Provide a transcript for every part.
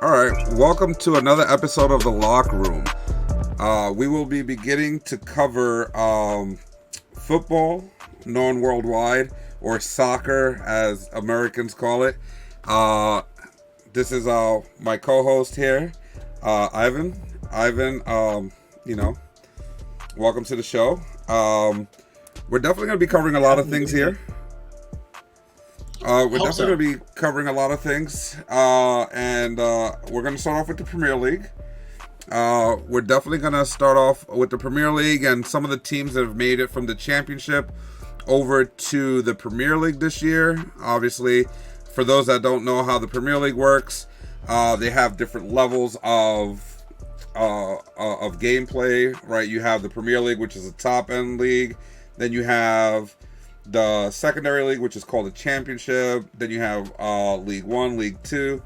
All right, welcome to another episode of The Locker Room. We will be beginning to cover football, known worldwide, or soccer as Americans call it. This is my co-host here, Ivan. Ivan, welcome to the show. We're definitely going to be covering a lot of things here. We're definitely going to be covering a lot of things, and we're going to start off with the Premier League. We're definitely going to start off with the Premier League and some of the teams that have made it from the Championship over to the Premier League this year. Obviously, for those that don't know how the Premier League works, they have different levels of gameplay, right? You have the Premier League, which is a top-end league. Then you have the secondary league, which is called the Championship. Then you have League One, League Two.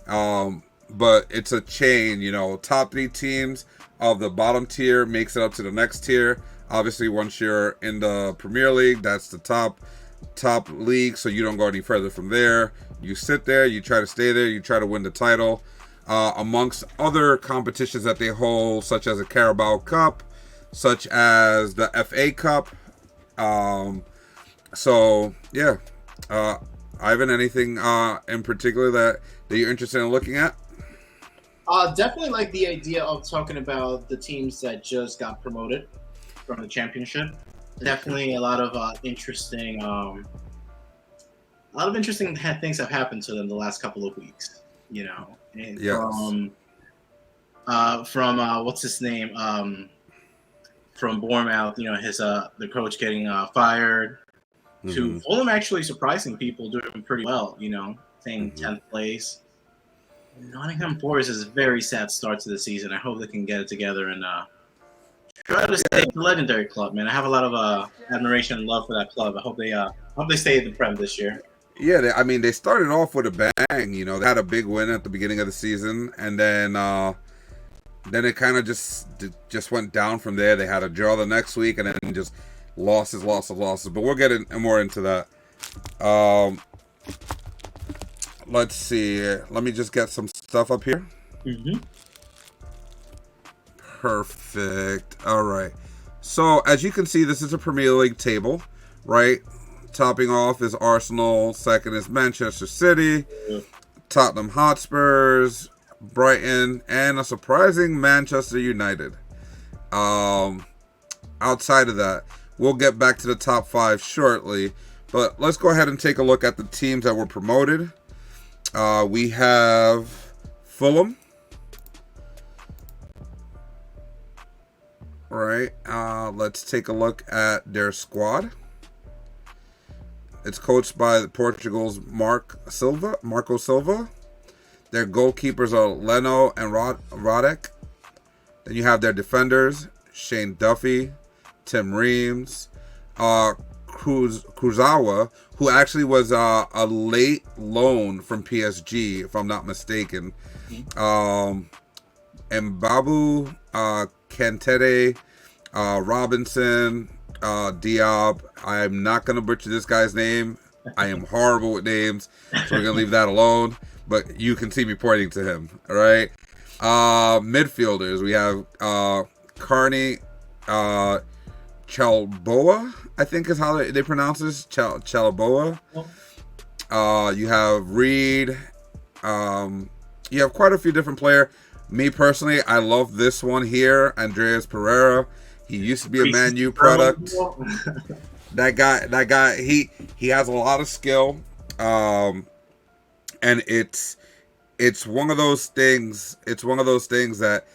But it's a chain, top three teams of the bottom tier makes it up to the next tier. Obviously, once you're in the Premier League, that's the top league, so you don't go any further from there. You sit there, you try to stay there, you try to win the title. Amongst other competitions that they hold, such as a Carabao Cup, such as the FA Cup. Ivan, anything in particular that you're interested in looking at? Definitely like the idea of talking about the teams that just got promoted from the Championship. Definitely a lot of interesting things have happened to them the last couple of weeks. And yes. From what's his name? From Bournemouth, the coach getting fired, to Fulham actually surprising people, doing pretty well, staying 10th place. Nottingham Forest is a very sad start to the season. I hope they can get it together and try to stay the legendary club, man. I have a lot of admiration and love for that club. I hope they stay in the Prem this year. Yeah, they started off with a bang. They had a big win at the beginning of the season, and then it kind of just went down from there. They had a draw the next week, and then just losses. But we'll get more into that. Let's see. Let me just get some stuff up here. Perfect. All right. So, as you can see, this is a Premier League table, right? Topping off is Arsenal. Second is Manchester City. Tottenham Hotspurs. Brighton, and a surprising Manchester United. Outside of that, we'll get back to the top five shortly, but let's go ahead and take a look at the teams that were promoted. We have Fulham. Right. Let's take a look at their squad. It's coached by Portugal's Marco Silva. Their goalkeepers are Leno and Rodek. Then you have their defenders, Shane Duffy, Tim Reams, Kurzawa, who actually was a late loan from PSG, if I'm not mistaken. Mbabu, Kantete, Robinson, Diop. I'm not going to butcher this guy's name. I am horrible with names, so we're going to leave that alone. But you can see me pointing to him, all right? Midfielders, we have Carney Chalboa, I think is how they pronounce this, Chalboa. You have Reed. You have quite a few different players. Me personally, I love this one here, Andreas Pereira. He used to be a Man U product. That guy, he has a lot of skill. And it's one of those things. It's one of those things that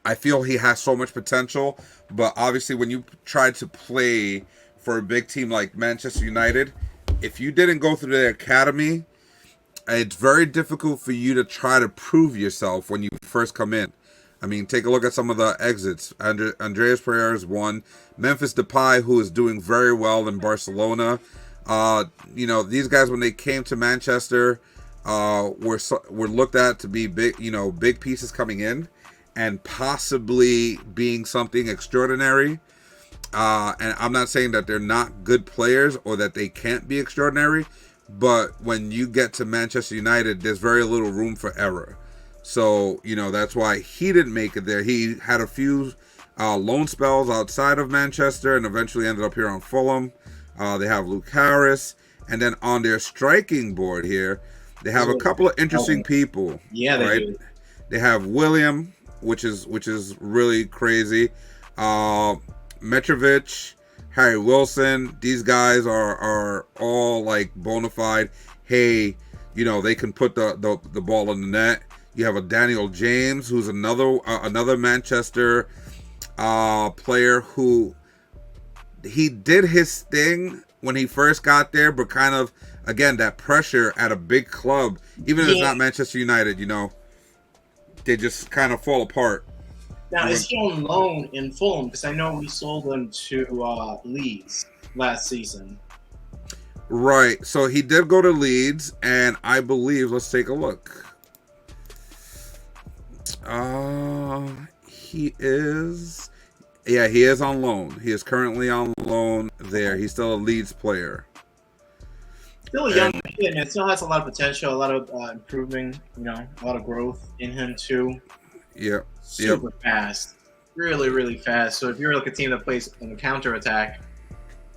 I feel he has so much potential. But obviously, when you try to play for a big team like Manchester United, if you didn't go through their academy, it's very difficult for you to try to prove yourself when you first come in. I mean, take a look at some of the exits. Andreas Pereira is one. Memphis Depay, who is doing very well in Barcelona. These guys, when they came to Manchester, were looked at to be big pieces coming in and possibly being something extraordinary. And I'm not saying that they're not good players or that they can't be extraordinary, but when you get to Manchester United, there's very little room for error. So, that's why he didn't make it there. He had a few loan spells outside of Manchester and eventually ended up here on Fulham. They have Luke Harris. And then on their striking board here, they have a couple of interesting people. Yeah, they do. They have William, which is really crazy. Mitrovic, Harry Wilson. These guys are all like bona fide. Hey, they can put the ball in the net. You have a Daniel James, who's another Manchester player who he did his thing when he first got there, but kind of, again, that pressure at a big club, even if it's not Manchester United, they just kind of fall apart. Now, is he on loan in Fulham? Because I know we sold him to Leeds last season. Right. So he did go to Leeds, and I believe, let's take a look. He is on loan. He is currently on loan there. He's still a Leeds player. Still a young kid, man. Still has a lot of potential, a lot of improving, a lot of growth in him too. Yep. Super fast. Really, really fast. So if you're like a team that plays on the counter attack,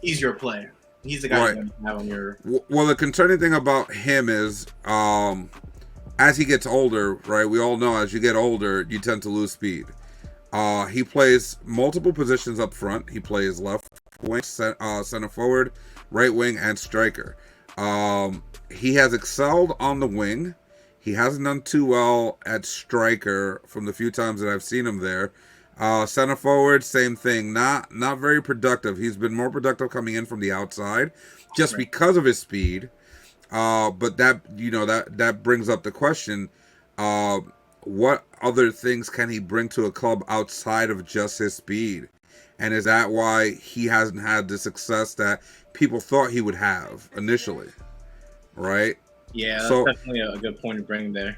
he's your player. He's the guy you're going to have on your... Well, the concerning thing about him is, as he gets older, right? We all know as you get older, you tend to lose speed. He plays multiple positions up front. He plays left wing, center forward, right wing, and striker. He has excelled on the wing. He hasn't done too well at striker from the few times that I've seen him there. Center forward, same thing. Not very productive. He's been more productive coming in from the outside, just because of his speed. But that brings up the question: what other things can he bring to a club outside of just his speed? And is that why he hasn't had the success that people thought he would have initially? Right? Yeah, that's definitely a good point to bring there.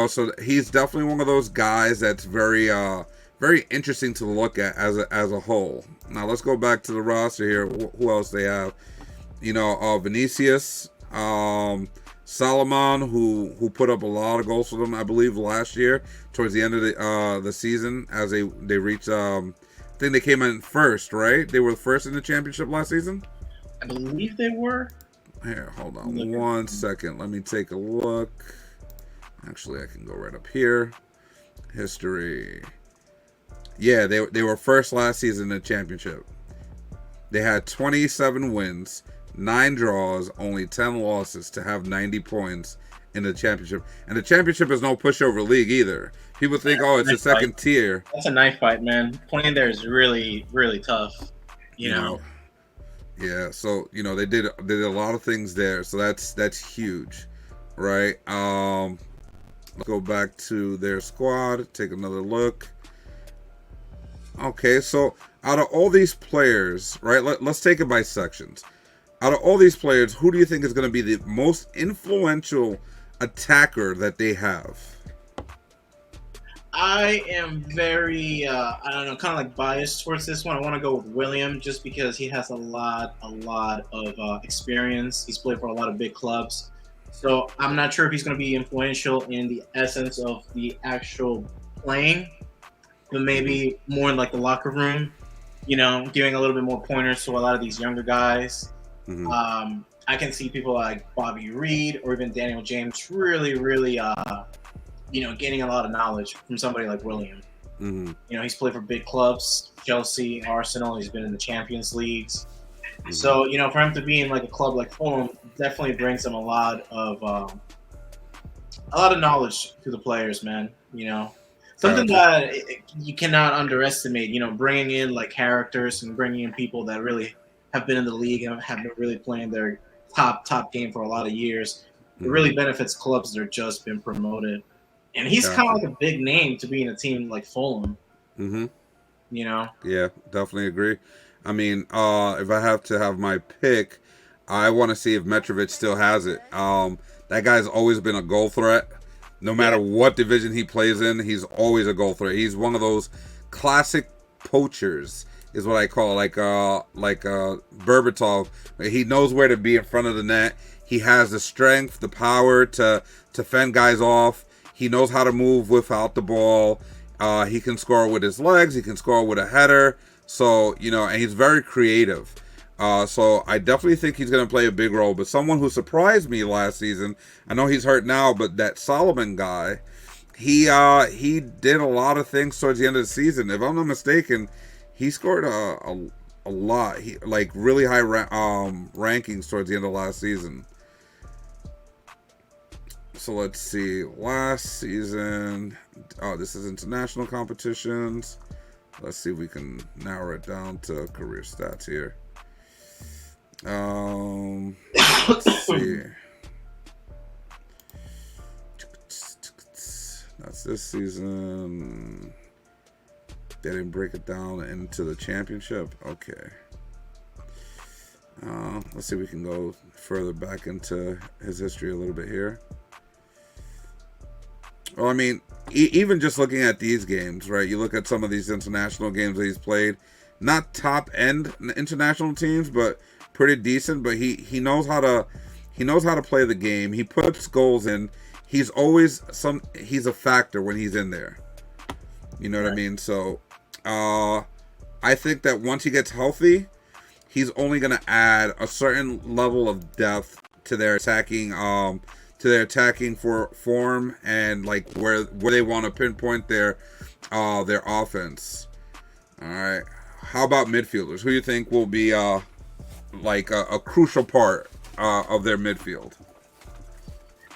So he's definitely one of those guys that's very very interesting to look at as a whole. Now let's go back to the roster here. Who else they have? Vinicius, Solomon, who put up a lot of goals for them, I believe, last year towards the end of the season as they reached. I think they came in first, right? They were first in the championship last season. I believe they were. Here, hold on 1 second. Let me take a look. Actually, I can go right up here. History. Yeah, they were first last season in the championship. They had 27 wins, 9 draws, only 10 losses to have 90 points in the championship. And the championship is no pushover league either. People think, it's a second tier. That's a knife fight, man. Playing there is really, really tough. You know. Yeah, so they did a lot of things there, so that's huge, right? Let's go back to their squad, take another look. Okay, so out of all these players, right? Let's take it by sections. Out of all these players, who do you think is going to be the most influential attacker that they have? I am very, kind of like biased towards this one. I want to go with William just because he has a lot of experience. He's played for a lot of big clubs. So I'm not sure if he's going to be influential in the essence of the actual playing, but maybe more in like the locker room, giving a little bit more pointers to a lot of these younger guys. Mm-hmm. I can see people like Bobby Reed or even Daniel James really, really, gaining a lot of knowledge from somebody like William. Mm-hmm. He's played for big clubs, Chelsea, Arsenal. He's been in the Champions Leagues. Mm-hmm. So, for him to be in like a club like Fulham definitely brings him a lot of knowledge to the players, man. Something that you cannot underestimate. Bringing in like characters and bringing in people that really have been in the league and have been really playing their top game for a lot of years. Mm-hmm. It really benefits clubs that are just been promoted. And he's kind of like a big name to be in a team like Fulham. Mm-hmm. Yeah, definitely agree. I mean, if I have to have my pick, I want to see if Mitrovic still has it. That guy's always been a goal threat. No matter what division he plays in, he's always a goal threat. He's one of those classic poachers, is what I call like Berbatov. He knows where to be in front of the net. He has the strength, the power to fend guys off. He knows how to move without the ball. He can score with his legs. He can score with a header. So, and he's very creative. So I definitely think he's going to play a big role. But someone who surprised me last season, I know he's hurt now, but that Solomon guy, he did a lot of things towards the end of the season. If I'm not mistaken, he scored a lot. He like really high rankings towards the end of last season. So let's see. Last season, this is international competitions. Let's see if we can narrow it down to career stats here. Let's see. That's this season. They didn't break it down into the championship. Okay. Let's see if we can go further back into his history a little bit here. Well, I mean, even just looking at these games, right? You look at some of these international games that he's played. Not top-end international teams, but pretty decent. But he knows how to play the game. He puts goals in. He's always he's a factor when he's in there. You know what I mean? So, I think that once he gets healthy, he's only going to add a certain level of depth to their attacking form and like where they want to pinpoint their offense. All right. How about midfielders? Who do you think will be like a crucial part of their midfield?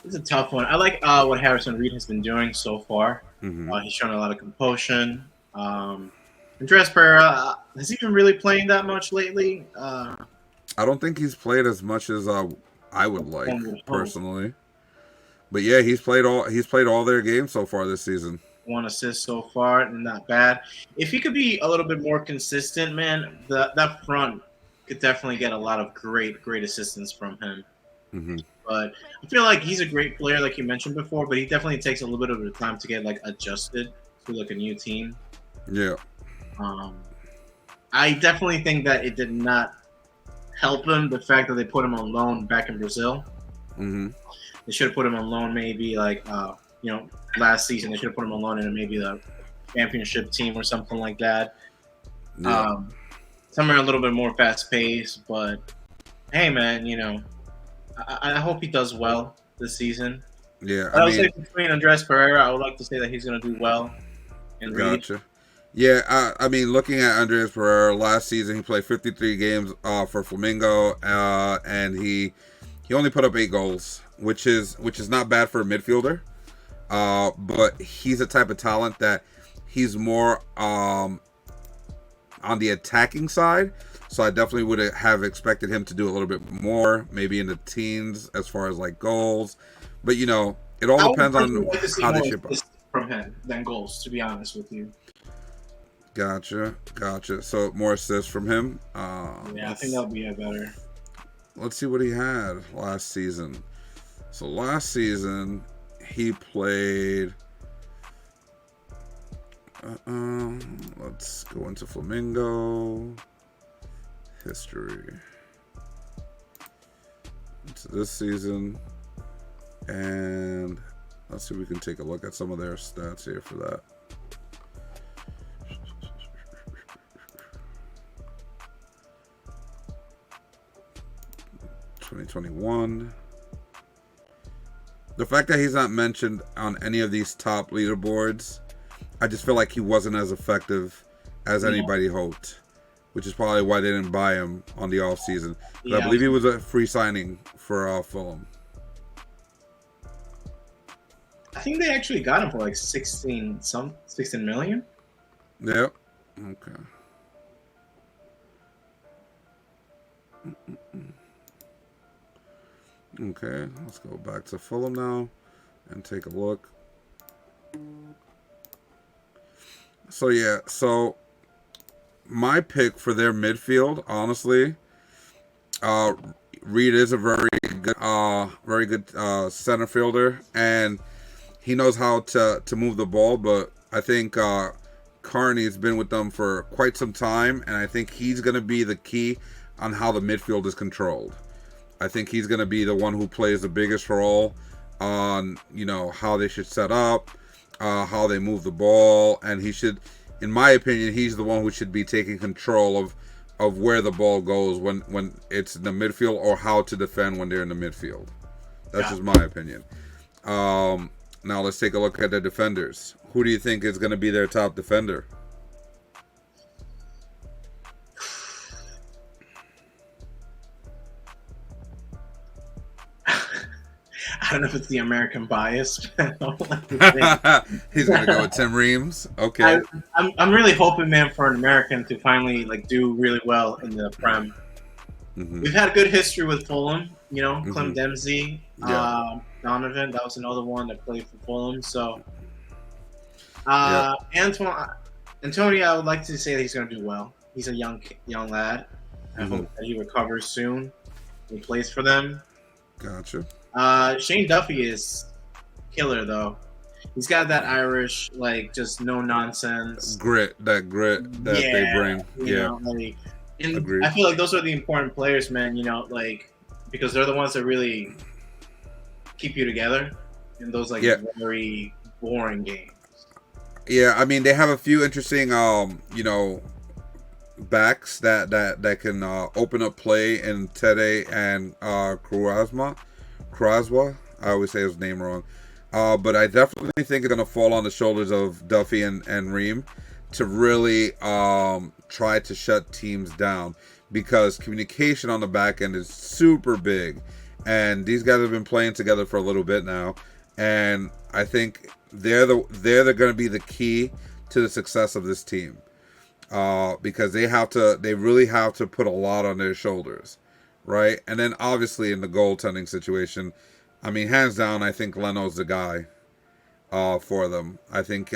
It's a tough one. I like what Harrison Reed has been doing so far. Mm-hmm. He's shown a lot of composure. Andres Pereira, has he been really playing that much lately? I don't think he's played as much as I would like personally. But yeah, he's played all their games so far this season. 1 assist so far, not bad. If he could be a little bit more consistent, man, that front could definitely get a lot of great assistance from him. Mm-hmm. But I feel like he's a great player, like you mentioned before. But he definitely takes a little bit of time to get like adjusted to like a new team. Yeah. I definitely think that it did not help him the fact that they put him on loan back in Brazil. Mm-hmm. They should have put him on loan maybe like last season. They should have put him on loan in maybe the championship team or something like that. Yeah. Somewhere a little bit more fast paced. But hey, man, I hope he does well this season. Yeah. I would say between Andres Pereira, I would like to say that he's going to do well. Gotcha. Yeah, I mean, looking at Andres Pereira, last season he played 53 games for Flamengo, and he only put up 8 goals, which is not bad for a midfielder. But he's a type of talent that he's more on the attacking side. So I definitely would have expected him to do a little bit more, maybe in the teens as far as like goals. But it all depends on how they ship up from him than goals, to be honest with you. Gotcha. So more assists from him. I think that'll be better. Let's see what he had last season. So last season he played. Let's go into Flamengo history. Into this season, and let's see if we can take a look at some of their stats here for that. (2021). The fact that he's not mentioned on any of these top leaderboards, I just feel like he wasn't as effective as anybody hoped, which is probably why they didn't buy him on the off season. I believe he was a free signing for Fulham. I think they actually got him for like 16 million. Yep. Okay. Okay, let's go back to Fulham now and take a look. So my pick for their midfield, honestly, Reed is a very good center fielder, and he knows how to move the ball. But I think Carney's been with them for quite some time, and I think he's going to be the key on how the midfield is controlled. I think he's going to be the one who plays the biggest role on how they should set up, how they move the ball, and he should, in my opinion, he's the one who should be taking control of where the ball goes when it's in the midfield, or how to defend when they're in the midfield. That's just my opinion. Now let's take a look at the defenders. Who do you think is going to be their top defender? I don't know if it's the American bias. He's going to go with Tim Reams. Okay. I'm really hoping, man, for an American to finally do really well in the Prem. Mm-hmm. We've had a good history with Fulham. Clem Dempsey, Donovan. That was another one that played for Fulham. So, Antonio, I would like to say that he's going to do well. He's a young lad. I hope that he recovers soon. He plays for them. Gotcha. Shane Duffy is killer, though. He's got that Irish, just no nonsense grit that they bring. I feel like those are the important players, man. Because they're the ones that really keep you together in those very boring games. Yeah, I mean, they have a few interesting backs that can open up play in Tede and Kraswa. I always say his name wrong. But I definitely think it's going to fall on the shoulders of Duffy and Ream to really try to shut teams down, because communication on the back end is super big. And these guys have been playing together for a little bit now. And I think they're going to be the key to the success of this team. Because they really have to put a lot on their shoulders. Right? And then obviously in the goaltending situation, I mean, hands down, I think Leno's the guy for them. I think,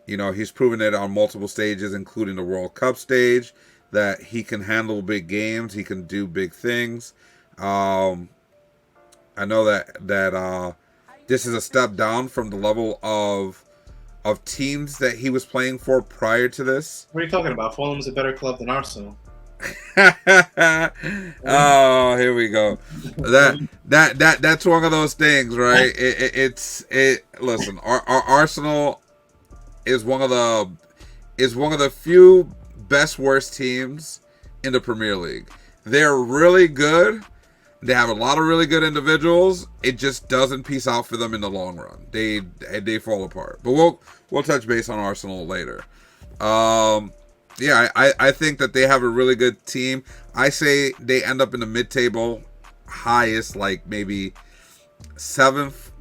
he's proven it on multiple stages, including the World Cup stage, that he can handle big games. He can do big things. I know that this is a step down from the level of teams that he was playing for prior to this. What are you talking about? Fulham's a better club than Arsenal. Oh, here we go. That's one of those things, right? Listen, our Arsenal is one of the few best worst teams in the Premier League. They're really good. They have a lot of really good individuals. It just doesn't piece out for them in the long run. They fall apart. But we'll touch base on Arsenal later. Yeah, I think that they have a really good team. I say they end up in the mid-table, highest, maybe seventh,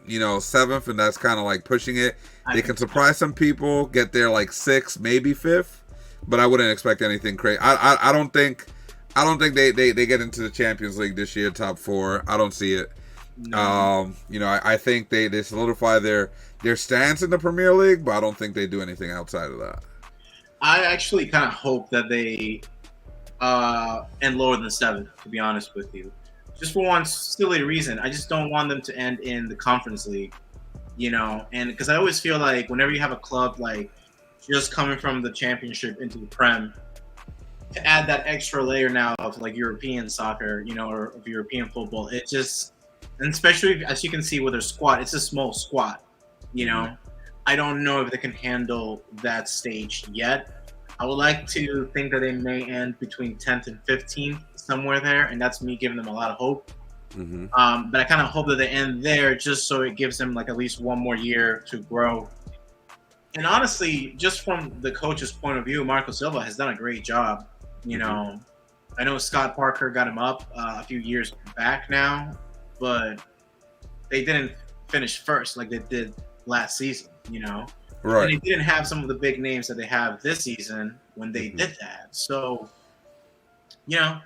and that's kind of pushing it. They can surprise some people, get there sixth, maybe fifth, but I wouldn't expect anything crazy. I don't think they get into the Champions League this year, top four. I don't see it. No. I think they solidify their stance in the Premier League, but I don't think they do anything outside of that. I actually kind of hope that they end lower than seventh, to be honest with you. Just for one silly reason. I just don't want them to end in the Conference League, and because I always feel like whenever you have a club just coming from the Championship into the Prem, to add that extra layer now of European soccer, or of European football, it just, and especially as you can see with their squad, it's a small squad, I don't know if they can handle that stage yet. I would like to think that they may end between 10th and 15th, somewhere there, and that's me giving them a lot of hope. Mm-hmm. But I kind of hope that they end there just so it gives them at least one more year to grow. And honestly, just from the coach's point of view, Marco Silva has done a great job. I know Scott Parker got him up a few years back now, but they didn't finish first like they did last season, Right. And they didn't have some of the big names that they have this season when they did that. So, Yeah,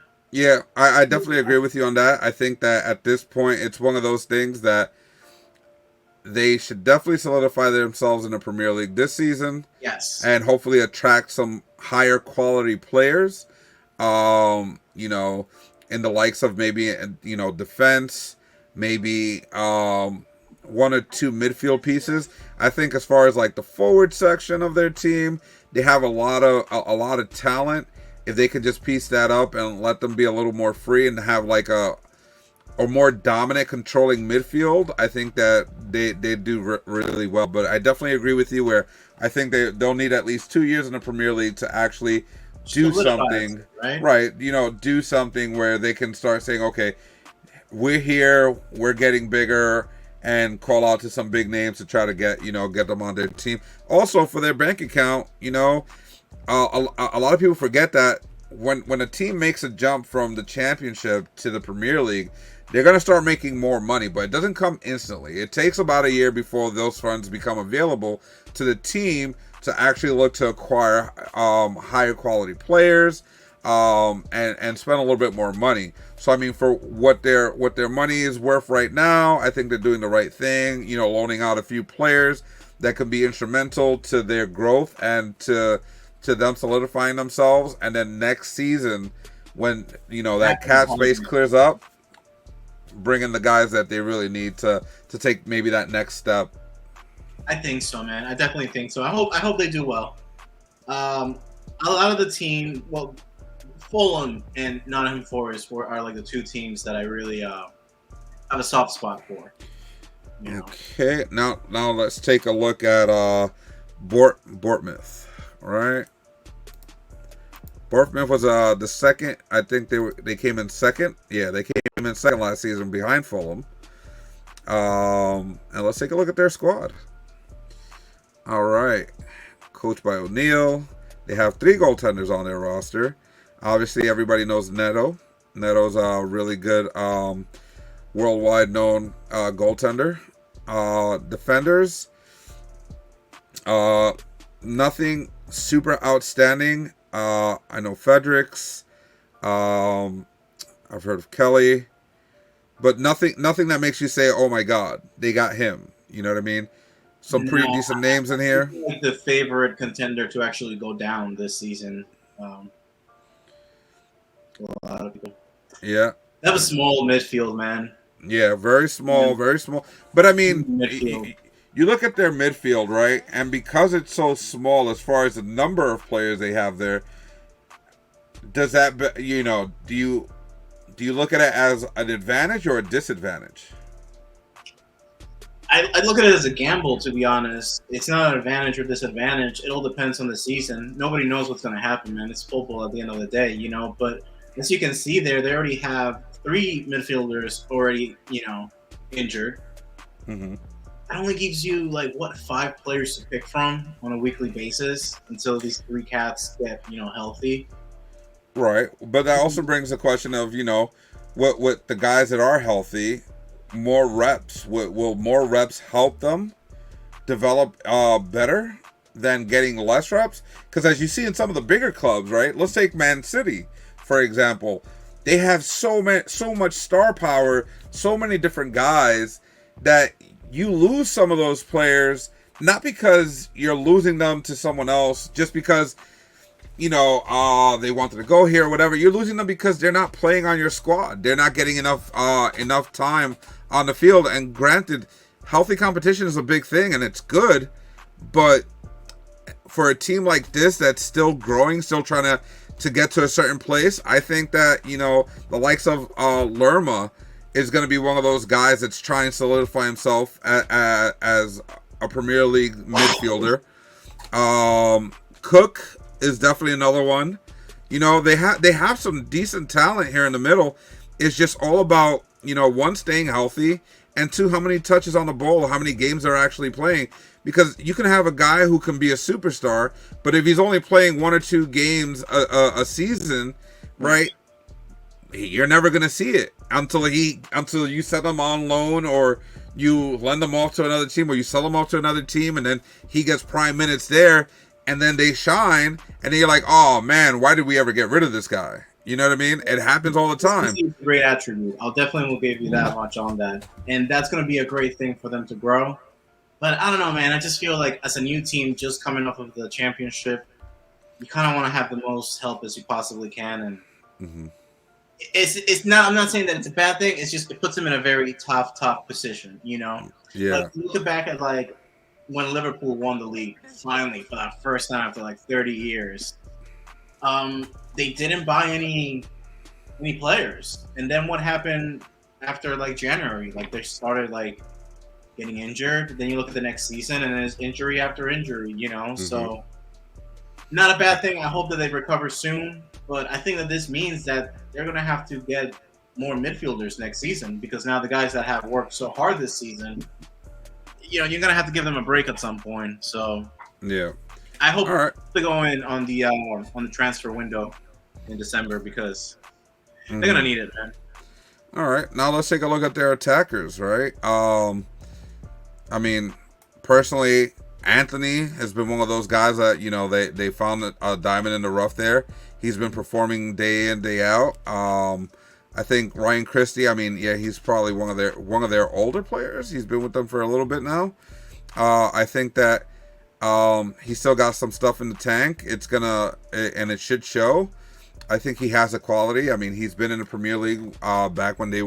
I definitely agree with you on that. I think that at this point, it's one of those things that they should definitely solidify themselves in the Premier League this season. Yes. And hopefully attract some higher quality players, in the likes of maybe, defense, maybe one or two midfield pieces. I think as far as the forward section of their team, they have a lot of talent. If they could just piece that up and let them be a little more free and have or more dominant, controlling midfield, I think that they do really well. But I definitely agree with you where I think they'll need at least 2 years in the Premier League to actually do Solidifies something it, right? right. Do something where they can start saying, okay, we're here, we're getting bigger, and call out to some big names to try to get them on their team. Also for their bank account, a lot of people forget that when a team makes a jump from the Championship to the Premier League, they're going to start making more money, but it doesn't come instantly. It takes about a year before those funds become available to the team to actually look to acquire higher quality players and spend a little bit more money. So I mean, for what their money is worth right now, I think they're doing the right thing. Loaning out a few players that can be instrumental to their growth and to them solidifying themselves. And then next season, when that cap space clears up, bring in the guys that they really need to take maybe that next step. I think so, man. I definitely think so. I hope they do well. A lot of the team, well, Fulham and Nottingham Forest are like the two teams that I really have a soft spot for. Okay, now let's take a look at Bournemouth. All right, Bournemouth was the second. I think they came in second. Yeah, they came in second last season behind Fulham. And let's take a look at their squad. All right, coached by O'Neill. They have 3 goaltenders on their roster. Obviously, everybody knows Neto. Neto's a really good worldwide known goaltender. Defenders, nothing super outstanding. I know Fredericks. I've heard of Kelly, but nothing that makes you say, "Oh my God, they got him." You know what I mean? Some pretty decent names in here. Like the favorite contender to actually go down this season. A lot of people. Yeah. They have a small midfield, man. Yeah, very small, very small. But I mean, you look at their midfield, right? And because it's so small as far as the number of players they have there, does that, do you look at it as an advantage or a disadvantage? I look at it as a gamble, to be honest. It's not an advantage or disadvantage. It all depends on the season. Nobody knows what's going to happen, man. It's football at the end of the day, But as you can see there, they already have 3 midfielders already, injured. Mm-hmm. That only gives you, 5 players to pick from on a weekly basis until these 3 cats get, healthy. Right. But that also brings the question of, what the guys that are healthy, more reps. Will more reps help them develop better than getting less reps? Because as you see in some of the bigger clubs, right? Let's take Man City, for example. They have so much star power, so many different guys that you lose some of those players, not because you're losing them to someone else, just because they wanted to go here or whatever. You're losing them because they're not playing on your squad. They're not getting enough time on the field. And granted, healthy competition is a big thing and it's good, but for a team like this that's still growing, still trying to get to a certain place, I think that the likes of Lerma is going to be one of those guys that's trying to solidify himself as a Premier League midfielder. Cook is definitely another one. They have some decent talent here in the middle. It's just all about 1, staying healthy, and 2, how many touches on the ball, how many games they're actually playing. Because you can have a guy who can be a superstar, but if he's only playing 1 or 2 games a season, right, you're never going to see it until you set him on loan, or you lend him off to another team, or you sell him off to another team, and then he gets prime minutes there, and then they shine, and then you're like, oh man, why did we ever get rid of this guy? You know what I mean? It happens all the time. It's a great attribute. I'll definitely will give you that much on that. And that's going to be a great thing for them to grow. But I don't know, man. I just feel like as a new team just coming off of the Championship, you kind of want to have the most help as you possibly can. And it's not. I'm not saying that it's a bad thing. It's just it puts them in a very tough position. Yeah. Look back at when Liverpool won the league finally for that first time after 30 years. They didn't buy any players, and then what happened after like January. Like they started like getting injured. Then you look at the next season, and there's injury after injury. So not a bad thing. I hope that they recover soon. But I think that this means that they're gonna have to get more midfielders next season because now the guys that have worked so hard this season, you're gonna have to give them a break at some point. So yeah, I hope all right. they go in on the transfer window in December because they're gonna need it, man. All right, now let's take a look at their attackers, right? I mean, personally, Anthony has been one of those guys that they found a diamond in the rough there. He's been performing day in, day out. I think Ryan Christie. I mean, yeah, he's probably one of their older players. He's been with them for a little bit now. I think that he's still got some stuff in the tank. And it should show. I think he has a quality. I mean, he's been in the Premier League back when the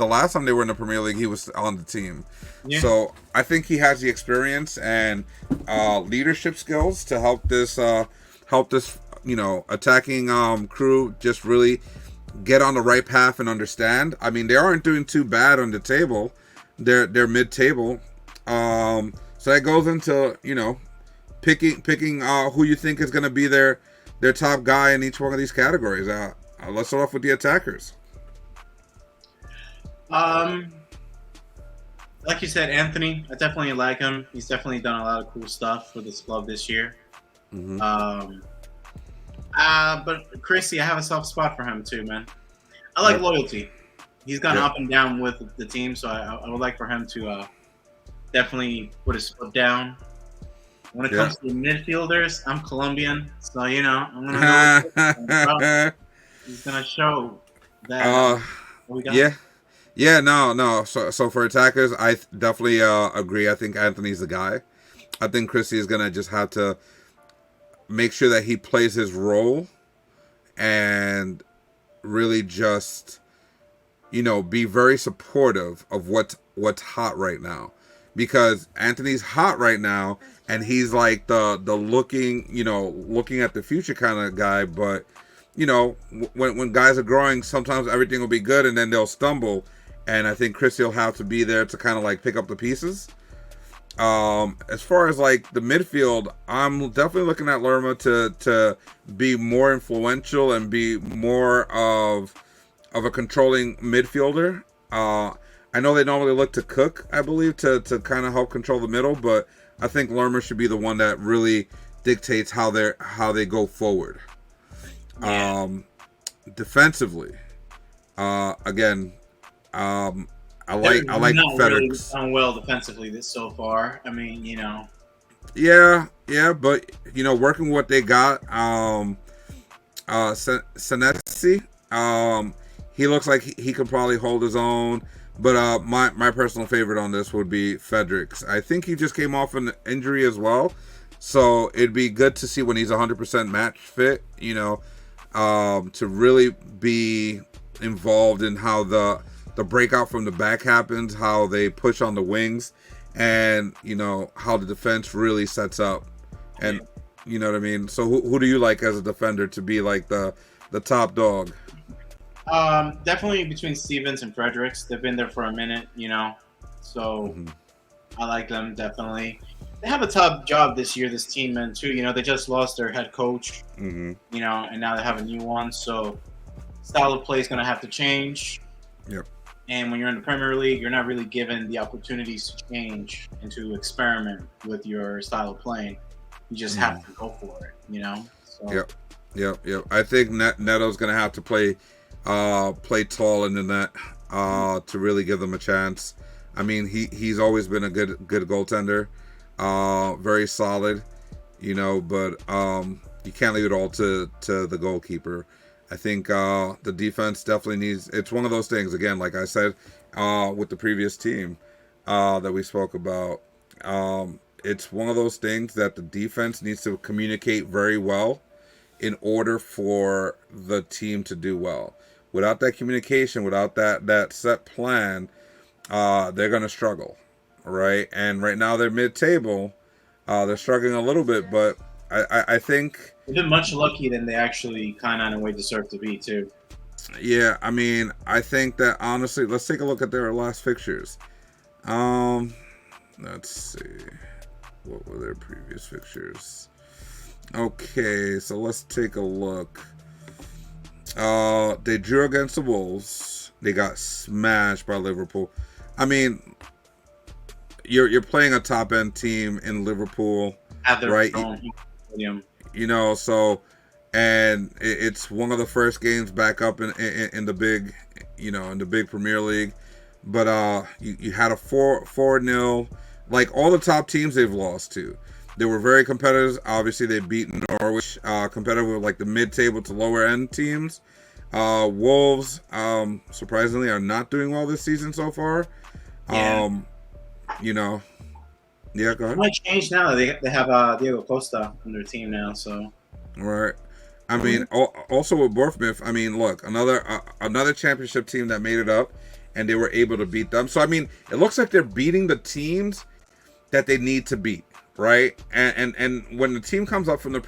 last time they were in the Premier League, he was on the team. Yeah. So I think he has the experience and leadership skills to help this attacking crew just really get on the right path and understand. I mean, they aren't doing too bad on the table. They're mid-table. So that goes into picking who you think is going to be their top guy in each one of these categories. Let's start off with the attackers. Like you said, Anthony, I definitely like him. He's definitely done a lot of cool stuff for this club this year. But Chrissy, I have a soft spot for him too, man. I like loyalty. He's gone up and down with the team, so I would like for him to definitely put his foot down. When it comes to midfielders, I'm Colombian, so I'm gonna go. He's gonna show that. We got. Yeah, no. So for attackers, I definitely agree. I think Anthony's the guy. I think Christie is gonna just have to make sure that he plays his role and really just be very supportive of what's hot right now, because Anthony's hot right now and he's like the looking at the future kind of guy. But when guys are growing, sometimes everything will be good and then they'll stumble, and I think Christie will have to be there to kind of like pick up the pieces. As far as like the midfield, I'm definitely looking at Lerma to be more influential and be more of a controlling midfielder. I know they normally look to Cook, I believe, to kind of help control the middle, but I think Lerma should be the one that really dictates how they go forward. Yeah. Defensively, again, I like Fredericks. Really done well defensively so far. I mean, Yeah, but working what they got, Senesi, he looks like he could probably hold his own. But my personal favorite on this would be Fredericks. I think he just came off an injury as well, so it'd be good to see when he's 100% match fit. To really be involved in how the breakout from the back happens, how they push on the wings, and how the defense really sets up. And you know what I mean. So who do you like as a defender to be like the top dog? Definitely between Stevens and Fredericks. They've been there for a minute, so I like them definitely. They have a tough job this year, this team, man, too. They just lost their head coach, and now they have a new one, so style of play is going to have to change. Yep. And when you're in the Premier League, you're not really given the opportunities to change and to experiment with your style of playing. You just have to go for it, So. Yep. I think Neto's going to have to play tall in the net to really give them a chance. I mean, he's always been a good goaltender, very solid, but you can't leave it all to the goalkeeper. I think the defense definitely needs. It's one of those things, again, like I said with the previous team that we spoke about. It's one of those things that the defense needs to communicate very well in order for the team to do well. Without that communication, without that set plan, they're going to struggle, right? And right now they're mid-table. They're struggling a little bit, but I think they've been much luckier than they actually kind of in a way deserve to be, too. Yeah, I mean, I think that honestly, let's take a look at their last fixtures. Um, let's see. What were their previous fixtures? Okay, so let's take a look. They drew against the Wolves. They got smashed by Liverpool. I mean, you're playing a top end team in Liverpool, At their right? own stadium. You know, so and it's one of the first games back up in the big, in the big Premier League. But you had a 4-0. Like all the top teams they've lost to. They were very competitive. Obviously, they beat Norwich, competitive with like the mid-table to lower-end teams. Wolves, surprisingly, are not doing well this season so far. Yeah. You know, yeah, go It ahead. might change now. They have Diego Costa on their team now, so Right. I mean, also with Bournemouth, I mean, look, another championship team that made it up, and they were able to beat them. So I mean, it looks like they're beating the teams that they need to beat, right? And when the team comes up from the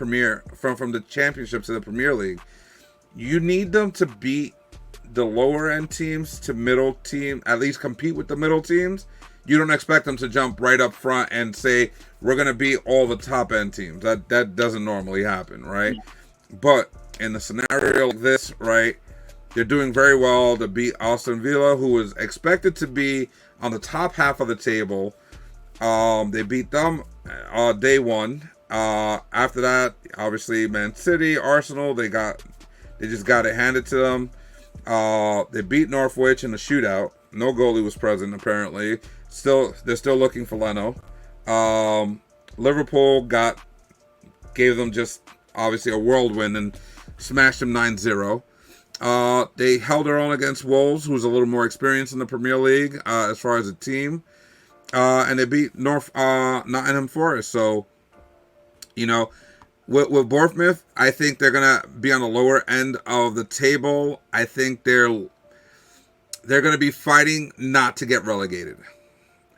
from the championship to the Premier League, you need them to beat the lower end teams to middle team, at least compete with the middle teams. You don't expect them to jump right up front and say we're gonna beat all the top end teams. That doesn't normally happen, right? But in the scenario like this, right, they're doing very well to beat Aston Villa, who was expected to be on the top half of the table. They beat them day one. After that, obviously, Man City, Arsenal, they just got it handed to them. They beat Norwich in the shootout. No goalie was present apparently. They're still looking for Leno. Liverpool gave them just obviously a whirlwind and smashed them 9-0. They held their own against Wolves, who's a little more experienced in the Premier League as far as a team. And they beat Nottingham Forest. So, with Bournemouth, I think they're gonna be on the lower end of the table. I think they're gonna be fighting not to get relegated,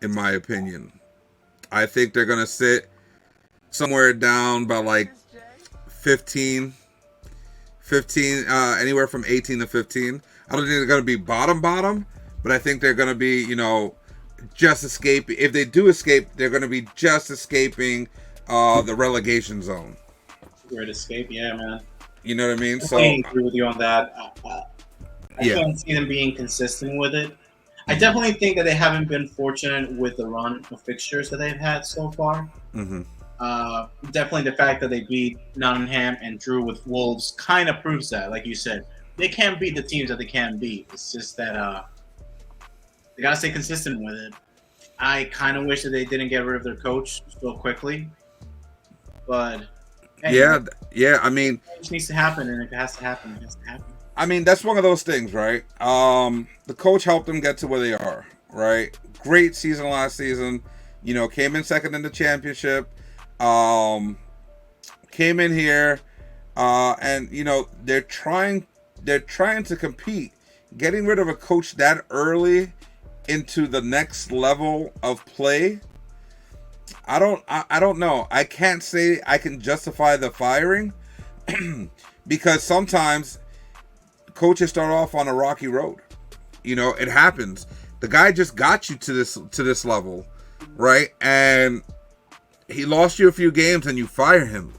in my opinion. I think they're gonna sit somewhere down by like 15, anywhere from 18 to 15. I don't think they're gonna be bottom, but I think they're gonna be, just escape. If they do escape, they're going to be just escaping the relegation zone. great escape. Yeah, man. You know what I mean? I So agree with you on that. I yeah, can't see them being consistent with it. I definitely think that they haven't been fortunate with the run of fixtures that they've had so far. mm-hmm. Definitely the fact that they beat Nottingham and drew with Wolves kind of proves that. Like you said, they can't beat the teams that they can beat. It's just that they gotta stay consistent with it. I kind of wish that they didn't get rid of their coach so quickly, but hey, yeah. I mean, it just needs to happen, and if it has to happen, it has to happen. I mean that's one of those things, right? The coach helped them get to where they are, right? Great season last season. Came in second in the championship. Came in here, and they're trying to compete. Getting rid of a coach that early into the next level of play, I don't know. I can't say I can justify the firing because sometimes coaches start off on a rocky road. It happens. The guy just got you to this level, right? And he lost you a few games and you fire him.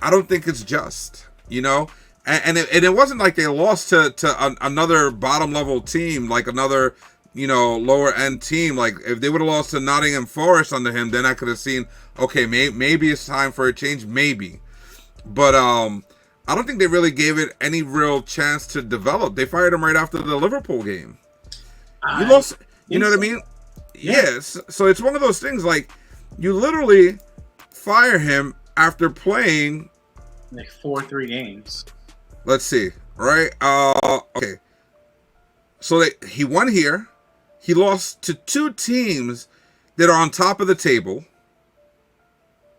I don't think it's just, and it wasn't like they lost to another bottom level team, like another lower end team. Like if they would have lost to Nottingham Forest under him, then I could have seen, okay, maybe it's time for a change, maybe. But I don't think they really gave it any real chance to develop. They fired him right after the Liverpool game. You lost, you know what I mean? Yes. So it's one of those things, like you literally fire him after playing like 4-3 games. Let's see, right? Okay. So he won here. He lost to two teams that are on top of the table,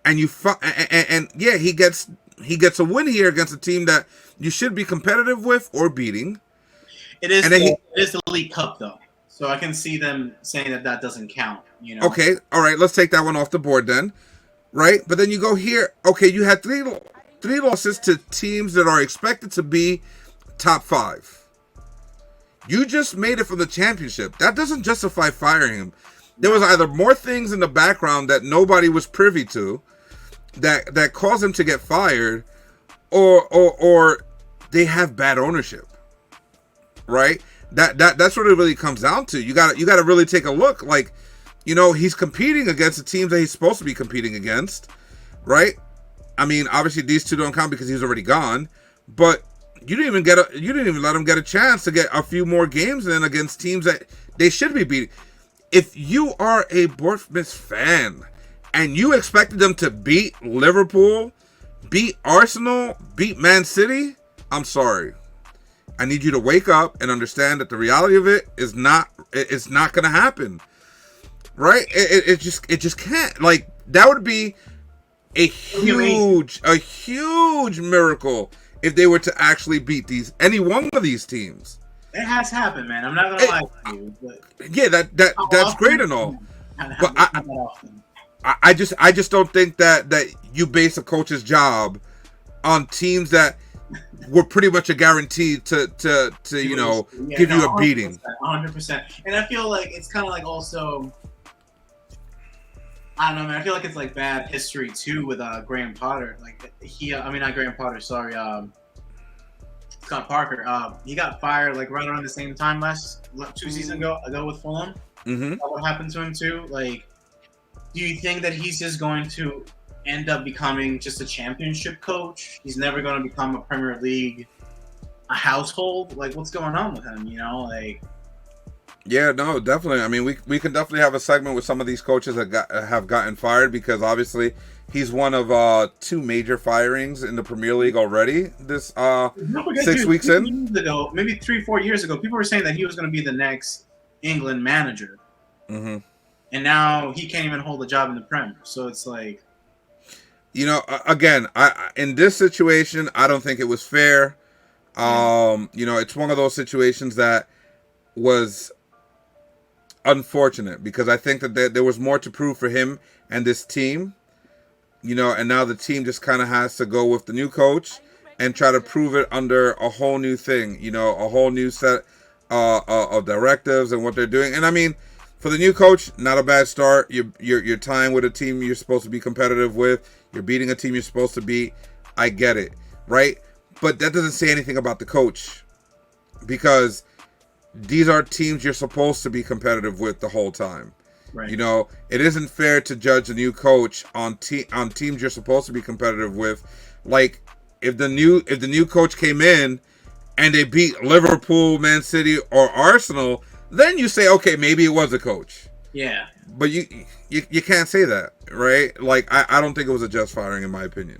and yeah, he gets a win here against a team that you should be competitive with or beating. It is the League Cup though, so I can see them saying that doesn't count. Okay, all right, let's take that one off the board then, right? But then you go here. Okay, you had three losses to teams that are expected to be top 5. You just made it from the championship. That doesn't justify firing him. There was either more things in the background that nobody was privy to that caused him to get fired, or they have bad ownership. Right? That's what it really comes down to. You got to really take a look. Like, he's competing against the teams that he's supposed to be competing against, right? I mean, obviously these two don't count because he's already gone, but you didn't even let him get a chance to get a few more games in against teams that they should be beating. If you are a Bournemouth fan and you expected them to beat Liverpool, beat Arsenal, beat Man City, I'm sorry. I need you to wake up and understand that the reality of it is it's not going to happen. Right? It just can't. Like, that would be a huge miracle if they were to actually beat any one of these teams. It has happened, man. I'm not gonna lie to you. But yeah, that's great and all. But I just don't think that you base a coach's job on teams that were pretty much a guarantee to give you a beating. 100%. And I feel like it's kind of like also, I don't know, man. I feel like it's like bad history too with Graham Potter. Like not Graham Potter. Sorry, Scott Parker. He got fired like right around the same time 2 seasons ago with Fulham. Mm-hmm. What happened to him too? Like, do you think that he's just going to end up becoming just a championship coach? He's never going to become a Premier League household? Like, what's going on with him? Like. Yeah, no, definitely. I mean, we can definitely have a segment with some of these coaches that have gotten fired, because obviously he's one of 2 major firings in the Premier League already. This 6 weeks in. Maybe 3-4 years ago, people were saying that he was going to be the next England manager, mm-hmm. and now he can't even hold a job in the Premier. So it's like, again, in this situation, I don't think it was fair. It's one of those situations that was unfortunate, because I think that there was more to prove for him and this team, and now the team just kind of has to go with the new coach and try to prove it under a whole new thing, a whole new set of directives and what they're doing. And I mean, for the new coach, not a bad start. You're tying with a team you're supposed to be competitive with. You're beating a team you're supposed to beat. I get it, right? But that doesn't say anything about the coach, because these are teams you're supposed to be competitive with the whole time. Right. It isn't fair to judge a new coach on teams you're supposed to be competitive with. Like, if the new coach came in and they beat Liverpool, Man City, or Arsenal, then you say, okay, maybe it was a coach. Yeah. But you can't say that, right? Like, I don't think it was a just firing, in my opinion.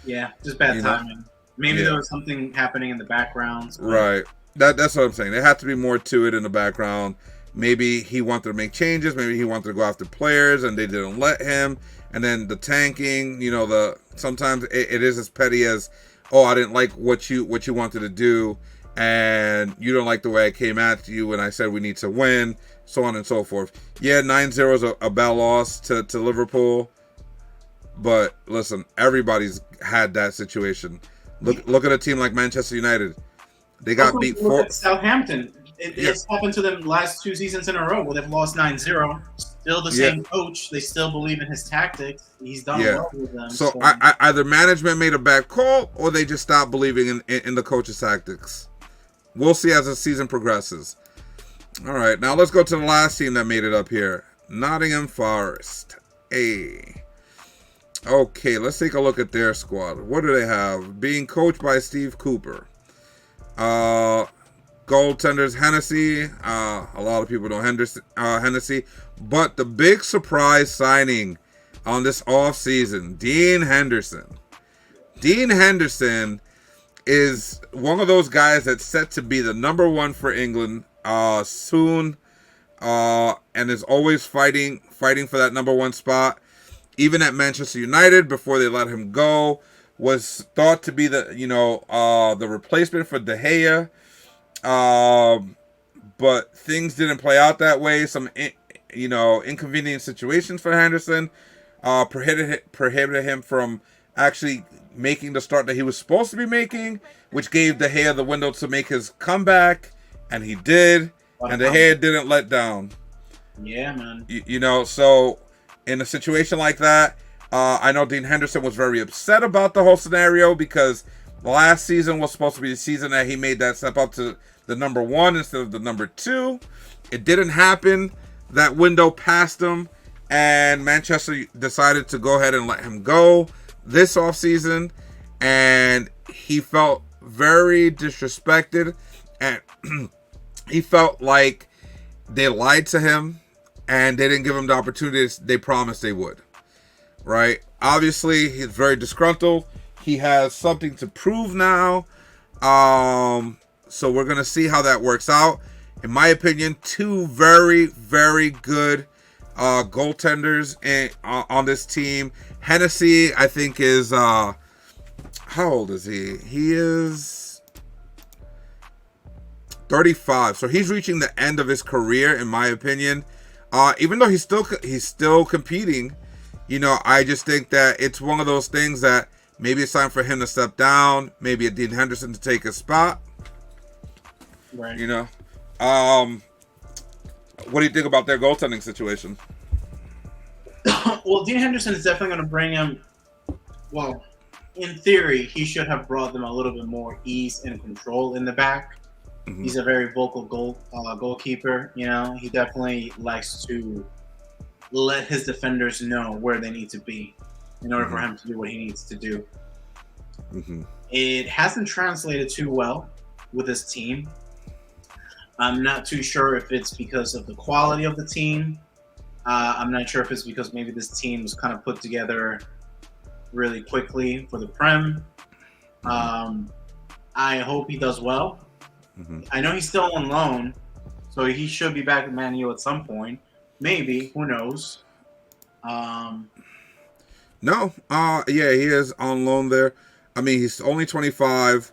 Yeah, just bad timing. Maybe there was something happening in the background. Right. That's what I'm saying. There had to be more to it in the background. Maybe he wanted to make changes. Maybe he wanted to go after players and they didn't let him. And then the tanking, sometimes it is as petty as, oh, I didn't like what you wanted to do, and you don't like the way I came at you when I said we need to win, so on and so forth. Yeah, 9-0 is a bad loss to Liverpool. But listen, everybody's had that situation. Look at a team like Manchester United. They got beat 4. Southampton. It's happened to them last 2 seasons in a row where they've lost 9-0. Still the same coach. They still believe in his tactics. He's done well with them. So either management made a bad call, or they just stopped believing in the coach's tactics. We'll see as the season progresses. All right, now let's go to the last team that made it up here. Nottingham Forest. Okay, let's take a look at their squad. What do they have? Being coached by Steve Cooper. Goaltenders Hennessy. A lot of people know Hennessy. But the big surprise signing on this offseason, Dean Henderson. Dean Henderson is one of those guys that's set to be the number 1 for England soon, and is always fighting for that number 1 spot. Even at Manchester United, before they let him go, was thought to be the replacement for De Gea. But things didn't play out that way. Some inconvenient situations for Henderson prohibited him from actually making the start that he was supposed to be making, which gave De Gea the window to make his comeback and he did, What a and the comeback. head didn't let down. Yeah, man. So in a situation like that, I know Dean Henderson was very upset about the whole scenario because last season was supposed to be the season that he made that step up to the number 1 instead of the number 2. It didn't happen. That window passed him, and Manchester decided to go ahead and let him go this offseason, and he felt very disrespected, and he felt like they lied to him and they didn't give him the opportunities they promised they would. Right? Obviously, he's very disgruntled. He has something to prove now. So we're going to see how that works out. In my opinion, 2 very, very good goaltenders on this team. Hennessy, I think, is... how old is he? He is 35. So he's reaching the end of his career, in my opinion. Even though he's still competing, I just think that it's one of those things that maybe it's time for him to step down. Maybe a Dean Henderson to take his spot. Right. What do you think about their goaltending situation? Well, Dean Henderson is definitely going to bring him. Well, in theory, he should have brought them a little bit more ease and control in the back. Mm-hmm. He's a very vocal goalkeeper. He definitely likes to let his defenders know where they need to be in order for him to do what he needs to do. Mm-hmm. It hasn't translated too well with his team. I'm not too sure if it's because of the quality of the team. I'm not sure if it's because maybe this team was kind of put together really quickly for the Prem. I hope he does well. Mm-hmm. I know he's still on loan, so he should be back at Man U at some point. Maybe, who knows? No, he is on loan there. I mean, he's only 25.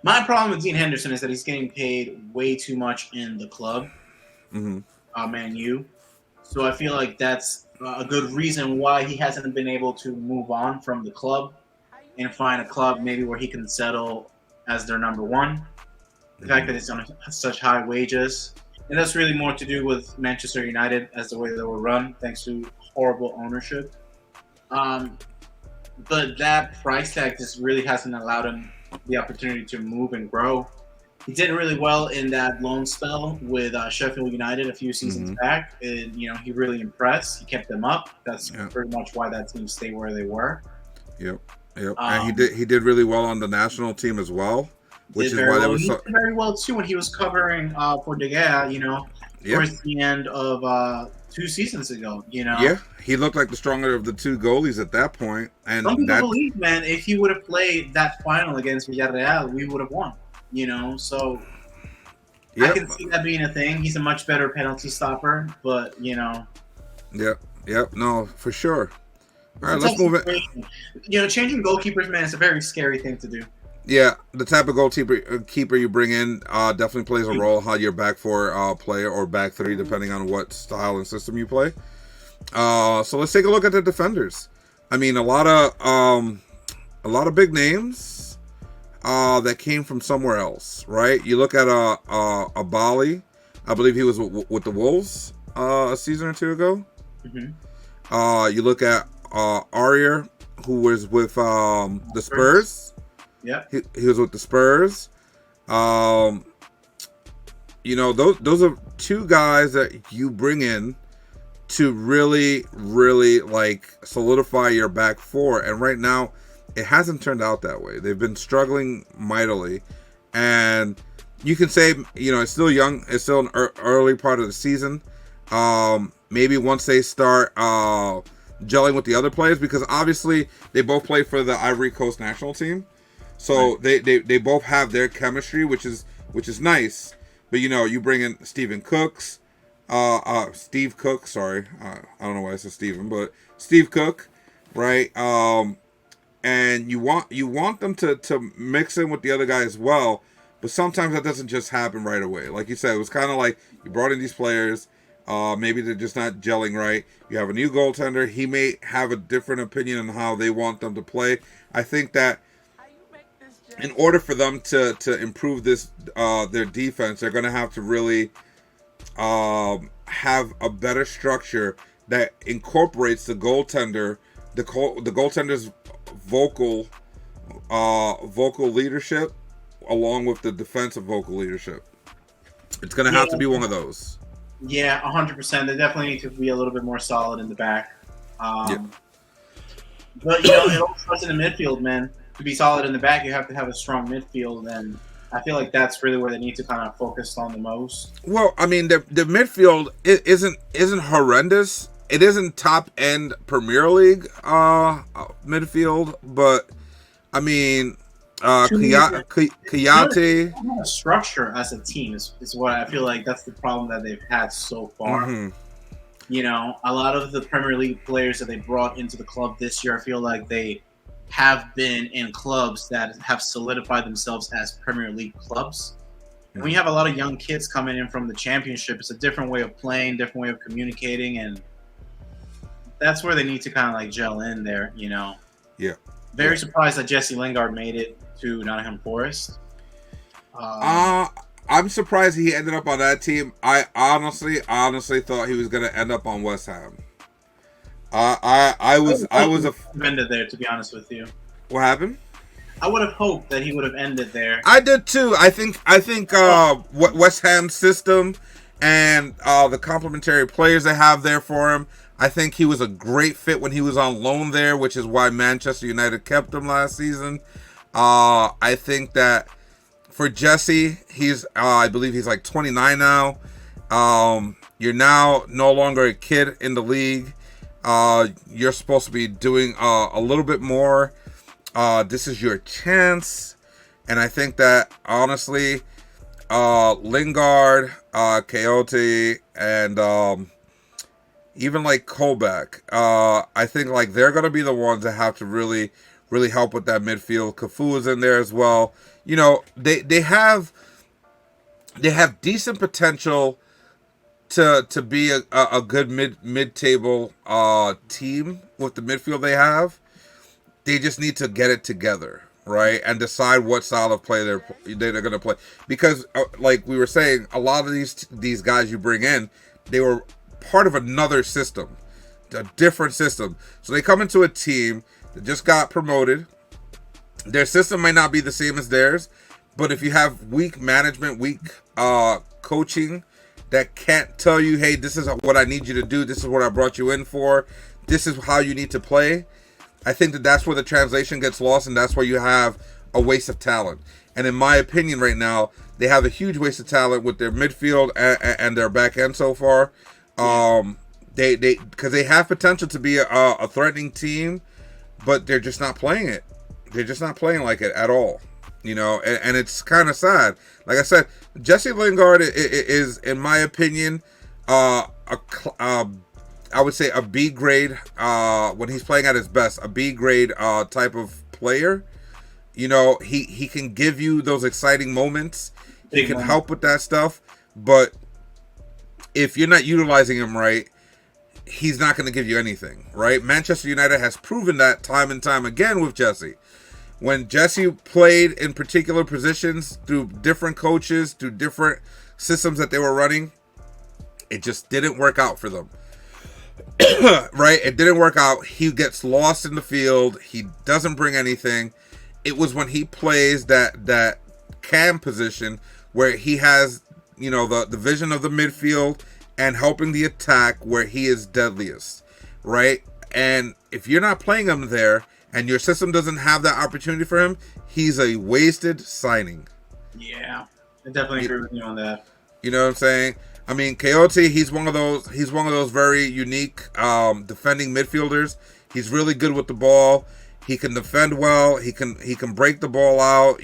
My problem with Dean Henderson is that he's getting paid way too much in the club, Man U. So I feel like that's a good reason why he hasn't been able to move on from the club and find a club maybe where he can settle as their number 1. The fact that it's on such high wages. And that's really more to do with Manchester United as the way they were run, thanks to horrible ownership. But that price tag just really hasn't allowed him the opportunity to move and grow. He did really well in that loan spell with Sheffield United a few seasons back. And, he really impressed. He kept them up. That's pretty much why that team stayed where they were. Yep. And he did really well on the national team as well. Which is why they were so... He did very well too when he was covering for De Gea, towards the end of 2 seasons ago, Yeah, he looked like the stronger of the 2 goalies at that point. And some people believe, man, if he would have played that final against Villarreal, we would have won, so I can see that being a thing. He's a much better penalty stopper, but, Yep, no, for sure. All right, let's move it. Changing goalkeepers, man, is a very scary thing to do. Yeah, the type of goalkeeper you bring in definitely plays a role how your back 4 player or back 3, depending on what style and system you play. So let's take a look at the defenders. I mean, a lot of big names that came from somewhere else, right? You look at a Bali, I believe he was with the Wolves a season or 2 ago. Mm-hmm. You look at Aurier, who was with the Spurs. Yeah, he was with the Spurs. Those are 2 guys that you bring in to really, really solidify your back 4. And right now, it hasn't turned out that way. They've been struggling mightily, and you can say it's still young. It's still an early part of the season. Maybe once they start gelling with the other players, because obviously they both play for the Ivory Coast national team. So right. they both have their chemistry, which is nice. But you bring in Steve Cook. Sorry, I don't know why I said Steven, but Steve Cook, right? And you want them to mix in with the other guy as well. But sometimes that doesn't just happen right away. Like you said, it was kind of like you brought in these players. Maybe they're just not gelling right. You have a new goaltender. He may have a different opinion on how they want them to play. I think that in order for them to improve this their defense, they're going to have to really have a better structure that incorporates the goaltender, the goaltender's vocal vocal leadership, along with the defensive vocal leadership. It's going to have to be one of those. Yeah, 100%. They definitely need to be a little bit more solid in the back. But it all starts in the midfield, man. To be solid in the back, you have to have a strong midfield, and I feel like that's really where they need to kind of focus on the most. Well, I mean, the midfield isn't horrendous. It isn't top end Premier League midfield, but I mean, Kayate. Structure as a team is what I feel like that's the problem that they've had so far. Mm-hmm. A lot of the Premier League players that they brought into the club this year, I feel like they have been in clubs that have solidified themselves as Premier League clubs. And when you have a lot of young kids coming in from the Championship, it's a different way of playing, different way of communicating, and that's where they need to kind of like gel in there, Yeah. Very surprised that Jesse Lingard made it to Nottingham Forest. I'm surprised he ended up on that team. I honestly thought he was going to end up on West Ham. I was ended there, to be honest with you. What happened? I would have hoped that he would have ended there. I did too. I think West Ham's system and the complementary players they have there for him. I think he was a great fit when he was on loan there, which is why Manchester United kept him last season. I think that for Jesse, I believe he's like 29 now. You're now no longer a kid in the league. You're supposed to be doing a little bit more. This is your chance. And I think that, honestly, Lingard, Coyote, and even like Colback, I think like they're going to be the ones that have to really, really help with that midfield. Cafu is in there as well. They have decent potential to be a good mid-table team with the midfield they have. They just need to get it together, right, and decide what style of play they're going to play. Because, like we were saying, a lot of these guys you bring in, they were part of another system, a different system. So they come into a team that just got promoted. Their system might not be the same as theirs, but if you have weak management, weak coaching that can't tell you, hey, this is what I need you to do, this is what I brought you in for, this is how you need to play, I think that's where the translation gets lost, and that's where you have a waste of talent. And in my opinion right now, they have a huge waste of talent with their midfield and their back end so far. Because they have potential to be a threatening team, but they're just not playing it. They're just not playing like it at all. And it's kind of sad. Like I said, Jesse Lingard is, in my opinion, I would say a B grade when he's playing at his best, a B grade type of player. He can give you those exciting moments. He can help with that stuff, but if you're not utilizing him right, he's not going to give you anything, right? Manchester United has proven that time and time again with Jesse. When Jesse played in particular positions through different coaches, through different systems that they were running, it just didn't work out for them. Right? It didn't work out. He gets lost in the field. He doesn't bring anything. It was when he plays that cam position where he has, the vision of the midfield and helping the attack where he is deadliest, right? And if you're not playing him there and your system doesn't have that opportunity for him, he's a wasted signing. Yeah, I definitely agree with you on that. You know what I'm saying? I mean, Coyote, he's one of those very unique defending midfielders. He's really good with the ball. He can defend well. He can break the ball out.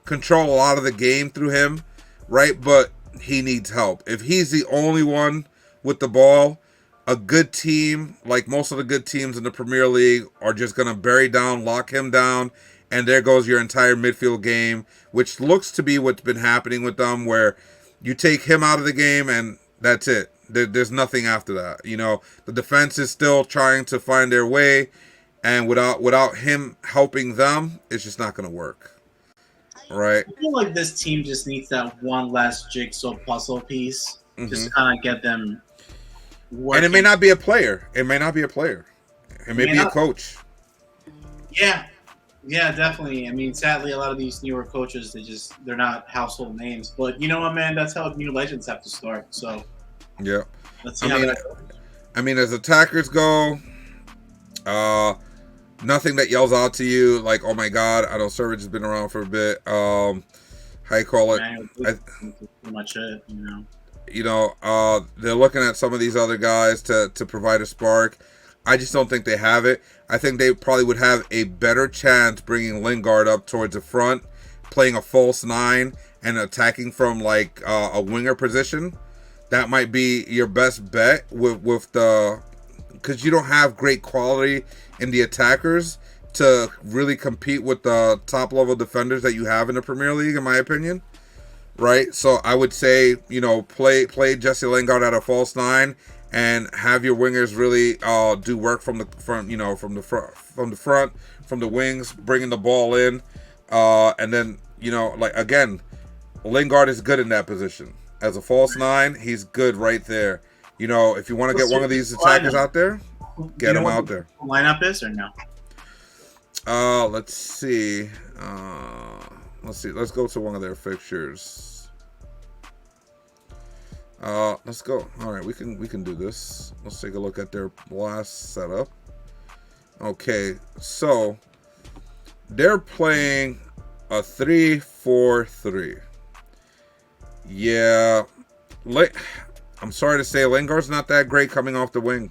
Control a lot of the game through him, right? But he needs help. If he's the only one with the ball, a good team, like most of the good teams in the Premier League, are just going to bury down, lock him down, and there goes your entire midfield game, which looks to be what's been happening with them, where you take him out of the game and that's it. There's nothing after that. The defense is still trying to find their way, and without him helping them, it's just not going to work, right? I feel like this team just needs that one last jigsaw puzzle piece, just to kind of get them And it working. may not be a player. It may not be a player. It may be a coach. Yeah, yeah, definitely. I mean, sadly, a lot of these newer coaches, they're not household names. But you know what, man? That's how new legends have to start. So Yeah. let's see how that goes. I mean, as attackers go, nothing that yells out to you like, "Oh my God!" I know Surridge has been around for a bit. How you call it? That's pretty much it. You know. They're looking at some of these other guys to provide a spark. I just don't think they have it. I think they probably would have a better chance bringing Lingard up towards the front, playing a false nine, and attacking from like a winger position. That might be your best bet with the, because you don't have great quality in the attackers to really compete with the top level defenders that you have in the Premier League, in my opinion. Right, so I would say, play Jesse Lingard at a false nine and have your wingers really do work from the front, from the wings, bringing the ball in, and then again, Lingard is good in that position as a false nine. He's good right there. If you want to get one of these attackers out there, get him out there. Lineup is or no? Let's see. Let's go to one of their fixtures. Let's go. All right, we can do this. Let's take a look at their last setup. Okay, so they're playing a 3-4-3. Yeah, I'm sorry to say, Lingard's not that great coming off the wing.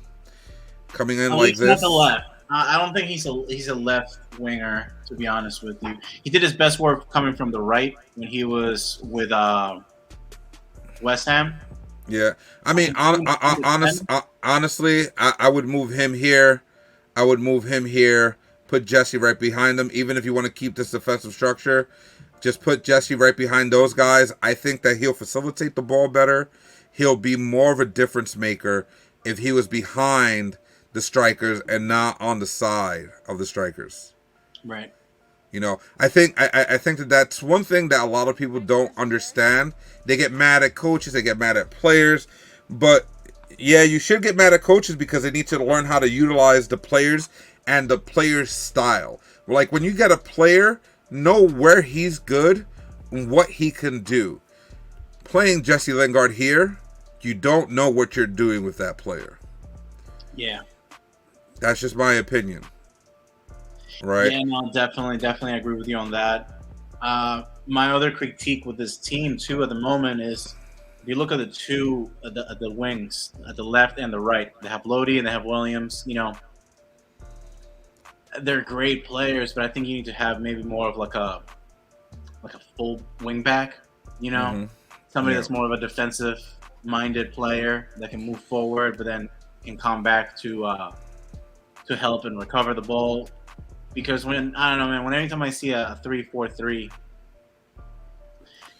Coming in like this. Not the left. I don't think he's a left winger, to be honest with you. He did his best work coming from the right when he was with West Ham. Yeah, I mean, honestly, I would move him here. I would move him here. Put Jesse right behind them. Even if you want to keep this defensive structure, just put Jesse right behind those guys. I think that he'll facilitate the ball better. He'll be more of a difference maker if he was behind the strikers and not on the side of the strikers. Right. I think that's one thing that a lot of people don't understand. They get mad at coaches, they get mad at players, but yeah, you should get mad at coaches because they need to learn how to utilize the players and the player's style. Like when you get a player, know where he's good and what he can do. Playing Jesse Lingard here, you don't know what you're doing with that player. Yeah. That's just my opinion. Right? Yeah, no, definitely agree with you on that. My other critique with this team too at the moment is, if you look at the wings, at the left and the right, they have Lodi and they have Williams. They're great players, but I think you need to have maybe more of like a full wing back. Somebody that's more of a defensive minded player that can move forward, but then can come back to help and recover the ball. Because anytime I see a 3-4-3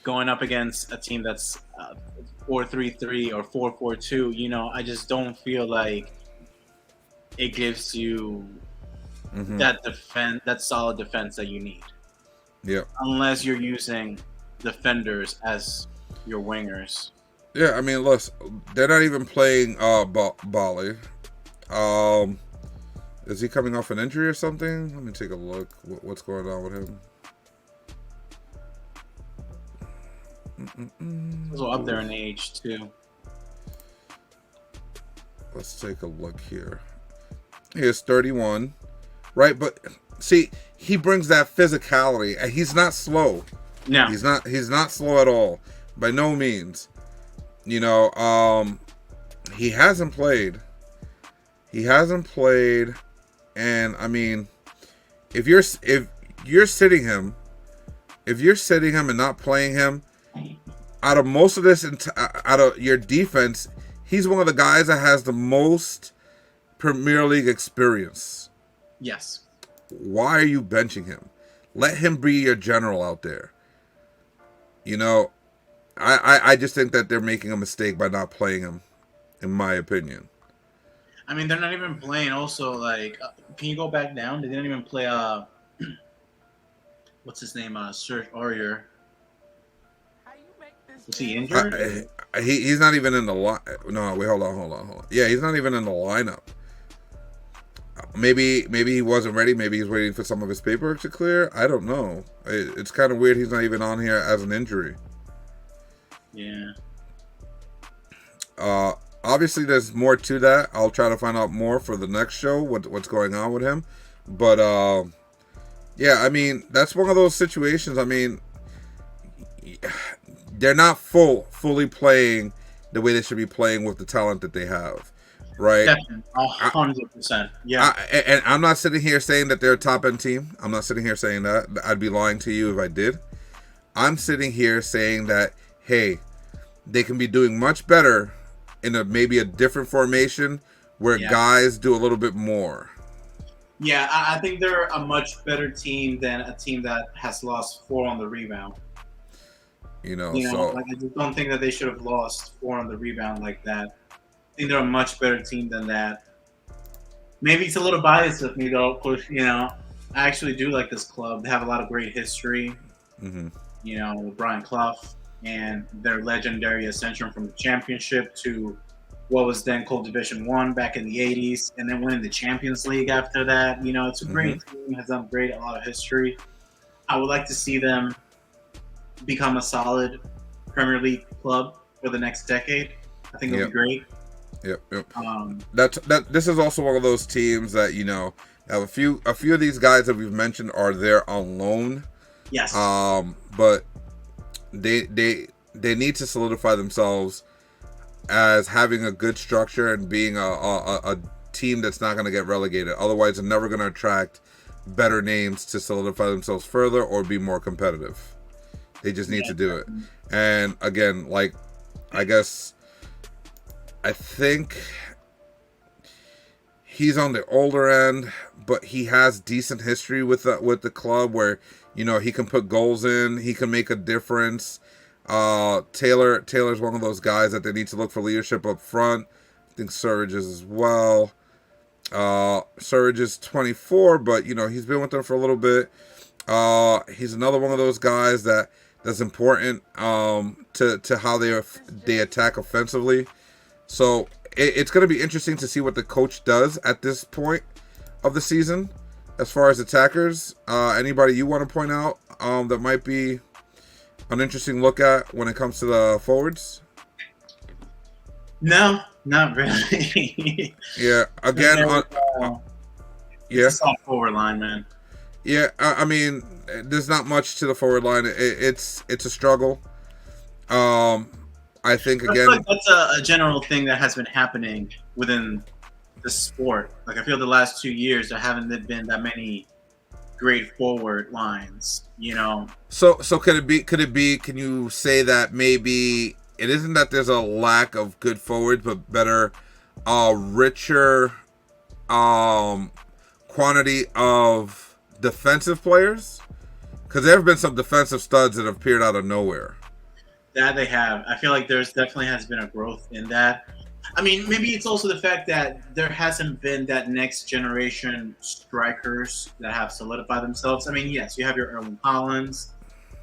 going up against a team that's 4-3-3 or 4-4-2, I just don't feel like it gives you that solid defense that you need. Yeah. Unless you're using defenders as your wingers. Yeah, I mean, look, they're not even playing Bali. Is he coming off an injury or something? Let me take a look. What's going on with him? He's up there in age too. Let's take a look here. He is 31, right? But see, he brings that physicality, and he's not slow. No, he's not slow at all, by no means. He hasn't played. And I mean, if you're sitting him and not playing him, out of most of this, out of your defense, he's one of the guys that has the most Premier League experience. Yes. Why are you benching him? Let him be your general out there. I just think that they're making a mistake by not playing him, in my opinion. I mean, they're not even playing. Also, like, can you go back down? They didn't even play. What's his name? Serge Aurier. Was he injured? He's not even in the line. No, wait, hold on. Yeah, he's not even in the lineup. Maybe he wasn't ready. Maybe he's waiting for some of his paperwork to clear. I don't know. It's kind of weird. He's not even on here as an injury. Yeah. Obviously, there's more to that. I'll try to find out more for the next show. What's going on with him? But yeah, I mean, that's one of those situations. I mean, they're not fully playing the way they should be playing with the talent that they have, right? Definitely, 100%. Yeah. And I'm not sitting here saying that they're a top end team. I'm not sitting here saying that. I'd be lying to you if I did. I'm sitting here saying that, hey, they can be doing much better in maybe a different formation where guys do a little bit more. Yeah, I think they're a much better team than a team that has lost 4 on the rebound. So like, I just don't think that they should have lost 4 on the rebound like that. I think they're a much better team than that. Maybe it's a little biased of me, though. Of course, I actually do like this club. They have a lot of great history. Mm-hmm. With Brian Clough and their legendary ascension from the championship to what was then called Division 1 back in the 80s, and then winning the Champions League after that. It's a great team, has done great, a lot of history. I would like to see them become a solid Premier League club for the next decade. I think it'll be great. Yep. This is also one of those teams that have a few of these guys that we've mentioned are there on loan. Yes. But they need to solidify themselves as having a good structure and being a team that's not going to get relegated. Otherwise, they're never going to attract better names to solidify themselves further or be more competitive. They just need to do it. And again, I think he's on the older end, but he has decent history with the club where he can put goals in, he can make a difference. Taylor's one of those guys that they need to look for leadership up front. I think Surridge is as well. Surridge is 24, but he's been with them for a little bit. He's another one of those guys that's important to how they attack offensively. So it's going to be interesting to see what the coach does at this point of the season as far as attackers. Anybody you want to point out that might be an interesting look at when it comes to the forwards? No, not really. Yeah, again, it's a forward line, man. Yeah, I mean, there's not much to the forward line. It's a struggle. I think again, that's a general thing that has been happening within the sport. Like, I feel the last 2 years there haven't been that many great forward lines. So could it be? Can you say that maybe it isn't that there's a lack of good forwards, but better, richer, quantity of defensive players? Because there have been some defensive studs that have appeared out of nowhere. That they have. I feel like there's definitely has been a growth in that. I mean, maybe it's also the fact that there hasn't been that next generation strikers that have solidified themselves. I mean, yes, you have your Erling Haalands,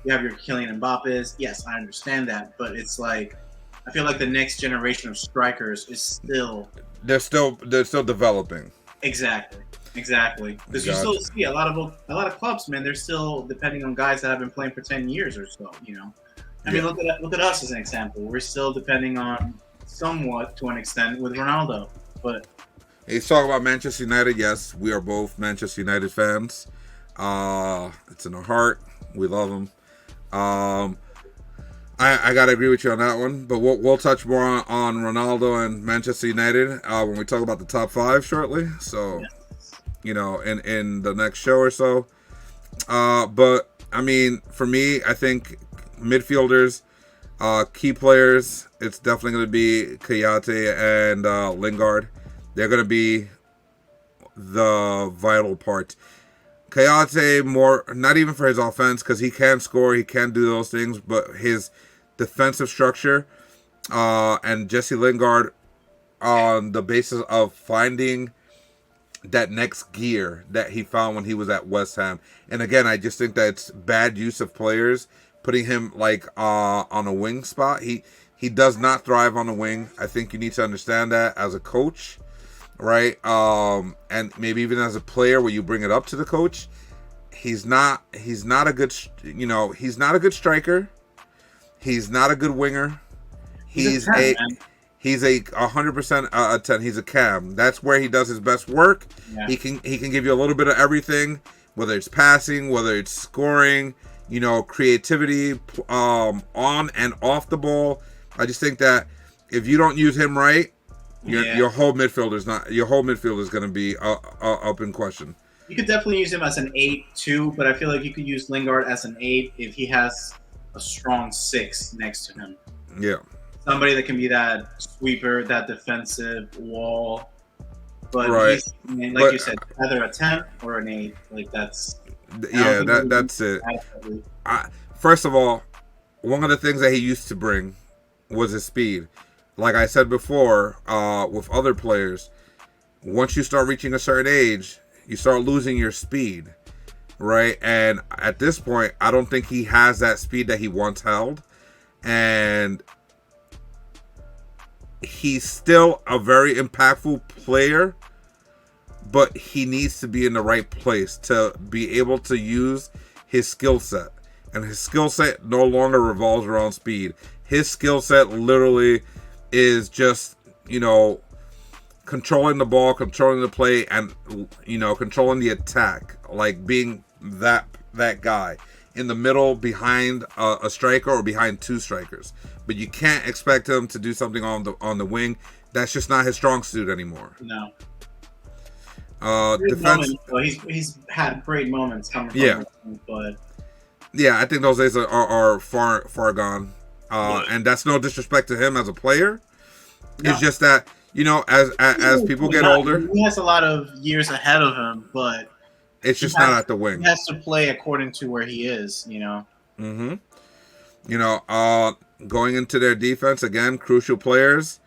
you have your Kylian Mbappes. Yes, I understand that, but it's like I feel like the next generation of strikers is still they're still developing. Exactly. Because you still see a lot of clubs, man. They're still depending on guys that have been playing for 10 years or so. I mean, look at us as an example. We're still depending on somewhat to an extent with Ronaldo, but he's talking about Manchester United. Yes, we are both Manchester United fans. It's in our heart. We love them. I gotta agree with you on that one, but we'll touch more on Ronaldo and Manchester United when we talk about the top 5 shortly. So, in the next show or so. But I mean, for me, I think midfielders, key players, it's definitely going to be Kayate and Lingard. They're going to be the vital part. Kayate more, not even for his offense, because he can score, he can do those things, but his defensive structure, and Jesse Lingard, on the basis of finding that next gear that he found when he was at West Ham. And again, I just think that it's bad use of players, putting him like on a wing spot. He does not thrive on the wing. I think you need to understand that as a coach, right? And maybe even as a player, where you bring it up to the coach. He's not a good, he's not a good striker. He's not a good winger. He's a 100% a 10. He's a cam. That's where he does his best work. Yeah. He can give you a little bit of everything, whether it's passing, whether it's scoring, creativity, on and off the ball. I just think that if you don't use him right, your whole midfield is going to be up in question. You could definitely use him as an 8 too, but I feel like you could use Lingard as an 8 if he has a strong 6 next to him. Yeah. Somebody that can be that sweeper, that defensive wall. But right. You said, either a 10 or an 8. Like that's it. First of all, one of the things that he used to bring was his speed. Like I said before, with other players, once you start reaching a certain age, you start losing your speed, right? And at this point, I don't think he has that speed that he once held. And he's still a very impactful player, but he needs to be in the right place to be able to use his skill set. And his skill set no longer revolves around speed. His skill set literally is just, controlling the ball, controlling the play, and controlling the attack, like being that guy in the middle behind a striker or behind 2 strikers. But you can't expect him to do something on the wing. That's just not his strong suit anymore. No. Defense. He's had great moments coming from him, but I think those days are far gone. And that's no disrespect to him as a player. No. It's just that as people get older, he has a lot of years ahead of him, but it's just not at the wing. He has to play according to where he is, Mm-hmm. Going into their defense again, crucial players,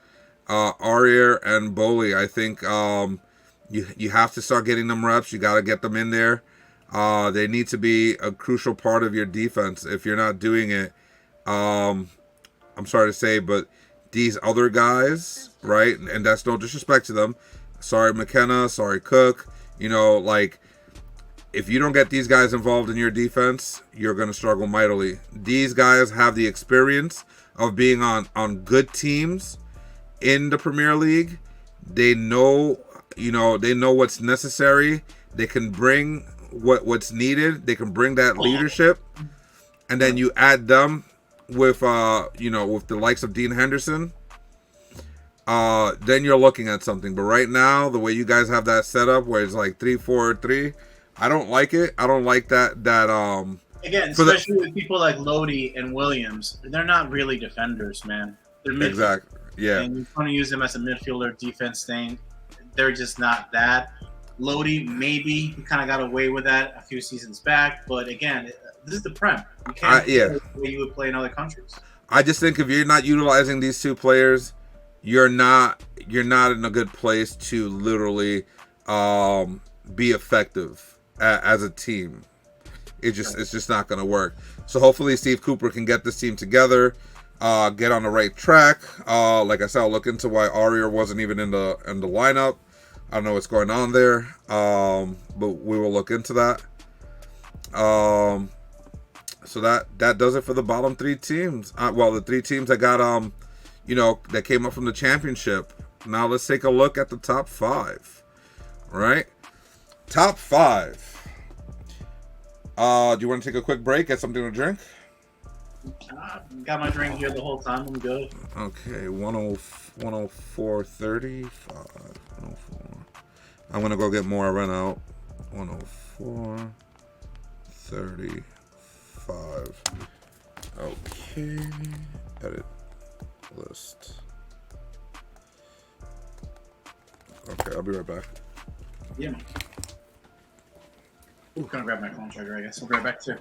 Aurier and Bowley. I think you have to start getting them reps. You got to get them in there. They need to be a crucial part of your defense. If you're not doing it, I'm sorry to say, but these other guys, right? And that's no disrespect to them. Sorry, McKenna. Sorry, Cook. If you don't get these guys involved in your defense, you're going to struggle mightily. These guys have the experience of being on good teams in the Premier League. They know, they know what's necessary. They can bring what's needed. They can bring that leadership. And then you add them with with the likes of Dean Henderson, then you're looking at something. But right now, the way you guys have that set up, where it's like 3-4-3, I don't like it. I don't like that. Again, especially with people like Lodi and Williams, they're not really defenders, man. They're midfielders. Exactly. Yeah. And you want to use them as a midfielder defense thing. They're just not that. Lodi, maybe he kind of got away with that a few seasons back, but again, this is the Prem. You can't play the way you would play in other countries. I just think if you're not utilizing these 2 players, you're not in a good place to literally be effective as a team. It's just not going to work. So hopefully Steve Cooper can get this team together, get on the right track. Like I said, I'll look into why Aurier wasn't even in the lineup. I don't know what's going on there, but we will look into that. So that does it for the bottom 3 teams. The 3 teams that got that came up from the championship. Now let's take a look at the top 5. Right? Top 5. Do you want to take a quick break, get something to drink? Got my drink here the whole time. I'm good. Okay, 104.35. 104. I'm going to go get more. I ran out. 104.35. Okay. Edit list. Okay, I'll be right back. Yeah. Ooh, gonna grab my phone charger, I guess. We'll be right back too.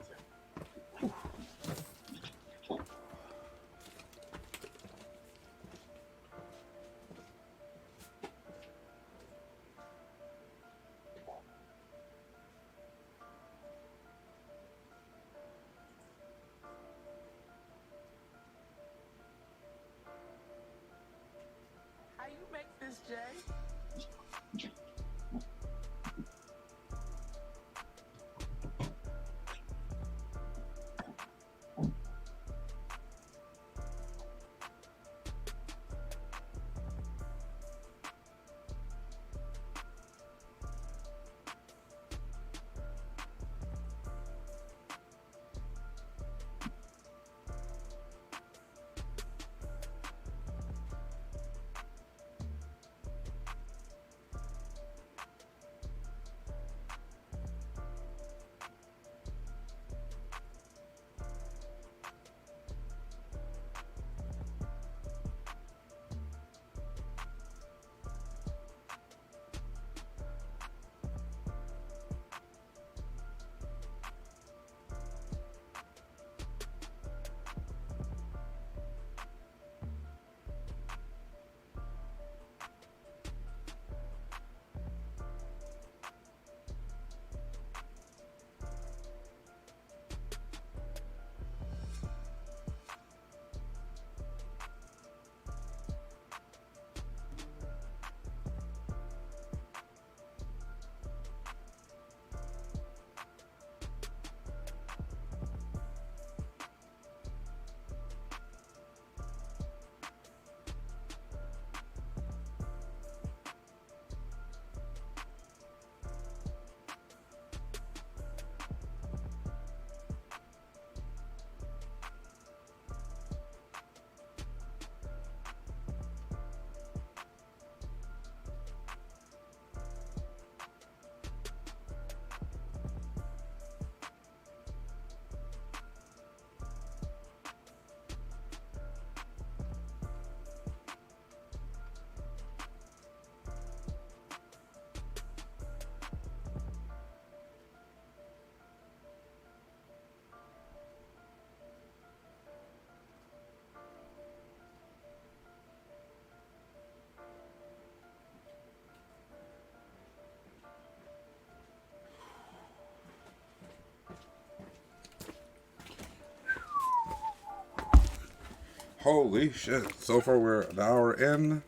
Holy shit. So far we're an hour in.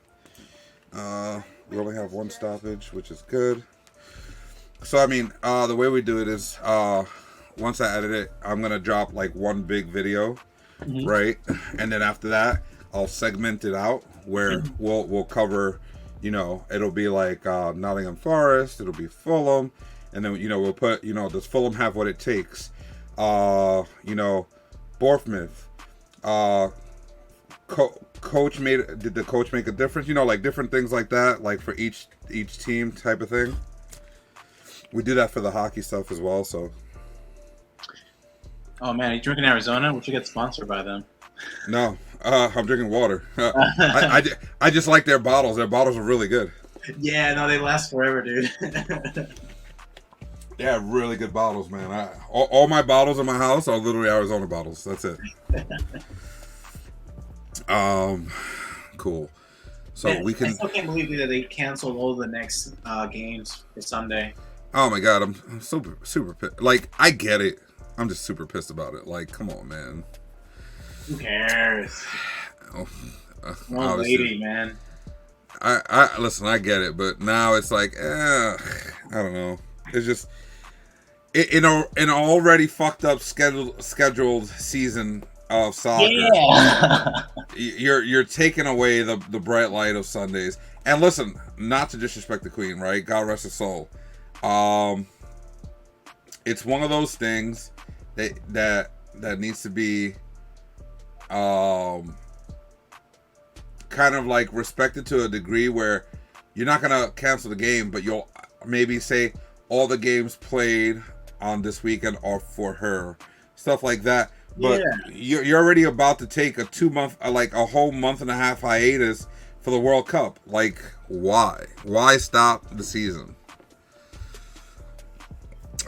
We only have one stoppage, which is good. So, I mean, the way we do it is, once I edit it, I'm going to drop, like, one big video, right? And then after that, I'll segment it out where we'll cover, you know, it'll be like Nottingham Forest, it'll be Fulham, and then, you know, we'll put, you know, does Fulham have what it takes? You know, Bournemouth, did the coach make a difference? You know, like different things like that, like for each team type of thing. We do that for the hockey stuff as well. So. Oh man, are you drinking Arizona? We should get sponsored by them. No, I'm drinking water. I just like their bottles. Their bottles are really good. Yeah, no, they last forever, dude. They have really good bottles, man. All my bottles in my house are literally Arizona bottles. That's it. Cool. So yeah, we can. I still can't believe that they canceled all the next games for Sunday. Oh my god, I'm super pissed. Like, I get it. I'm just super pissed about it. Like, come on, man. Who cares? One lady, man. I listen. I get it, but now it's like, I don't know. It's just in an already fucked up scheduled season of soccer. Yeah. You're taking away the bright light of Sundays. And listen, not to disrespect the Queen, right? God rest her soul. It's one of those things that needs to be kind of like respected to a degree where you're not gonna cancel the game, but you'll maybe say all the games played on this weekend are for her, stuff like that. But you're already about to take a 2 month, like a whole month and a half hiatus for the World Cup. Like, why? Why stop the season?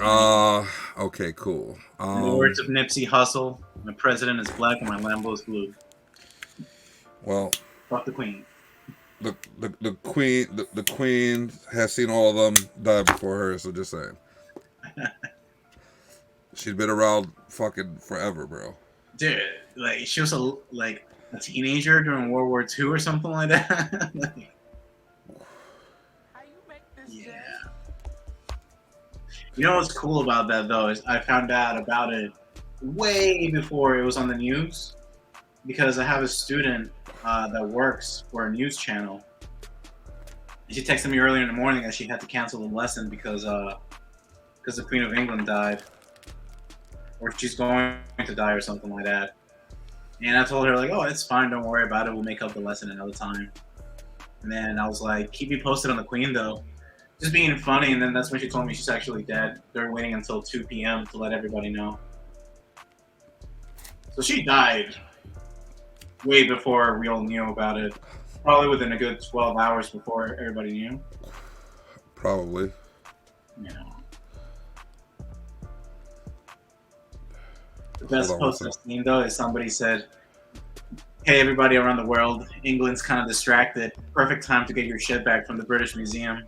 Okay, cool. In the words of Nipsey Hussle, my president is black and my Lambo is blue. Well, fuck the Queen. The Queen has seen all of them die before her, so just saying. She's been around fucking forever, bro. Dude, like she was a teenager during World War II or something like that. You know what's cool about that though is I found out about it way before it was on the news because I have a student that works for a news channel. And she texted me earlier in the morning that she had to cancel the lesson because the Queen of England died, or she's going to die, or something like that. And I told her like, "Oh, it's fine. Don't worry about it. We'll make up the lesson another time." And then I was like, "Keep me posted on the Queen, though." Just being funny. And then that's when she told me she's actually dead. They're waiting until 2 p.m. to let everybody know. So she died way before we all knew about it. Probably within a good 12 hours before everybody knew. Probably. You know. The best post I've seen, though, is somebody said, "Hey, everybody around the world, England's kind of distracted. Perfect time to get your shit back from the British Museum."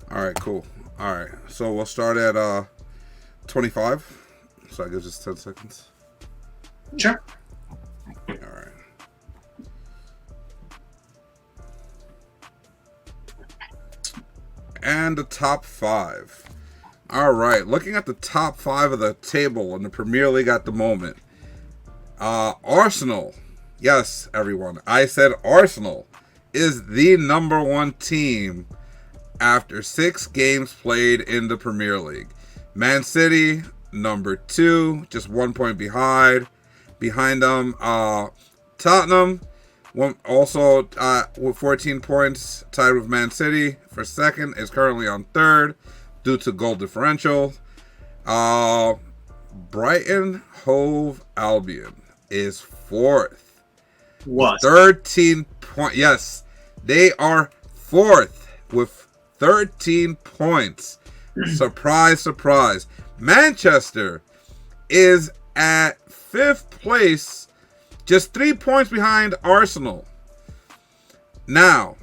All right, cool. All right, so we'll start at 25. So that gives us 10 seconds. Sure. All right. And the top 5. All right, looking at the top 5 of the table in the Premier League at the moment. Arsenal. Yes, everyone. I said Arsenal is the number 1 team after 6 games played in the Premier League. Man City, number 2, just 1 point behind. Behind them, Tottenham, also with 14 points, tied with Man City for second, is currently on third due to goal differential. Brighton Hove Albion is fourth. What? 13 points. Yes, they are fourth with 13 points. Surprise, surprise. Manchester is at 5th place, just 3 points behind Arsenal. Now,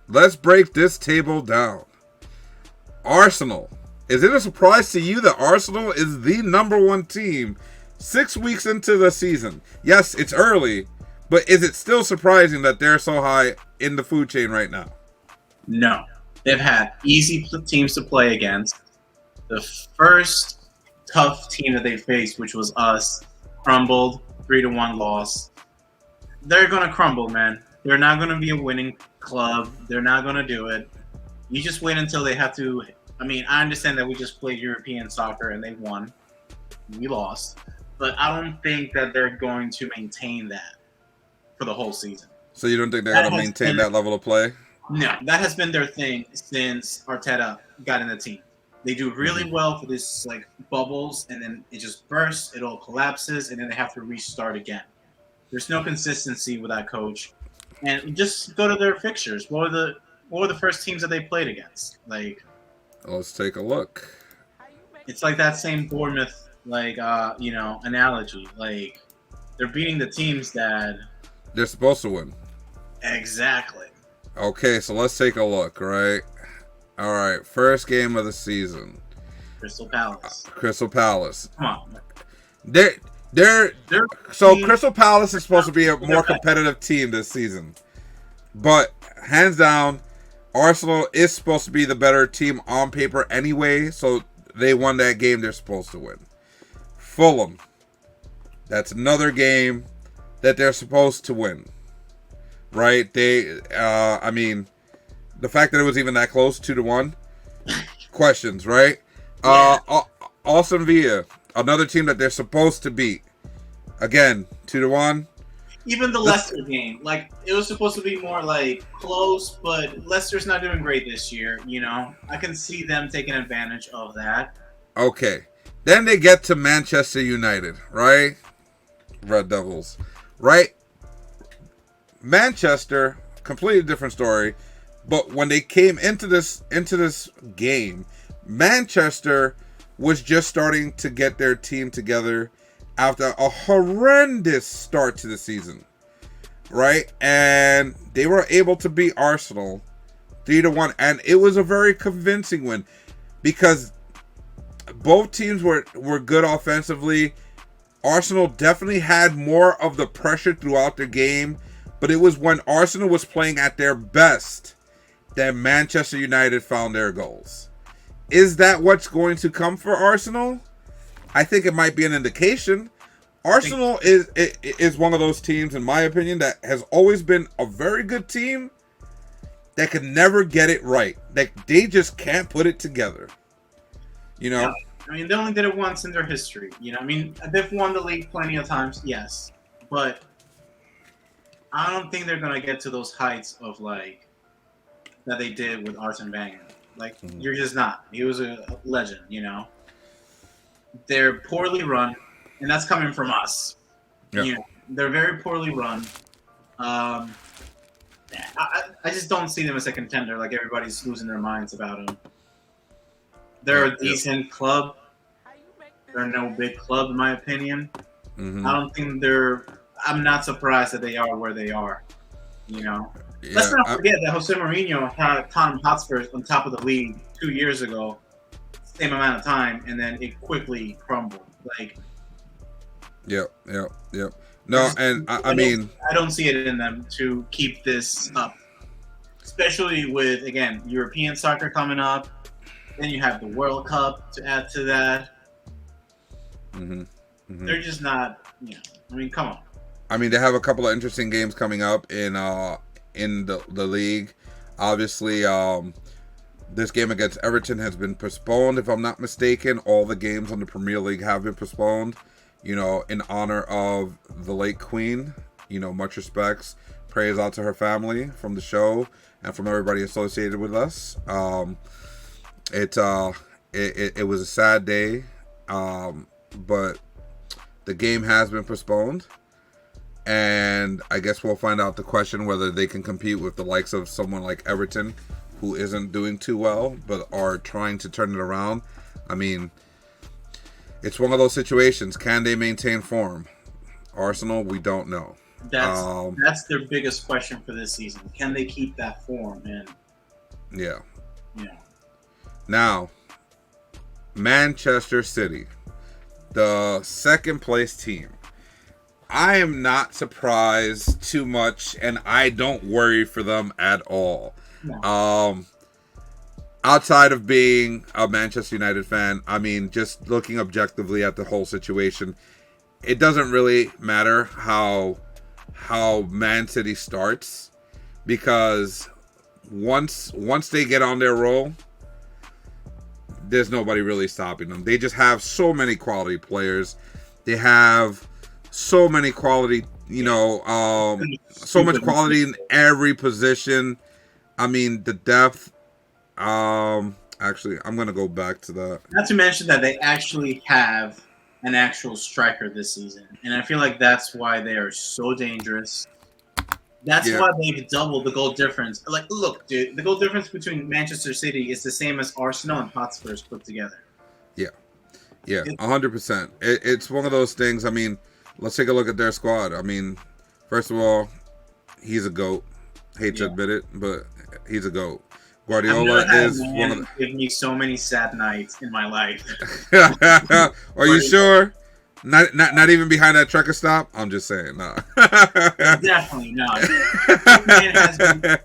let's break this table down. Arsenal. Is it a surprise to you that Arsenal is the number 1 team 6 weeks into the season? Yes, it's early, but is it still surprising that they're so high in the food chain right now? No. They've had easy teams to play against. The first tough team that they faced, which was us, crumbled, 3-1 loss. They're going to crumble, man. They're not going to be a winning club. They're not going to do it. You just wait until they have to. I mean, I understand that we just played European soccer and they won. We lost. But I don't think that they're going to maintain that for the whole season. So you don't think they're going to maintain that level of play? No, that has been their thing since Arteta got in the team. They do really well for this like bubbles, and then it just bursts, it all collapses, and then they have to restart again. There's no consistency with that coach. And just go to their fixtures. What were the first teams that they played against? Like, let's take a look. It's like that same Bournemouth, like analogy. Like they're beating the teams that they're supposed to win. exactly. Okay, so let's take a look, right? All right, first game of the season. Crystal Palace. Crystal Palace. Come on. They're so Crystal Palace is supposed to be a more competitive team this season. But hands down, Arsenal is supposed to be the better team on paper anyway, so they won that game they're supposed to win. Fulham. That's another game that they're supposed to win. Right? The fact that it was even that close, 2-1, questions, right? Yeah. Aston Villa, another team that they're supposed to beat. Again, 2-1. Even the Leicester game, like it was supposed to be more like close, but Leicester's not doing great this year. I can see them taking advantage of that. Okay, then they get to Manchester United, right? Red Devils, right? Manchester, completely different story. But when they came into this game, Manchester was just starting to get their team together after a horrendous start to the season, right? And they were able to beat Arsenal 3-1, and it was a very convincing win because both teams were good offensively. Arsenal definitely had more of the pressure throughout the game, but it was when Arsenal was playing at their best that Manchester United found their goals. Is that what's going to come for Arsenal? I think it might be an indication. Arsenal is one of those teams, in my opinion, that has always been a very good team that can never get it right. Like they just can't put it together. Yeah. I mean, they only did it once in their history. They've won the league plenty of times, yes, but I don't think they're gonna get to those heights of like that they did with Arsene Wenger. Like you're just not. He was a legend. They're poorly run, and that's coming from us. Yeah. They're very poorly run. I just don't see them as a contender. Like everybody's losing their minds about them. They're a decent club. They're no big club, in my opinion. Mm-hmm. I don't think I'm not surprised that they are where they are. Yeah, Let's not forget that Jose Mourinho had Tottenham Hotspurs on top of the league 2 years ago, same amount of time, and then it quickly crumbled. Like, Yep. No, and I mean, I don't see it in them to keep this up, especially with again European soccer coming up. Then you have the World Cup to add to that. Mm-hmm. They're just not. I mean, come on. I mean, they have a couple of interesting games coming up in the league. Obviously, this game against Everton has been postponed, if I'm not mistaken. All the games on the Premier League have been postponed, in honor of the late Queen. Much respects. Prayers out to her family from the show and from everybody associated with us. It was a sad day, but the game has been postponed. And I guess we'll find out the question whether they can compete with the likes of someone like Everton, who isn't doing too well, but are trying to turn it around. I mean, it's one of those situations. Can they maintain form? Arsenal, we don't know. That's their biggest question for this season. Can they keep that form? And yeah. Now, Manchester City, the second place team. I am not surprised too much, and I don't worry for them at all. No. Outside of being a Manchester United fan, I mean, just looking objectively at the whole situation, it doesn't really matter how Man City starts, because once they get on their roll, there's nobody really stopping them. They just have so many quality players. They have so many quality, so much quality in every position. I mean, the depth. Actually, I'm going to go back to that. Not to mention that they actually have an actual striker this season. And I feel like that's why they are so dangerous. That's why they've doubled the goal difference. Like, look, dude, the goal difference between Manchester City is the same as Arsenal and Hotspurs put together. Yeah. Yeah, 100%. It's one of those things. I mean, let's take a look at their squad. I mean, first of all, he's a GOAT. Hate to Yeah. admit it, but he's a GOAT. I've Guardiola never had a is one of man give me so many sad nights in my life. the. Are you sure? Not even behind that trucker stop. I'm just saying, no. Definitely not. This man has been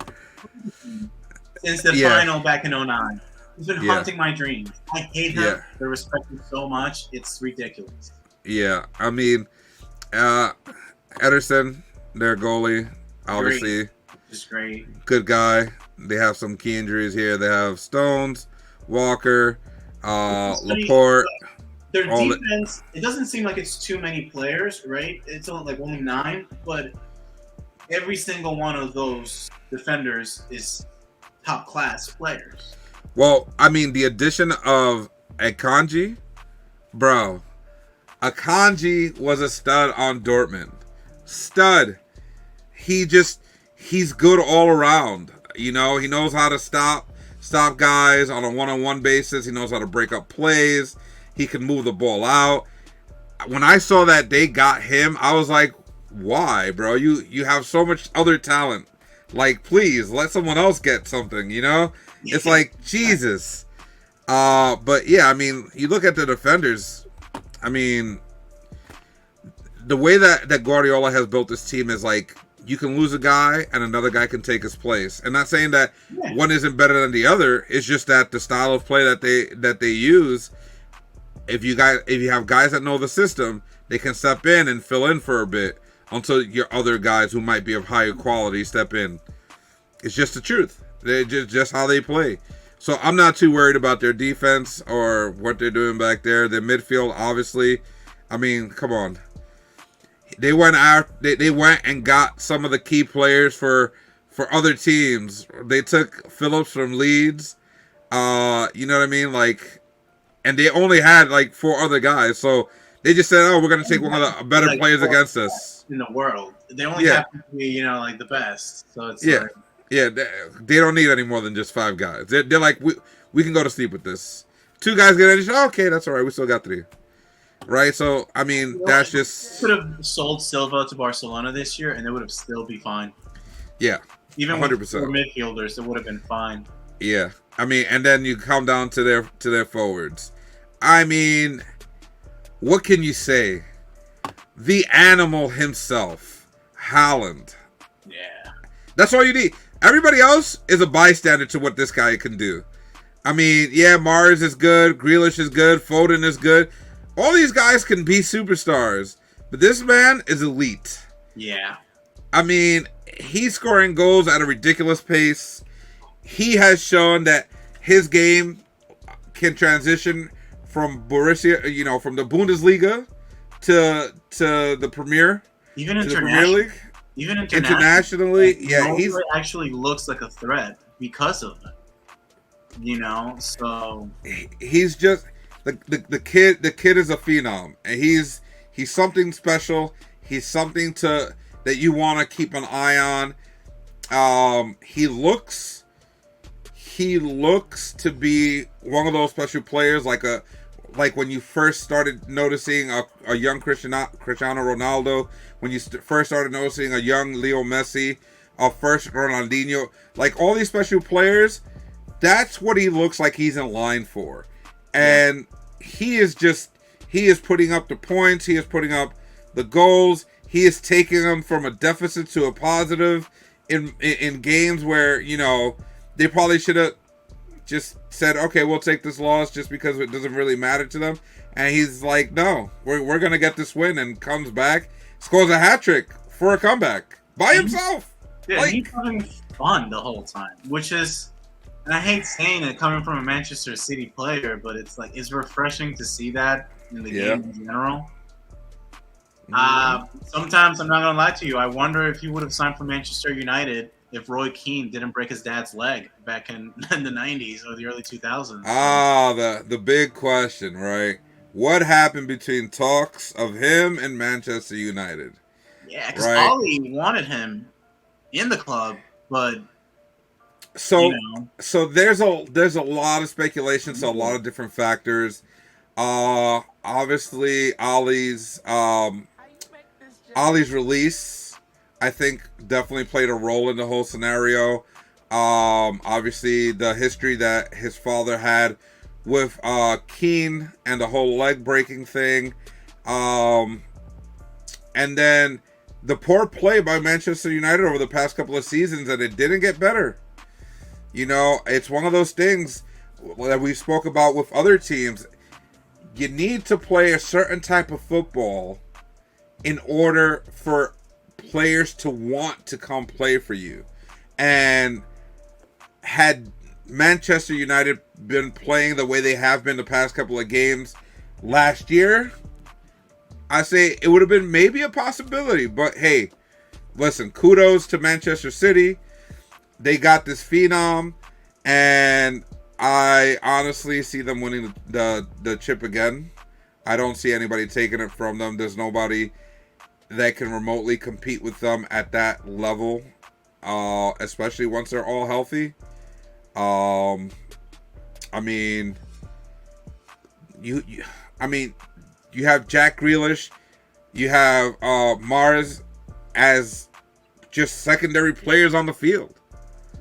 since the Yeah. final back in '09. He's been Yeah. haunting my dreams. I hate him. Yeah. I respect him so much. It's ridiculous. Yeah, I mean, Ederson, their goalie, obviously Just great. good guy. They have some key injuries here. They have Stones, Walker, Laporte. Their all defense, it doesn't seem like it's too many players, right? It's only 9, but every single one of those defenders is top class players. Well, I mean, the addition of Akanji, bro. Akanji was a stud on Dortmund. Stud. He's good all around. You know, he knows how to stop guys on a one-on-one basis. He knows how to break up plays. He can move the ball out. When I saw that they got him, I was like, why, bro? You have so much other talent. Like, please, let someone else get something, you know? It's like, Jesus. But yeah, I mean, you look at the defenders, I mean, the way that Guardiola has built this team is like, you can lose a guy and another guy can take his place. And not saying that one isn't better than the other. It's just that the style of play that they use, if you have guys that know the system, they can step in and fill in for a bit until your other guys who might be of higher quality step in. It's just the truth. They're just how they play. So I'm not too worried about their defense or what they're doing back there. Their midfield, obviously, I mean, come on. They went and got some of the key players for other teams. They took Phillips from Leeds. You know what I mean? Like, and they only had like 4 other guys. So they just said, "Oh, we're gonna take one of the better players against us in the world." They only happen to be, like the best. So it's yeah. They don't need any more than just 5 guys. They're like, we can go to sleep with this. 2 guys get injured. Oh, okay, that's all right. We still got 3. Right, so I mean, that's just could have sold Silva to Barcelona this year, and they would have still be fine. Yeah, even 100%. with 4 midfielders, it would have been fine. Yeah, I mean, and then you come down to their forwards. I mean, what can you say? The animal himself, Haaland. Yeah, that's all you need. Everybody else is a bystander to what this guy can do. I mean, yeah, Mars is good, Grealish is good, Foden is good. All these guys can be superstars, but this man is elite. Yeah. I mean, he's scoring goals at a ridiculous pace. He has shown that his game can transition from Borussia, from the Bundesliga to the Premier, even to the Premier League, even internationally. Yeah, he actually looks like a threat because of it. So he's just. The kid is a phenom, and he's something special. He's something that you want to keep an eye on. He looks to be one of those special players, like when you first started noticing a young Cristiano Ronaldo, when you first started noticing a young Leo Messi, a first Ronaldinho, like all these special players. That's what he looks like he's in line for. And he is putting up the points. He is putting up the goals. He is taking them from a deficit to a positive in games where, they probably should have just said, okay, we'll take this loss just because it doesn't really matter to them. And he's like, no, we're going to get this win, and comes back, scores a hat trick for a comeback by himself. Yeah, he's having fun the whole time, which is... And I hate saying it coming from a Manchester City player, but it's refreshing to see that in the game in general. Sometimes, I'm not going to lie to you, I wonder if he would have signed for Manchester United if Roy Keane didn't break his dad's leg back in the 90s or the early 2000s. The big question, right? What happened between talks of him and Manchester United? Yeah, because Ollie wanted him in the club, but... So there's a lot of speculation, so a lot of different factors. Obviously Ollie's release, I think, definitely played a role in the whole scenario. Obviously the history that his father had with Keane and the whole leg breaking thing. Um, and then the poor play by Manchester United over the past couple of seasons, and it didn't get better. It's one of those things that we spoke about with other teams. You need to play a certain type of football in order for players to want to come play for you. And had Manchester United been playing the way they have been the past couple of games last year, I say it would have been maybe a possibility. But hey, listen, kudos to Manchester City. They got this phenom, and I honestly see them winning the chip again. I don't see anybody taking it from them. There's nobody that can remotely compete with them at that level, especially once they're all healthy. I mean, you have Jack Grealish, you have Mars as just secondary players on the field.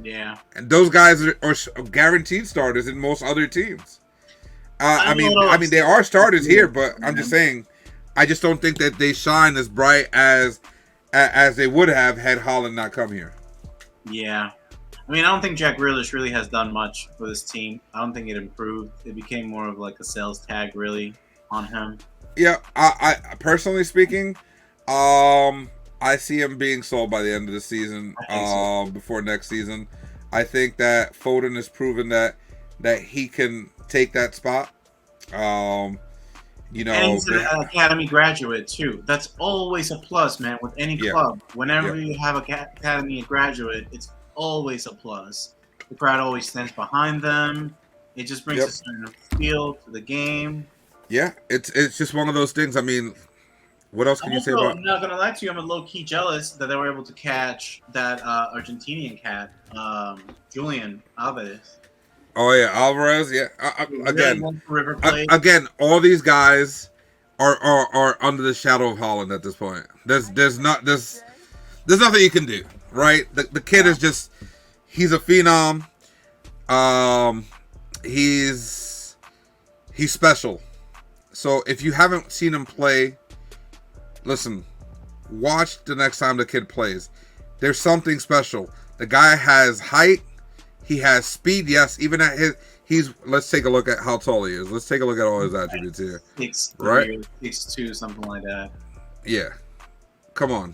Yeah, and those guys are guaranteed starters in most other teams. I mean, they are starters here, but I'm just saying, I just don't think that they shine as bright as they would have had Haaland not come here. Yeah. I mean, I don't think Jack Grealish really has done much for this team. I don't think it improved. It became more of like a sales tag, really, on him. Yeah, I personally speaking, I see him being sold by the end of the season, so. Before next season. I think that Foden has proven that he can take that spot. And he's an academy graduate too. That's always a plus, man, with any club. Whenever you have an academy graduate, it's always a plus. The crowd always stands behind them. It just brings a certain feel to the game. Yeah, it's just one of those things. I mean, what else can you say about? I'm not gonna lie to you. I'm low-key jealous that they were able to catch that Argentinian cat, Julian Alvarez. Oh yeah, Alvarez. Yeah, again, all these guys are under the shadow of Haaland at this point. There's nothing you can do, right? The kid is just, he's a phenom. He's special. So if you haven't seen him play, listen, watch the next time the kid plays. There's something special. The guy has height. He has speed. Yes, even at let's take a look at how tall he is. Let's take a look at all his attributes here. 6'3", right? 6'2", something like that. Yeah. Come on.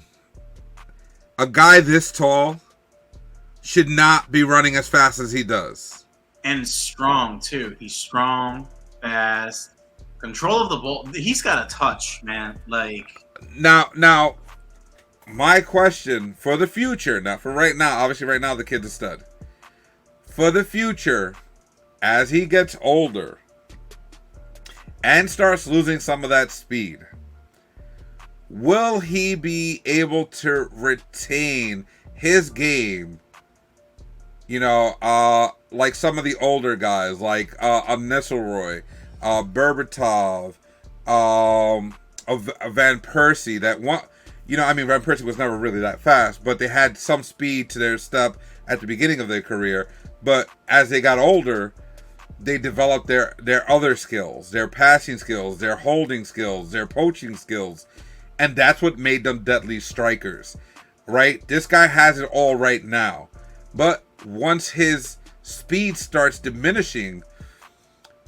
A guy this tall should not be running as fast as he does. And strong, too. He's strong, fast. Control of the ball. He's got a touch, man. Like now, my question for the future, not for right now. Obviously, right now the kid's a stud. For the future, as he gets older and starts losing some of that speed, will he be able to retain his game? Like some of the older guys, like a Nistelrooy, Berbatov, Van Persie. Van Persie was never really that fast, but they had some speed to their step at the beginning of their career. But as they got older, they developed their other skills, their passing skills, their holding skills, their poaching skills. And that's what made them deadly strikers, right? This guy has it all right now. But once his speed starts diminishing,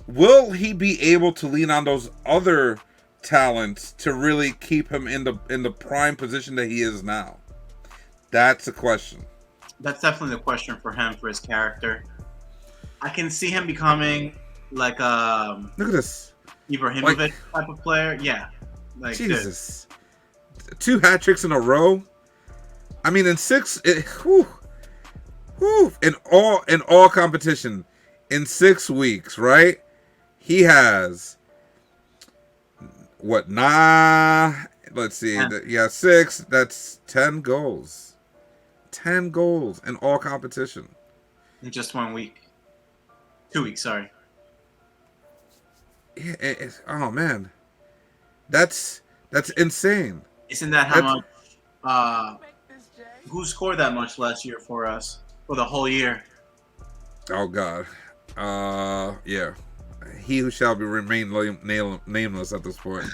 will he be able to lean on those other talents to really keep him in the prime position that he is now? That's a question. That's definitely the question for him, for his character. I can see him becoming like look at this Ibrahimovic type of player. Yeah, like Jesus, 2 hat tricks in a row. I mean, in 6, in all competition, in 6 weeks, right? He has what? Let's see. 6. That's 10 goals. 10 goals in all competition. In just 1 week. 2 weeks, sorry. Oh man, that's insane. Isn't that how That's much? Who scored that much last year for us for the whole year? oh god. Yeah. He who shall be remain nameless at this point.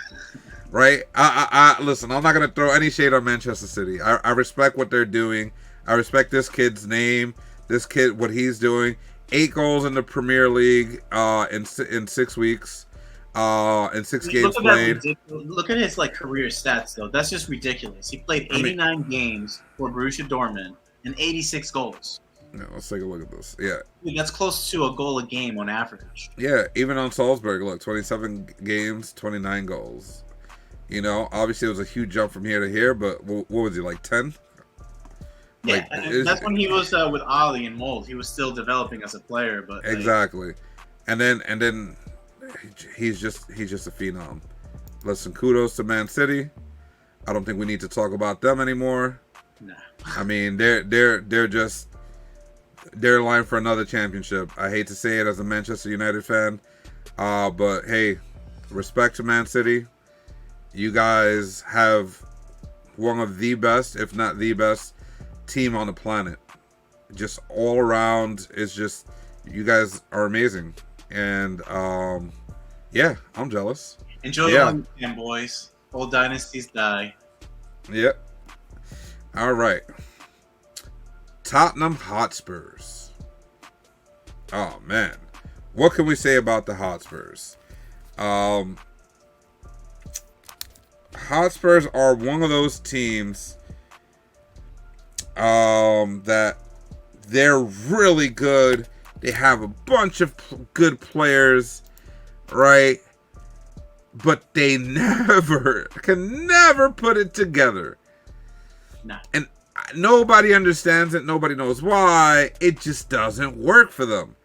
Right? I listen. I'm not gonna throw any shade on Manchester City. I respect what they're doing. I respect this kid's name. This kid, what he's doing. 8 goals in the Premier League in 6 weeks. In 6 games Look at that played. look at his like career stats though. That's just ridiculous. He played 89 games for Borussia Dortmund and 86 goals. Yeah, let's take a look at this. Yeah. Dude, that's close to a goal a game on average. Yeah, even on Salzburg, look, 27 games, 29 goals. You know, obviously it was a huge jump from here to here, but what was he, like 10? Yeah, Like, and that's when he was with Ali and Mold. He was still developing as a player, but exactly. And then he's just a phenom. Listen, kudos to Man City. I don't think we need to talk about them anymore. Nah. I mean, they're in line for another championship. I hate to say it as a Manchester United fan, but hey, respect to Man City. You guys have one of the best, if not the best, team on the planet. Just all around, it's just, you guys are amazing. And yeah, I'm jealous. Enjoy the weekend, boys. Old dynasties die. Yep. All right. Tottenham Hotspurs. Oh man, what can we say about the Hotspurs? Hotspurs are one of those teams that they're really good. They have a bunch of good players, right? But they can never put it together. Nah. And nobody understands it. Nobody knows why. It just doesn't work for them.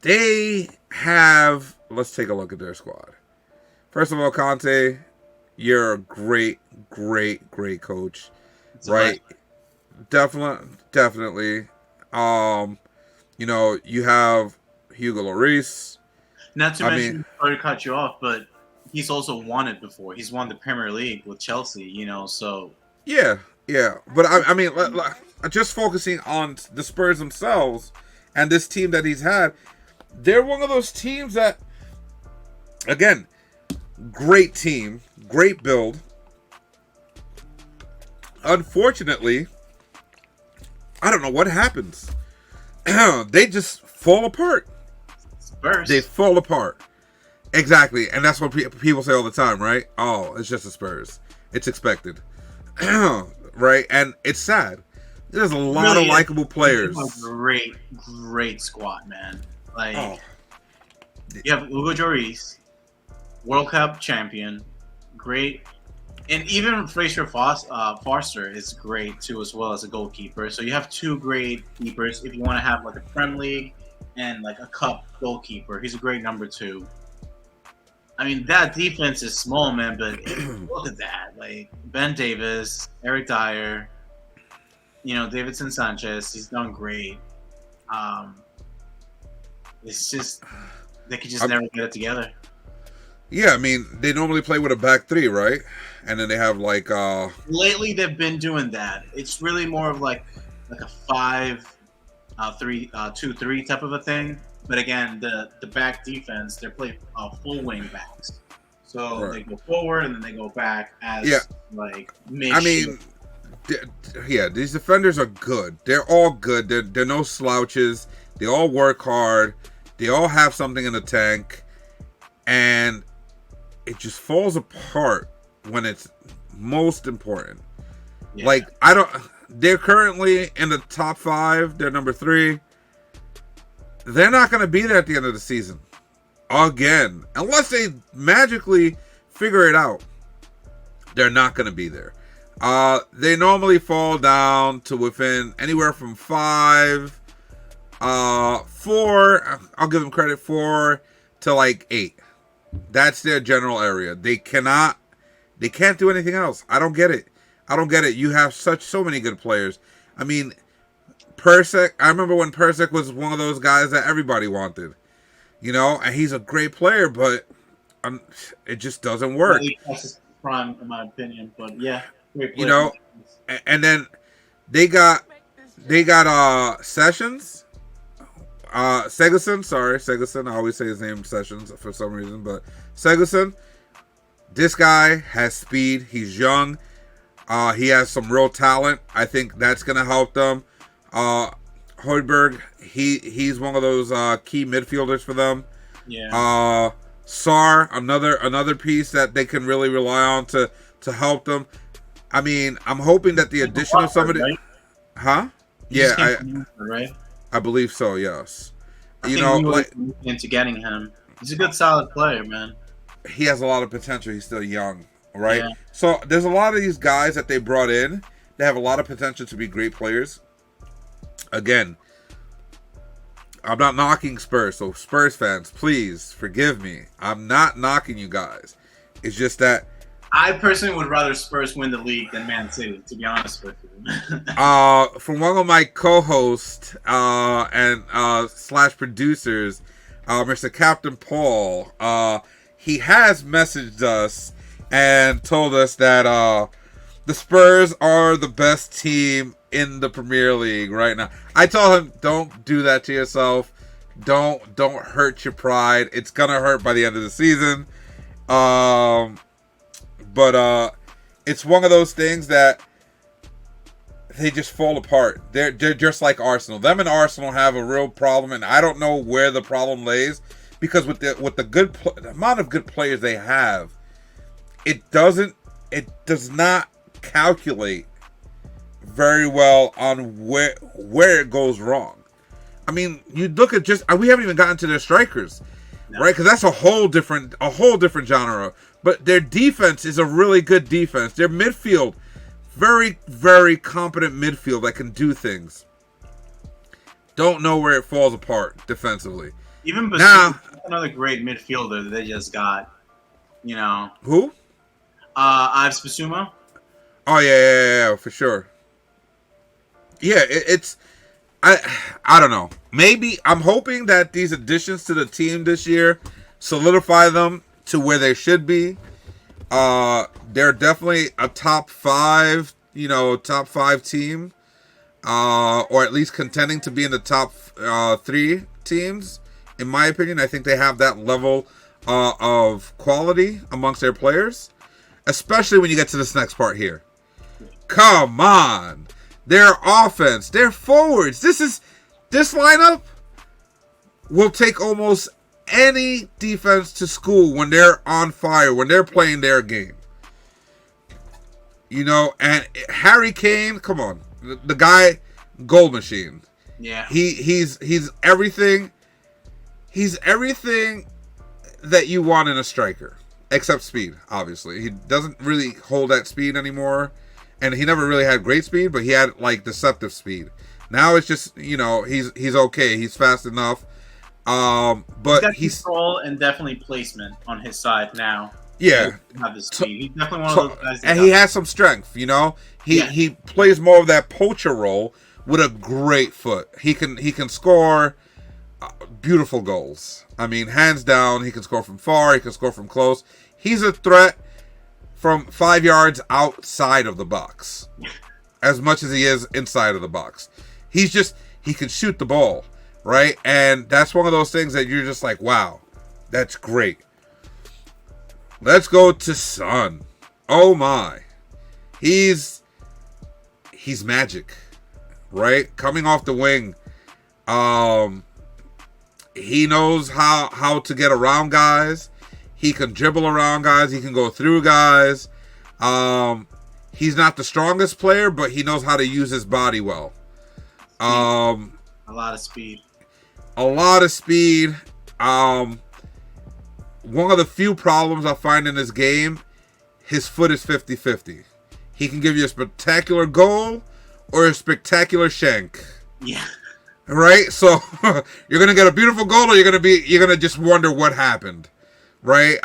They have... Let's take a look at their squad. First of all, Conte, you're a great coach. Right? Definitely. You know, you have Hugo Lloris. Not to mention, sorry to cut you off, but he's also won it before. He's won the Premier League with Chelsea, you know, so... Yeah. But I mean, just focusing on the Spurs themselves and this team that he's had, they're one of those teams that, again, great team, great build. Unfortunately, I don't know what happens. They just fall apart. Spurs. They fall apart. Exactly. And that's what people say all the time, right? Oh, it's just the Spurs. It's expected. Right? And it's sad. There's a lot of likable players. Great squad, man. Like, you have Hugo Lloris, World Cup champion, great. And even Fraser Forster is great, too, as well as a goalkeeper. So you have 2 great keepers. If you want to have, like, a Prem League and, like, a Cup goalkeeper, he's a great number 2. I mean, that defense is small, man, but look at that. Like, Ben Davis, Eric Dyer, you know, Davidson Sanchez, he's done great. It's just, they could just never get it together. Yeah, I mean, they normally play with a back 3, right? And then they have, like... Lately, they've been doing that. It's really more of, like a 5-3-2-3 type of a thing. But again, the back defense, they're playing full wing backs. So they go forward and then they go back as like mid. I mean, these defenders are good. They're all good. They're no slouches. They all work hard. They all have something in the tank. And it just falls apart when it's most important. Yeah. Like, they're currently in the top 5. They're number 3. They're not going to be there at the end of the season. Again. Unless they magically figure it out. They're not going to be there. They normally fall down to within anywhere from 5, 4, I'll give them credit, 4 to like 8. That's their general area. They can't do anything else. I don't get it. You have so many good players. I mean, Persek, I remember when Persek was one of those guys that everybody wanted. And he's a great player, but it just doesn't work. Really past his prime, in my opinion. But yeah, great You player. know, and then they got Sessions, Seguin. I always say his name Sessions for some reason, but Seguin. This guy has speed. He's young. He has some real talent. I think that's gonna help them. Højbjerg, he's one of those key midfielders for them. Yeah. Sar, another piece that they can really rely on to help them. I mean, I'm hoping that the addition of somebody, right? huh? He Yeah, right? I believe so. Yes. I think we were into getting him. He's a good, solid player, man. He has a lot of potential. He's still young, right? Yeah. So there's a lot of these guys that they brought in. They have a lot of potential to be great players. Again, I'm not knocking Spurs, so Spurs fans, please forgive me. I'm not knocking you guys. It's just that I personally would rather Spurs win the league than Man City, to be honest with you. from one of my co-hosts and slash producers, Mr. Captain Paul, he has messaged us and told us that the Spurs are the best team in the Premier League right now. I told him, don't do that to yourself. Don't hurt your pride. It's gonna hurt by the end of the season. But it's one of those things that they just fall apart. They're just like Arsenal. Them and Arsenal have a real problem, and I don't know where the problem lays, because with the amount of good players they have, it does not calculate very well on where it goes wrong. I mean, you look at we haven't even gotten to their strikers, right? Because that's a whole different genre. But their defense is a really good defense. Their midfield, very, very competent midfield that can do things. Don't know where it falls apart defensively. Even now, another great midfielder that they just got. Who? Ives Bissouma. Oh yeah, for sure. Yeah, it's I don't know. Maybe I'm hoping that these additions to the team this year solidify them to where they should be. They're definitely a top five team, or at least contending to be in the top 3 teams. In my opinion, I think they have that level of quality amongst their players, especially when you get to this next part here. Come on. Their offense, their forwards. This lineup will take almost any defense to school when they're on fire, when they're playing their game. And Harry Kane, come on. The guy, goal machine. Yeah. He's everything. He's everything that you want in a striker, except speed, obviously. He doesn't really hold that speed anymore. And he never really had great speed, but he had deceptive speed. Now it's just, he's okay. He's fast enough. But he's got control and definitely placement on his side now. Yeah. Have the speed. He's definitely one of those guys. And he has some strength, He plays more of that poacher role with a great foot. He can score beautiful goals. I mean, hands down, he can score from far, he can score from close. He's a threat from 5 yards outside of the box as much as he is inside of the box. He can shoot the ball, right? And that's one of those things that you're just like, wow, that's great. Let's go to Son. Oh my. He's magic, right? Coming off the wing. He knows how to get around guys. He can dribble around guys. He can go through guys. He's not the strongest player, but he knows how to use his body well. A lot of speed. One of the few problems I find in this game, his foot is 50-50. He can give you a spectacular goal or a spectacular shank. Yeah. Right? So you're gonna get a beautiful goal, or you're gonna just wonder what happened. Right?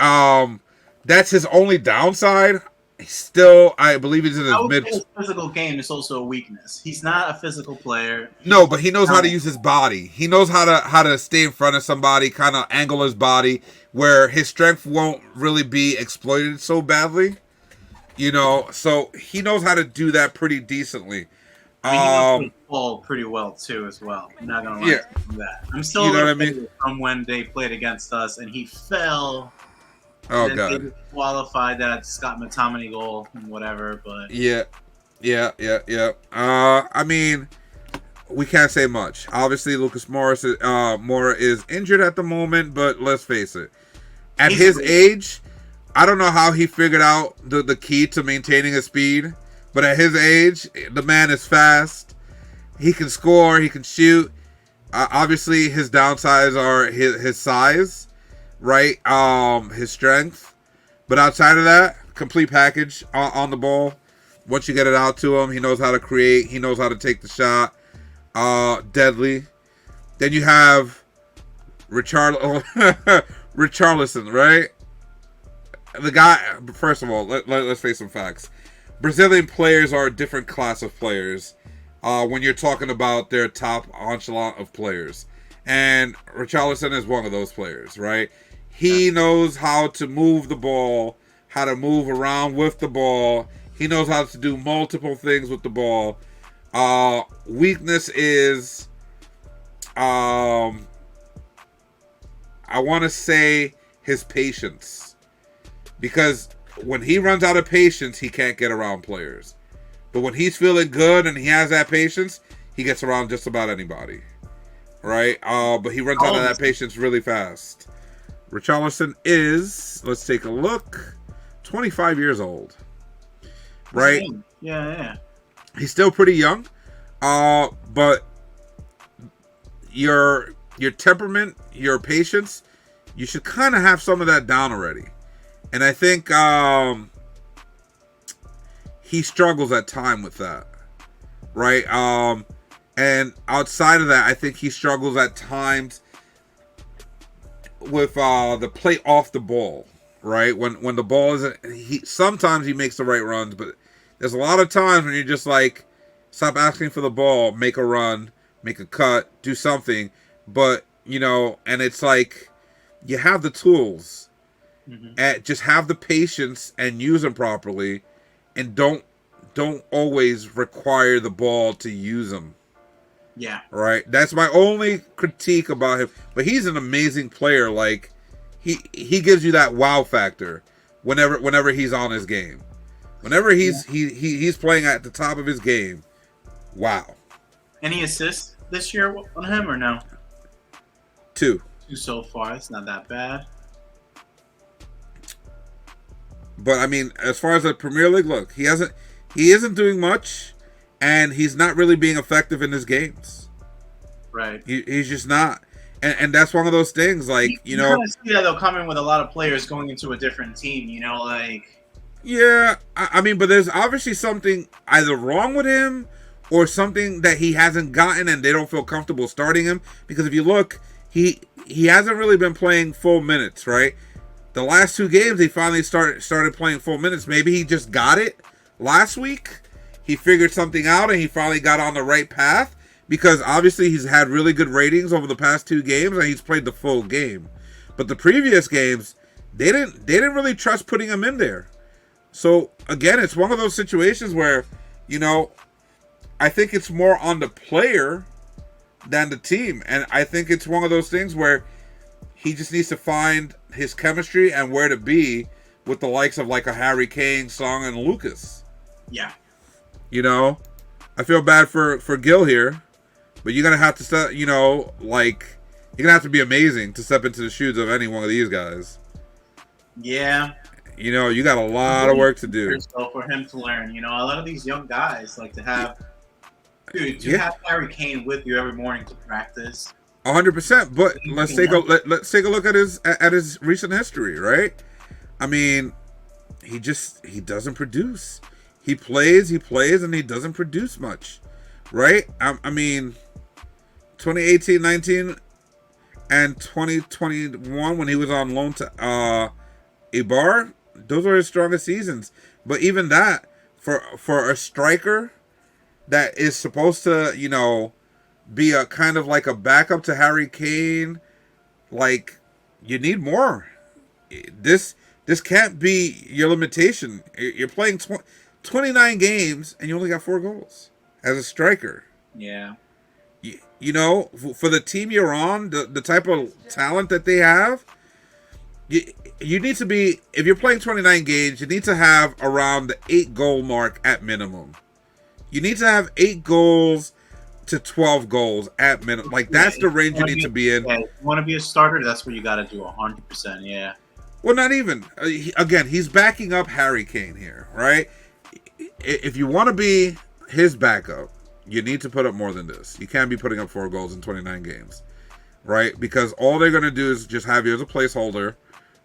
That's his only downside. Still, I believe he's in I his would mid. say his physical game is also a weakness. He's not a physical player. No, but he knows how to use his body. He knows how to stay in front of somebody, kind of angle his body where his strength won't really be exploited so badly. So he knows how to do that pretty decently. I mean, he knows the ball pretty well too, as well. I'm not gonna lie Yeah, to that. I'm still you a know what I little mean. bitter from when they played against us and he fell. Oh And then God. they qualified that Scott McTominay goal and whatever, but Yeah. I mean, we can't say much. Obviously, Lucas Moura is injured at the moment, but let's face it. At his age, I don't know how he figured out the key to maintaining his speed, but at his age, the man is fast. He can score. He can shoot. Obviously, his downsides are his size, right? His strength. But outside of that, complete package on the ball. Once you get it out to him, he knows how to create. He knows how to take the shot. Deadly. Then you have Richarlison, right? The guy, first of all, let's face some facts. Brazilian players are a different class of players when you're talking about their top echelon of players. And Richarlison is one of those players, right? He knows how to move the ball, how to move around with the ball. He knows how to do multiple things with the ball. Weakness is, I want to say his patience. Because when he runs out of patience, he can't get around players. But when he's feeling good and he has that patience, he gets around just about anybody. Right? But he runs out of that patience really fast. Richarlison is, let's take a look, 25 years old. Right? Yeah. He's still pretty young. But your temperament, your patience, you should kind of have some of that down already. And I think he struggles at time with that, right? And outside of that, I think he struggles at times with the play off the ball, right? When the ball isn't, sometimes he makes the right runs, but there's a lot of times when you're just like, stop asking for the ball, make a run, make a cut, do something. But and it's like you have the tools. And just have the patience and use them properly, and don't always require the ball to use them. Yeah. Right. That's my only critique about him. But he's an amazing player. Like he gives you that wow factor whenever he's on his game. Whenever he's playing at the top of his game. Wow. Any assists this year on him or no? 2 so far. It's not that bad. But I mean, as far as the Premier League, look, he isn't doing much, and he's not really being effective in his games. Right. He's just not, and that's one of those things. Like you kind of see that though coming with a lot of players going into a different team. Yeah, I mean, but there's obviously something either wrong with him or something that he hasn't gotten, and they don't feel comfortable starting him. Because if you look, he hasn't really been playing full minutes, right? The last 2 games, he finally started playing full minutes. Maybe he just got it last week. He figured something out, and he finally got on the right path. Because obviously he's had really good ratings over the past 2 games, and he's played the full game. But the previous games, they didn't really trust putting him in there. So again, it's one of those situations where, I think it's more on the player than the team, and I think it's one of those things where he just needs to find his chemistry and where to be with the likes of like a Harry Kane, Song, and Lucas. Yeah. I feel bad for Gil here, but you're gonna have to step. You're gonna have to be amazing to step into the shoes of any one of these guys. Yeah. You got a lot of work to do. So for him to learn, a lot of these young guys like to have, have Harry Kane with you every morning to practice. 100%. But let's take a look at his recent history, right? I mean, he doesn't produce. He plays, and he doesn't produce much, right? I mean, 2018, 19, and 2021 when he was on loan to Eibar, those are his strongest seasons. But even that, for a striker that is supposed to, be a kind of like a backup to Harry Kane, like, you need more. This can't be your limitation. You're playing 29 games and you only got 4 goals as a striker. Yeah. For the team you're on, the type of talent that they have, you need to be, if you're playing 29 games, you need to have around the 8-goal mark at minimum. You need to have 8 goals to 12 goals at minimum. Like, that's the range you need to be in. Yeah, if you want to be a starter, that's what you got to do 100%. Yeah. Well, not even. Again, he's backing up Harry Kane here, right? If you want to be his backup, you need to put up more than this. You can't be putting up 4 goals in 29 games, right? Because all they're going to do is just have you as a placeholder,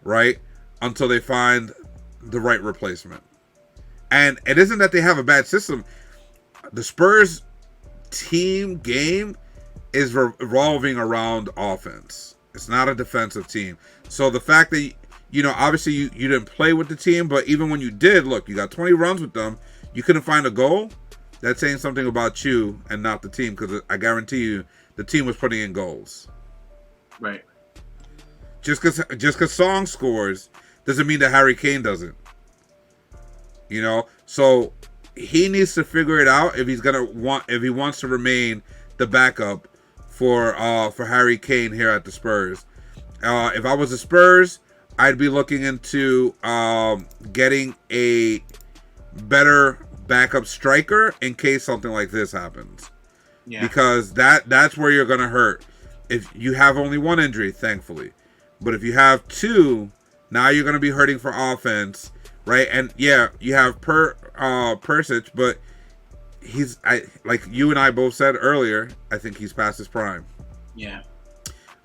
right? Until they find the right replacement. And it isn't that they have a bad system. The Spurs team game is revolving around offense. It's not a defensive team. So the fact that, obviously you didn't play with the team, but even when you did, look, you got 20 runs with them, you couldn't find a goal. That's saying something about you and not the team, because I guarantee you the team was putting in goals. Right. Just because Song scores doesn't mean that Harry Kane doesn't. So he needs to figure it out if he wants to remain the backup for Harry Kane here at the Spurs. If I was the Spurs, I'd be looking into getting a better backup striker in case something like this happens. Yeah. Because that's where you're going to hurt. If you have only one injury, thankfully. But if you have 2, now you're going to be hurting for offense, right? And yeah, you have Perisic, but like you and I both said earlier, I think he's past his prime. Yeah.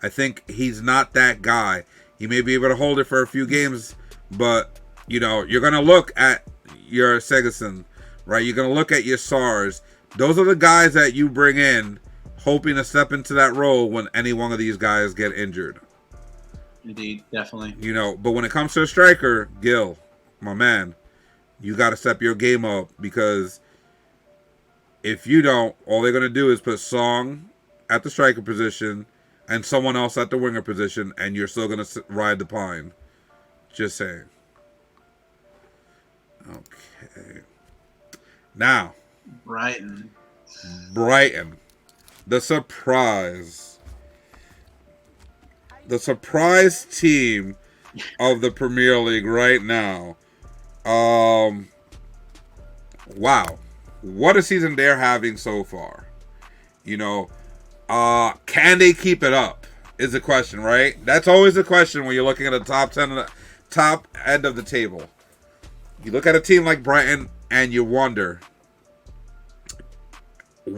I think he's not that guy. He may be able to hold it for a few games, but you're going to look at your Segerson, right? You're going to look at your SARS. Those are the guys that you bring in hoping to step into that role when any one of these guys get injured. Indeed, definitely. But when it comes to a striker, Gil, my man, you got to step your game up, because if you don't, all they're going to do is put Song at the striker position and someone else at the winger position, and you're still going to ride the pine. Just saying. Okay. Now. Brighton. The surprise. The surprise team of the Premier League right now. Wow. What a season they're having so far. Can they keep it up is the question, right? That's always the question when you're looking at the top 10 of the top end of the table. You look at a team like Brighton and you wonder,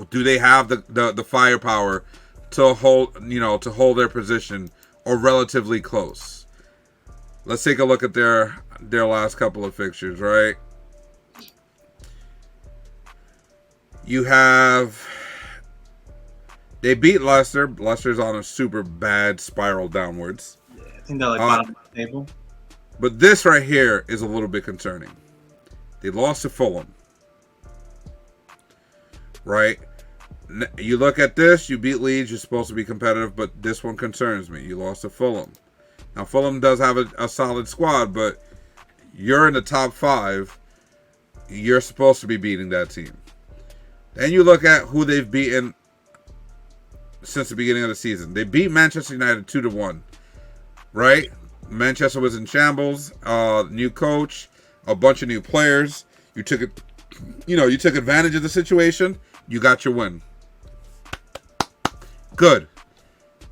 do they have the firepower to hold their position or relatively close? Let's take a look at their last couple of fixtures, right? They beat Leicester. Leicester's on a super bad spiral downwards. Yeah, I think they're bottom of the table. But this right here is a little bit concerning. They lost to Fulham. Right? You look at this, you beat Leeds, you're supposed to be competitive, but this one concerns me. You lost to Fulham. Now, Fulham does have a solid squad, but you're in the top 5. You're supposed to be beating that team. Then you look at who they've beaten since the beginning of the season. They beat Manchester United 2-1. Right? Manchester was in shambles. New coach, a bunch of new players. You took advantage of the situation. You got your win. Good.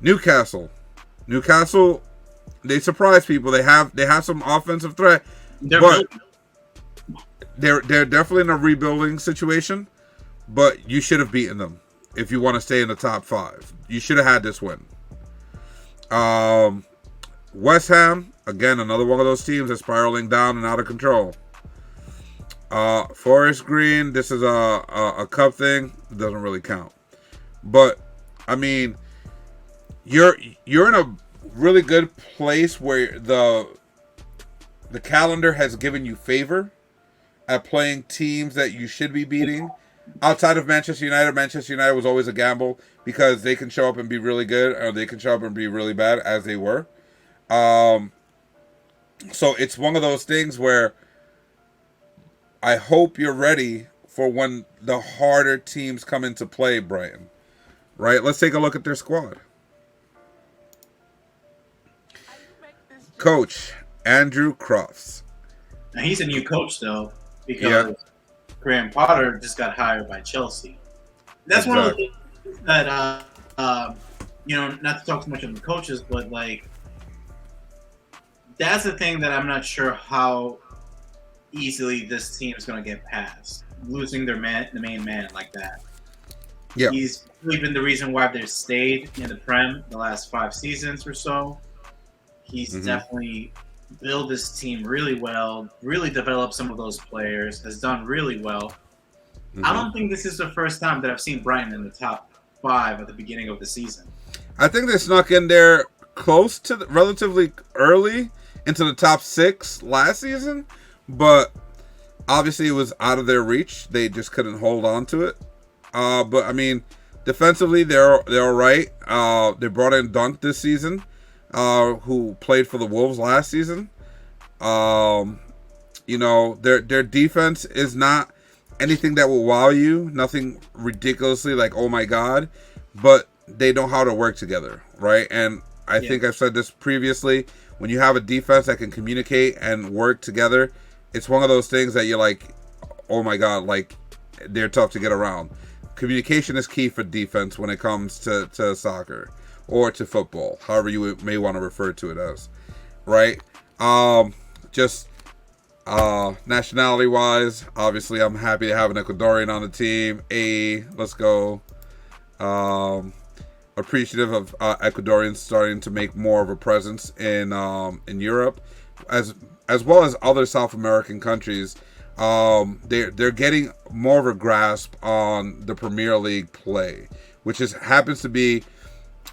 Newcastle, they surprise people. They have some offensive threat, but they're definitely in a rebuilding situation. But you should have beaten them if you want to stay in the top 5. You should have had this win. West Ham, again, another one of those teams that's spiraling down and out of control. Forest Green, this is a cup thing. It doesn't really count. But, I mean, you're in a really good place where the calendar has given you favor at playing teams that you should be beating. Outside of Manchester United was always a gamble because they can show up and be really good, or they can show up and be really bad, as they were. Um, so it's one of those things where I hope you're ready for when the harder teams come into play, Brighton. Right? Let's take a look at their squad. Coach Andrew Crofts. Now he's a new coach though, because Graham Potter just got hired by Chelsea. That's one of the things that not to talk too much on the coaches, but like that's the thing that I'm not sure how easily this team is going to get past, losing the main man like that. Yeah, he's really been the reason why they've stayed in the Prem the last 5 seasons or so. He's definitely built this team really well, really developed some of those players, has done really well. I don't think this is the first time that I've seen Brighton in the top 5 at the beginning of the season. I think they snuck in there close to relatively early into the top 6 last season, but obviously it was out of their reach. They just couldn't hold on to it. But I mean, defensively they're all right. They brought in Dunk this season, who played for the Wolves last season. Their defense is not anything that will wow you. Nothing ridiculously like, oh my god, but they know how to work together, right? And I think I've said this previously. When you have a defense that can communicate and work together, it's one of those things that you're like, oh my god, like they're tough to get around. Communication is key for defense when it comes to soccer or to football, however you may want to refer to it as, right? Nationality wise, obviously I'm happy to have an Ecuadorian on the team. Let's go. Appreciative of Ecuadorians starting to make more of a presence in Europe, as well as other South American countries. They're getting more of a grasp on the Premier League play, which happens to be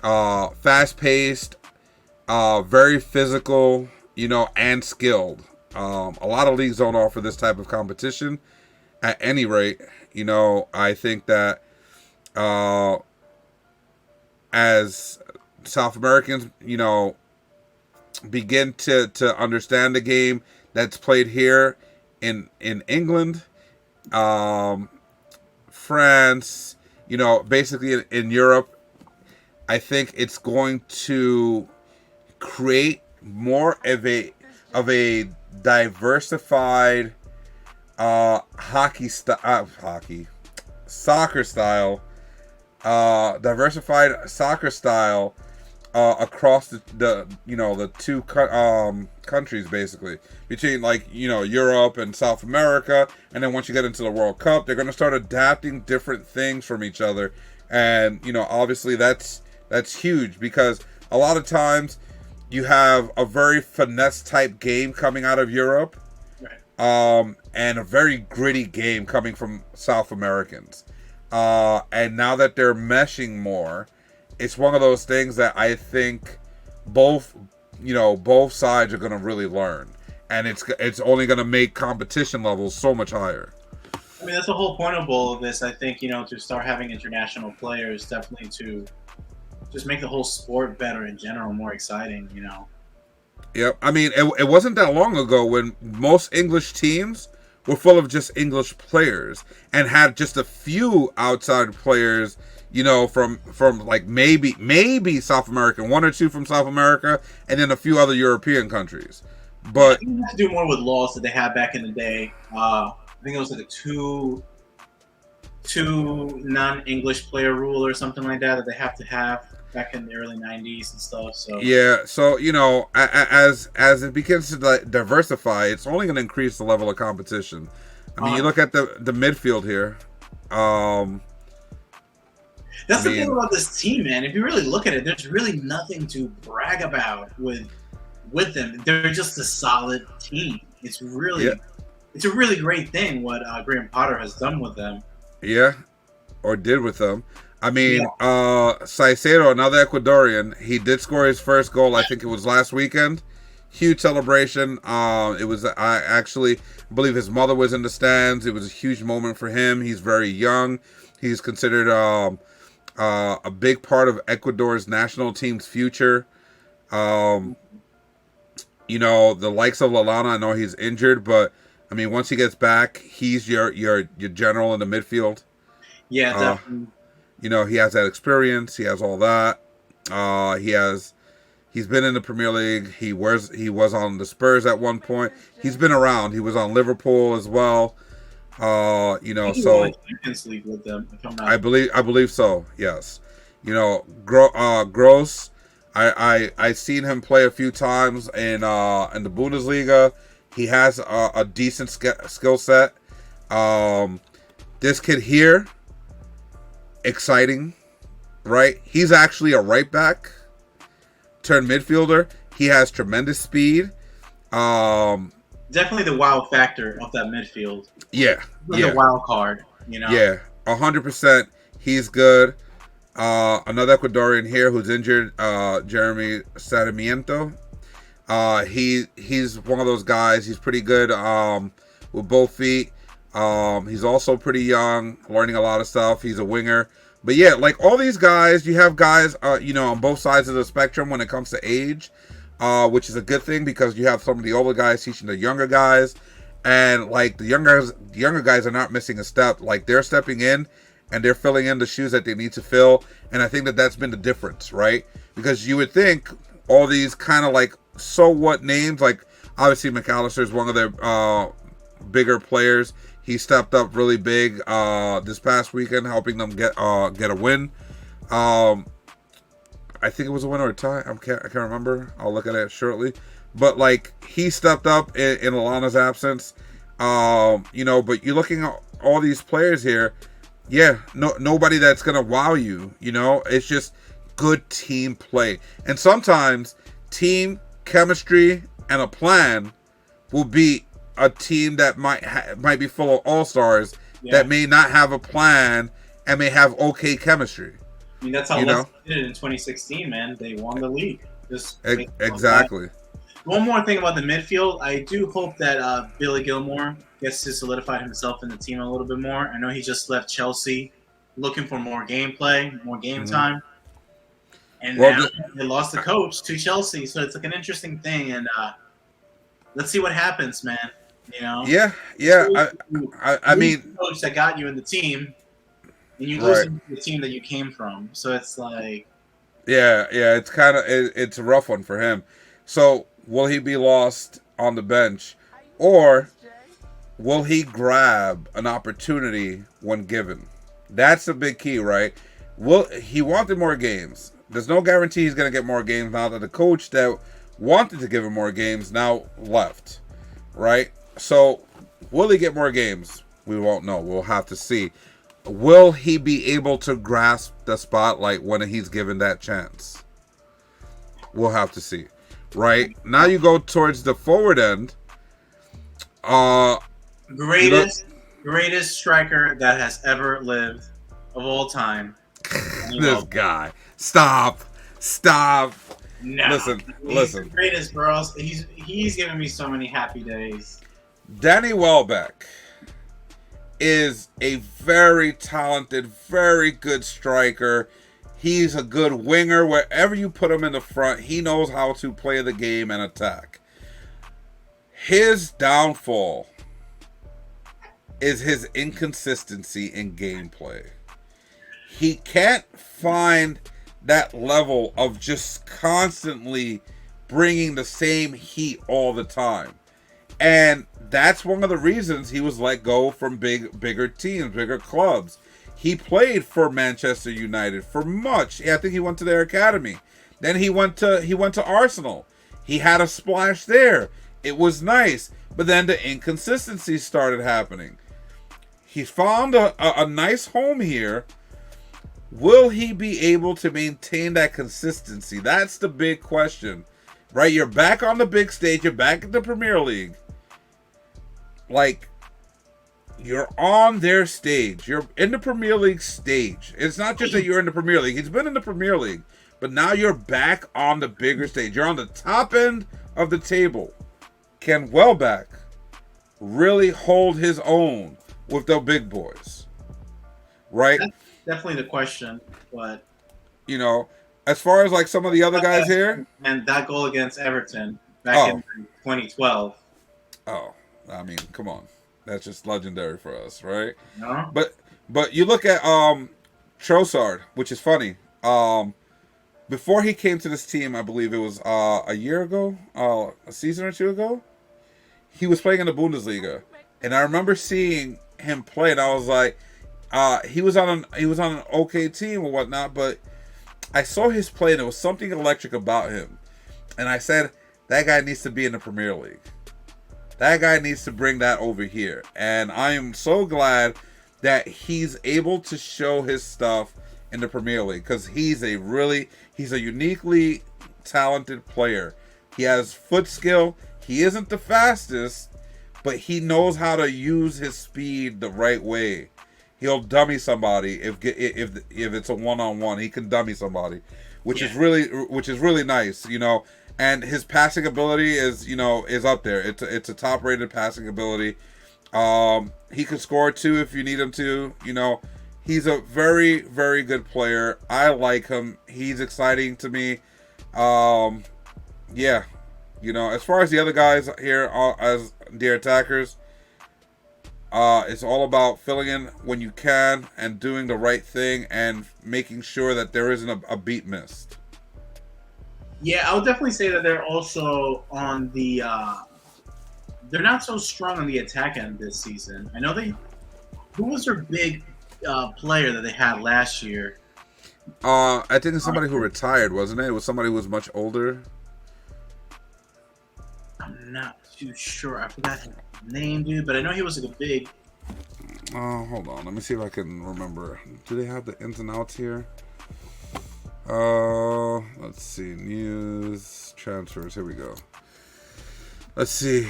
fast paced, very physical, and skilled. A lot of leagues don't offer this type of competition. At any rate, I think that as South Americans, begin to understand the game that's played here in England, France, basically in Europe, I think it's going to create more of a diversified soccer style. Diversified soccer style across the two countries, basically between Europe and South America. And then once you get into the World Cup, they're going to start adapting different things from each other, and obviously that's huge, because a lot of times you have a very finesse type game coming out of Europe, and a very gritty game coming from South Americans. And now that they're meshing more, it's one of those things that I think both sides are going to really learn, and it's only going to make competition levels so much higher. I mean, that's the whole point of all of this. I think to start having international players, definitely to just make the whole sport better in general, more exciting. Yep. I mean, it wasn't that long ago when most English teams were full of just English players and had just a few outside players, from like maybe South American, 1 or 2 from South America, and then a few other European countries. But you have to do more with laws that they had back in the day. I think it was like a two non-English player rule or something like that they have to have back in the early 90s and stuff. So yeah, so as it begins to diversify, it's only going to increase the level of competition. I mean, you look at the midfield here. That's the thing about this team, man. If you really look at it, there's really nothing to brag about with them. They're just a solid team. It's a really great thing what Graham Potter has done with them. Yeah, or did with them. I mean, Caicedo, another Ecuadorian, he did score his first goal. I think it was last weekend. huge celebration. It was, I actually believe his mother was in the stands. It was a huge moment for him. He's very young. He's considered a big part of Ecuador's national team's future. Um, the likes of Lalana, I know he's injured, but I mean, once he gets back, he's your general in the midfield. Yeah, definitely. He has that experience. He has all that. He's been in the Premier League. He was on the Spurs at one point. He's been around. He was on Liverpool as well. I think he won the Champions League with them, if I'm not. I believe so. Yes. Gross. I seen him play a few times in the Bundesliga. He has a decent skill set. This kid here, exciting, right? He's actually a right back turned midfielder. He has tremendous speed. Definitely the wow factor of that midfield. Yeah, The wild card. Yeah, 100%. He's good. Another Ecuadorian here who's injured, Jeremy Sadamiento. He's one of those guys. He's pretty good with both feet. He's also pretty young, learning a lot of stuff. He's a winger. But yeah, like all these guys, you have guys, on both sides of the spectrum when it comes to age, which is a good thing because you have some of the older guys teaching the younger guys. And like the younger guys are not missing a step. Like they're stepping in and they're filling in the shoes that they need to fill. And I think that that's been the difference, right? Because you would think all these kind of like so what names, like obviously McAllister is one of their bigger players. He stepped up really big this past weekend, helping them get a win. I think it was a win or a tie. I can't remember. I'll look at it shortly. But like he stepped up in Alana's absence. But you're looking at all these players here. Yeah, nobody that's gonna wow you. It's just good team play. And sometimes team chemistry and a plan will be a team that might be full of all-stars that may not have a plan and may have okay chemistry. I mean, that's how Leicester did it in 2016, man. They won the league. Exactly. One more thing about the midfield. I do hope that Billy Gilmore gets to solidify himself in the team a little bit more. I know he just left Chelsea looking for more gameplay, more game time. And now they lost the coach to Chelsea. So it's like an interesting thing. And let's see what happens, man. Yeah. I mean, coach that got you in the team, and you lose the team that you came from. So it's like, it's kind of it's a rough one for him. So will he be lost on the bench, or will he grab an opportunity when given? That's the big key, right? He wanted more games. There's no guarantee he's going to get more games now that the coach that wanted to give him more games now left, right? So will he get more games? We won't know. We'll have to see. Will he be able to grasp the spotlight when he's given that chance? We'll have to see. Right? Now you go towards the forward end. Greatest striker that has ever lived of all time. This guy. Stop. No. Listen. He's the greatest, bro. He's giving me so many happy days. Danny Welbeck is a very talented, very good striker. He's a good winger. Wherever you put him in the front, he knows how to play the game and attack. His downfall is his inconsistency in gameplay. He can't find that level of just constantly bringing the same heat all the time. And that's one of the reasons he was let go from bigger teams, bigger clubs. He played for Manchester United for much. I think he went to their academy. Then he went to Arsenal. He had a splash there. It was nice. But then the inconsistency started happening. He found a nice home here. Will he be able to maintain that consistency? That's the big question. Right? You're back on the big stage. You're back at the Premier League. Like, you're on their stage. You're in the Premier League stage. It's not just that you're in the Premier League. He's been in the Premier League. But now you're back on the bigger stage. You're on the top end of the table, can Welbeck really hold his own with the big boys? Right? That's definitely the question. But You know, as far as like some of the other guys here. and that goal against Everton back Oh, in 2012. oh, I mean, come on. That's just legendary for us, right? No? But you look at Trossard, which is funny. Before he came to this team, I believe it was a year ago, a season or two ago, he was playing in the Bundesliga, and I remember seeing him play, and I was like, he was on an okay team or whatnot, but I saw his play, and there was something electric about him, and I said that guy needs to be in the Premier League. That guy needs to bring that over here, and I am so glad that he's able to show his stuff in the Premier League, because he's a uniquely talented player. He has foot skill. He isn't the fastest, but he knows how to use his speed the right way. He'll dummy somebody if it's a one-on-one. He can dummy somebody, which is really nice, you know. And his passing ability is up there. It's a top-rated passing ability. He can score too if you need him to. You know, he's a very, very good player. I like him. He's exciting to me. Yeah. You know, as far as the other guys here as their attackers, it's all about filling in when you can and doing the right thing and making sure that there isn't a beat missed. Yeah, I would definitely say that they're also on the. They're not so strong on the attack end this season. I know who was their big player that they had last year? I think it's somebody who retired, wasn't it? It was somebody who was much older. I'm not too sure. I forgot his name, dude, but I know he was like a big. Hold on. Let me see if I can remember. Do they have the ins and outs here? Let's see. News, transfers. Here we go. Let's see.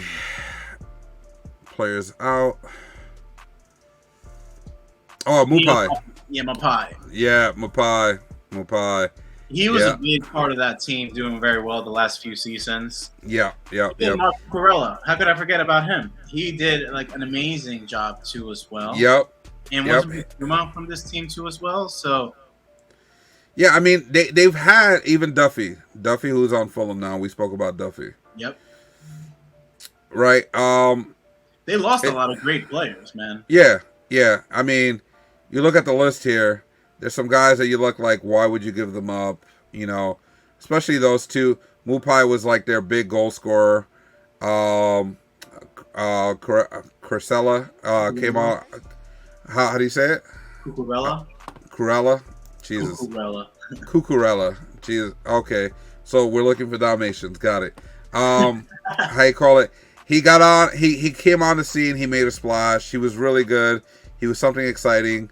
Players out. Oh, Maupay. Yeah, Maupay. Yeah, Maupay. He was a big part of that team, doing very well the last few seasons. Yeah. Marco Corella. How could I forget about him? He did like an amazing job too, as well. Yep. And wasn't Puma from this team too, as well? So. Yeah, I mean they've had even Duffy, who's on Fulham now. We spoke about Duffy. Yep. Right. They lost a lot of great players, man. Yeah. I mean, you look at the list here. There's some guys that you look like, why would you give them up? You know, especially those two. Maupay was like their big goal scorer. Cresella came out. How do you say it? Cucurella. Jesus. Cucurella. Jesus. Okay. So we're looking for Dalmatians. Got it. How you call it? He got on. He came on the scene. He made a splash. He was really good. He was something exciting,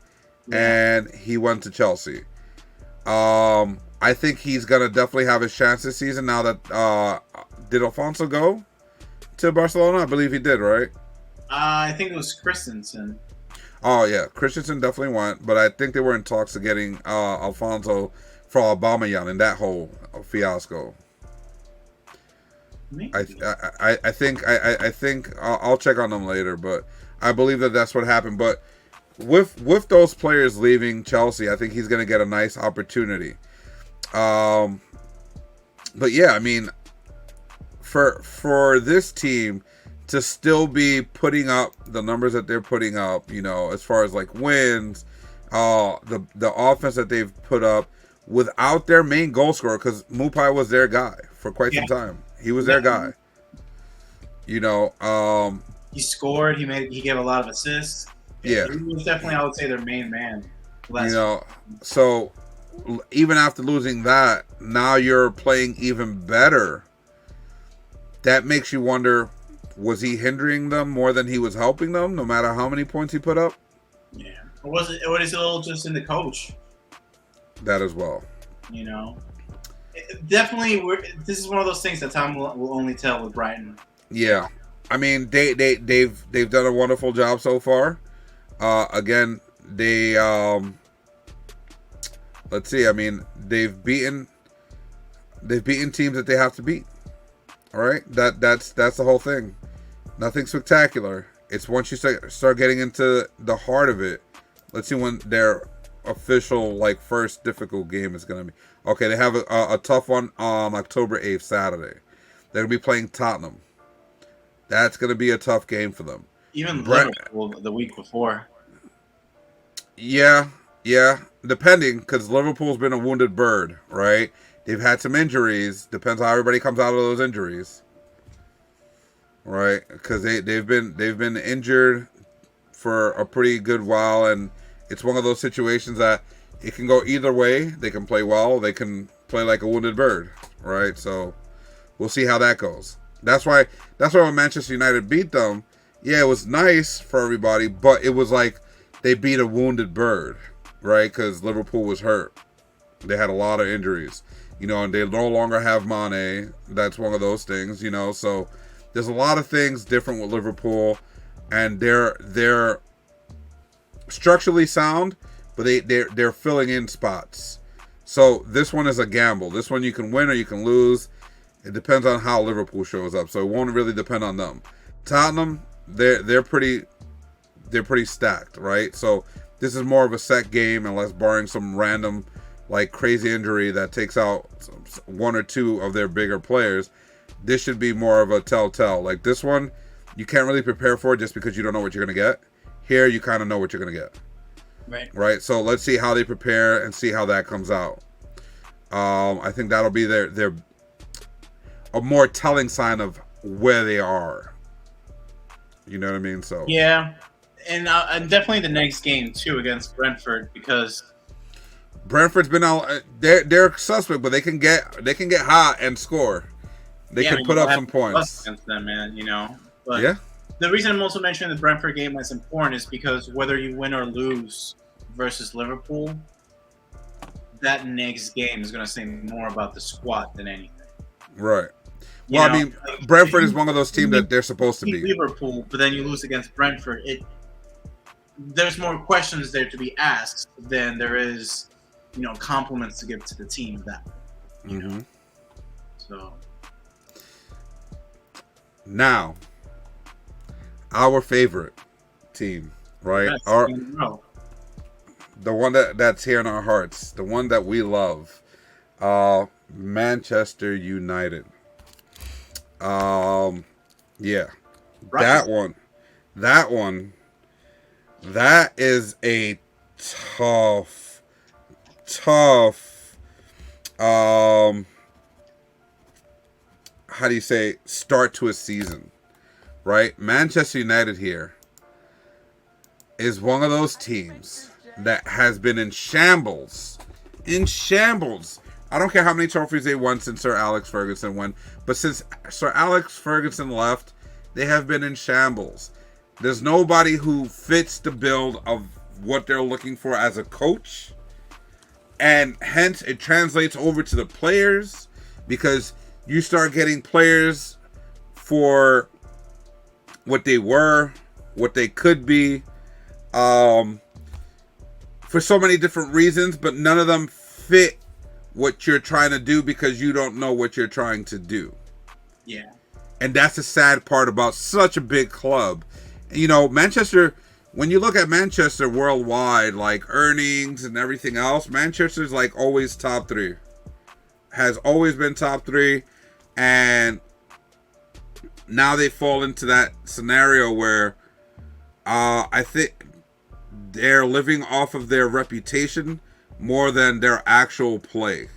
and he went to Chelsea. I think he's gonna definitely have his chance this season. Now that did Alfonso go to Barcelona? I believe he did, right? I think it was Christensen. Oh yeah, Christensen definitely went, but I think they were in talks of getting Alfonso for Aubameyang in that whole fiasco. Maybe. I think I'll check on them later, but I believe that that's what happened. But with those players leaving Chelsea, I think he's going to get a nice opportunity. But yeah, I mean, for this team to still be putting up the numbers that they're putting up, you know, as far as like wins, the offense that they've put up without their main goal scorer, because Maupay was their guy for quite some time. He was their guy. You know, he scored. He gave a lot of assists. Yeah, he was definitely, I would say, their main man. You know, so even after losing that, now you're playing even better. That makes you wonder, was he hindering them more than he was helping them, no matter how many points he put up? Yeah. Or was it all just in the coach? That as well. You know? Definitely, this is one of those things that time will only tell with Brighton. Yeah. I mean, they've done a wonderful job so far. Again, let's see. I mean, they've beaten teams that they have to beat. All right, that's the whole thing. Nothing spectacular. It's once you start getting into the heart of it. Let's see when their official first difficult game is going to be. Okay, they have a tough one on October 8th, Saturday. They're going to be playing Tottenham. That's going to be a tough game for them. Even Liverpool the week before. Yeah, depending, because Liverpool's been a wounded bird, right? They've had some injuries. Depends how everybody comes out of those injuries, right? Because they've been injured for a pretty good while, and it's one of those situations that it can go either way. They can play well, they can play like a wounded bird, right? So we'll see how that goes. That's why when Manchester United beat them, yeah, it was nice for everybody, but it was like they beat a wounded bird, right? Because Liverpool was hurt. They had a lot of injuries, and they no longer have Mane. That's one of those things, So there's a lot of things different with Liverpool, and they're structurally sound, but they're filling in spots. So this one is a gamble. This one you can win or you can lose. It depends on how Liverpool shows up. So it won't really depend on them. Tottenham, they're pretty stacked, right? So this is more of a set game, unless barring some random crazy injury that takes out one or two of their bigger players. This should be more of a telltale. This one, you can't really prepare for it just because you don't know what you're going to get. Here, you kind of know what you're going to get. Right. So let's see how they prepare and see how that comes out. I think that'll be their a more telling sign of where they are. You know what I mean? So yeah, and definitely the next game too against Brentford, because Brentford's been out. They're suspect, but they can get hot and score. They can put up some points against them, man. But yeah. The reason I'm also mentioning the Brentford game as important is because whether you win or lose versus Liverpool, that next game is going to say more about the squad than anything. Right. Well, I mean, Brentford is one of those teams that they're supposed to be. Liverpool, but then you lose against Brentford. There's more questions there to be asked than there is, compliments to give to the team. So now, our favorite team, right? The one that's here in our hearts, the one that we love, Manchester United. Yeah, right. That is a tough, how do you say, start to a season, right? Manchester United here is one of those teams that has been in shambles. I don't care how many trophies they won since Sir Alex Ferguson won, but since Sir Alex Ferguson left, they have been in shambles. There's nobody who fits the build of what they're looking for as a coach, and hence it translates over to the players, because you start getting players for what they were, what they could be, for so many different reasons, but none of them fit what you're trying to do because you don't know what you're trying to do. Yeah. And that's the sad part about such a big club. Manchester, when you look at Manchester worldwide, earnings and everything else, Manchester's always top three. Has always been top three. And now they fall into that scenario where I think they're living off of their reputation more than their actual play,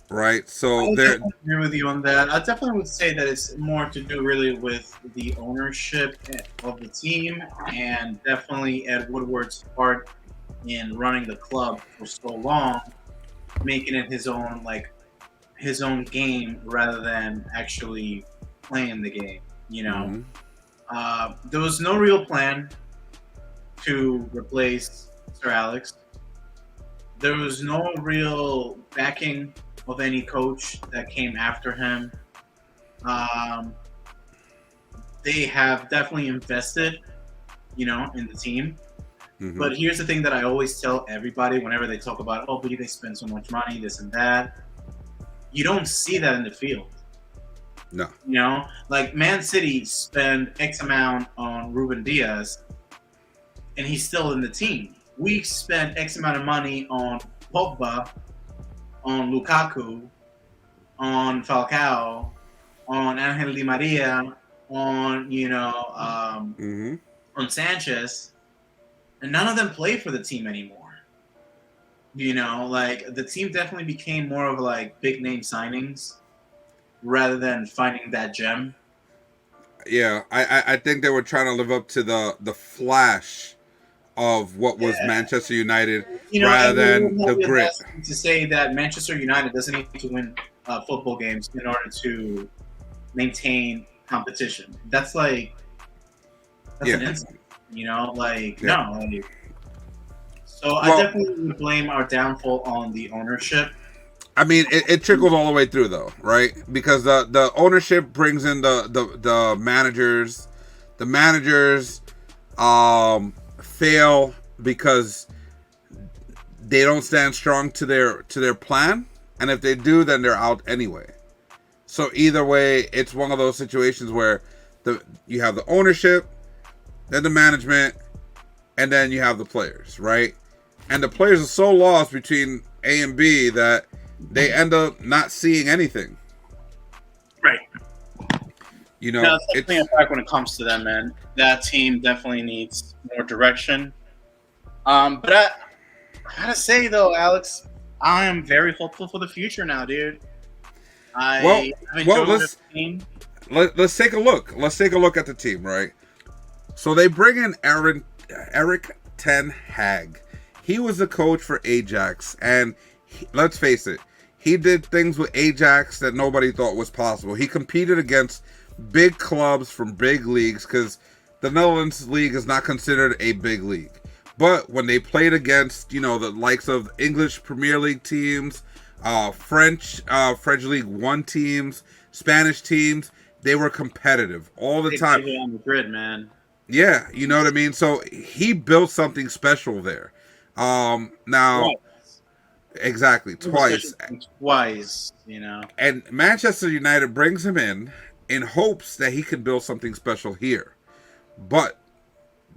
right? So I agree with you on that. I definitely would say that it's more to do really with the ownership of the team, and definitely Ed Woodward's part in running the club for so long, making it his own game rather than actually playing the game. There was no real plan to replace Sir Alex. There was no real backing of any coach that came after him. They have definitely invested, in the team. Mm-hmm. But here's the thing that I always tell everybody whenever they talk about, but they spend so much money, this and that. You don't see that in the field. No. You know, like Man City spend X amount on Ruben Diaz, and he's still in the team. We spend X amount of money on Pogba, on Lukaku, on Falcao, on Angel Di Maria, on Mm-hmm. on Sanchez, and none of them play for the team anymore. You know, like the team definitely became more of like big name signings rather than finding that gem. Yeah, I think they were trying to live up to the flash of what was Yeah. Manchester United You know, rather and we than will the not be grit. audacity to say that Manchester United doesn't need to win football games in order to maintain competition. That's like that's Yeah, an insult. You know, like yeah. no. So I Well, definitely would blame our downfall on the ownership. I mean, it trickles all the way through though, right? Because the ownership brings in the managers. The managers fail because they don't stand strong to their plan, and if they do, then they're out anyway. So either way, it's one of those situations where you have the ownership, then the management, and then you have the players, right? And the players are so lost between A and B that they end up not seeing anything. Right. You No, know, it's definitely it's a fact when it comes to them, man. That team definitely needs more direction. But I gotta say though, Alex, I am very hopeful for the future now, dude. well, I've well. enjoyed the team. Let's take a look. Let's take a look at the team, right? So they bring in Eric Ten Hag. He was the coach for Ajax, and let's face it, he did things with Ajax that nobody thought was possible. He competed against big clubs from big leagues because the Netherlands league is not considered a big league. But when they played against, the likes of English Premier League teams, French League One teams, Spanish teams, they were competitive all the They time. played it on the grid, man. Yeah, you know what I mean? So he built something special there. Now, Twice. exactly, twice. Twice, you know. And Manchester United brings him in hopes that he can build something special here. But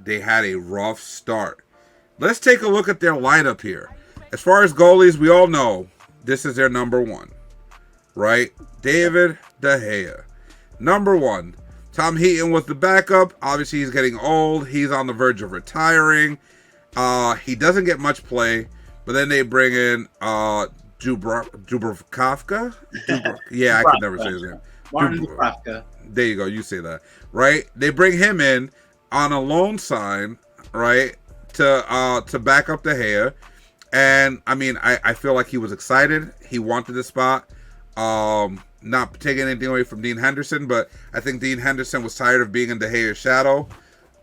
they had a rough start. Let's take a look at their lineup here. As far as goalies, we all know this is their number one, right? David De Gea. Number one. Tom Heaton was the backup. Obviously, he's getting old. He's on the verge of retiring. He doesn't get much play. But then they bring in Dubravka. Yeah, I can never say his name. Martin Dubravka. There you go. You say that, right? They bring him in on a loan sign, right, to back up De Gea. And I mean, I feel like he was excited. He wanted the spot. Not taking anything away from Dean Henderson, but I think Dean Henderson was tired of being in De Gea's shadow.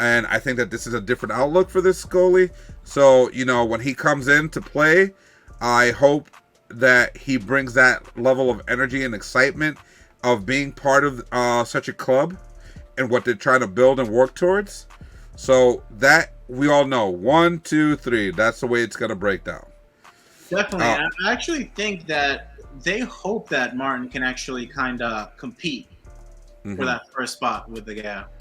And I think that this is a different outlook for this goalie. So, when he comes in to play, I hope that he brings that level of energy and excitement of being part of such a club and what they're trying to build and work towards. So that we all know. 1, 2, 3. That's the way it's going to break down. Definitely. I actually think that they hope that Martin can actually kind of compete for that first spot with the gap,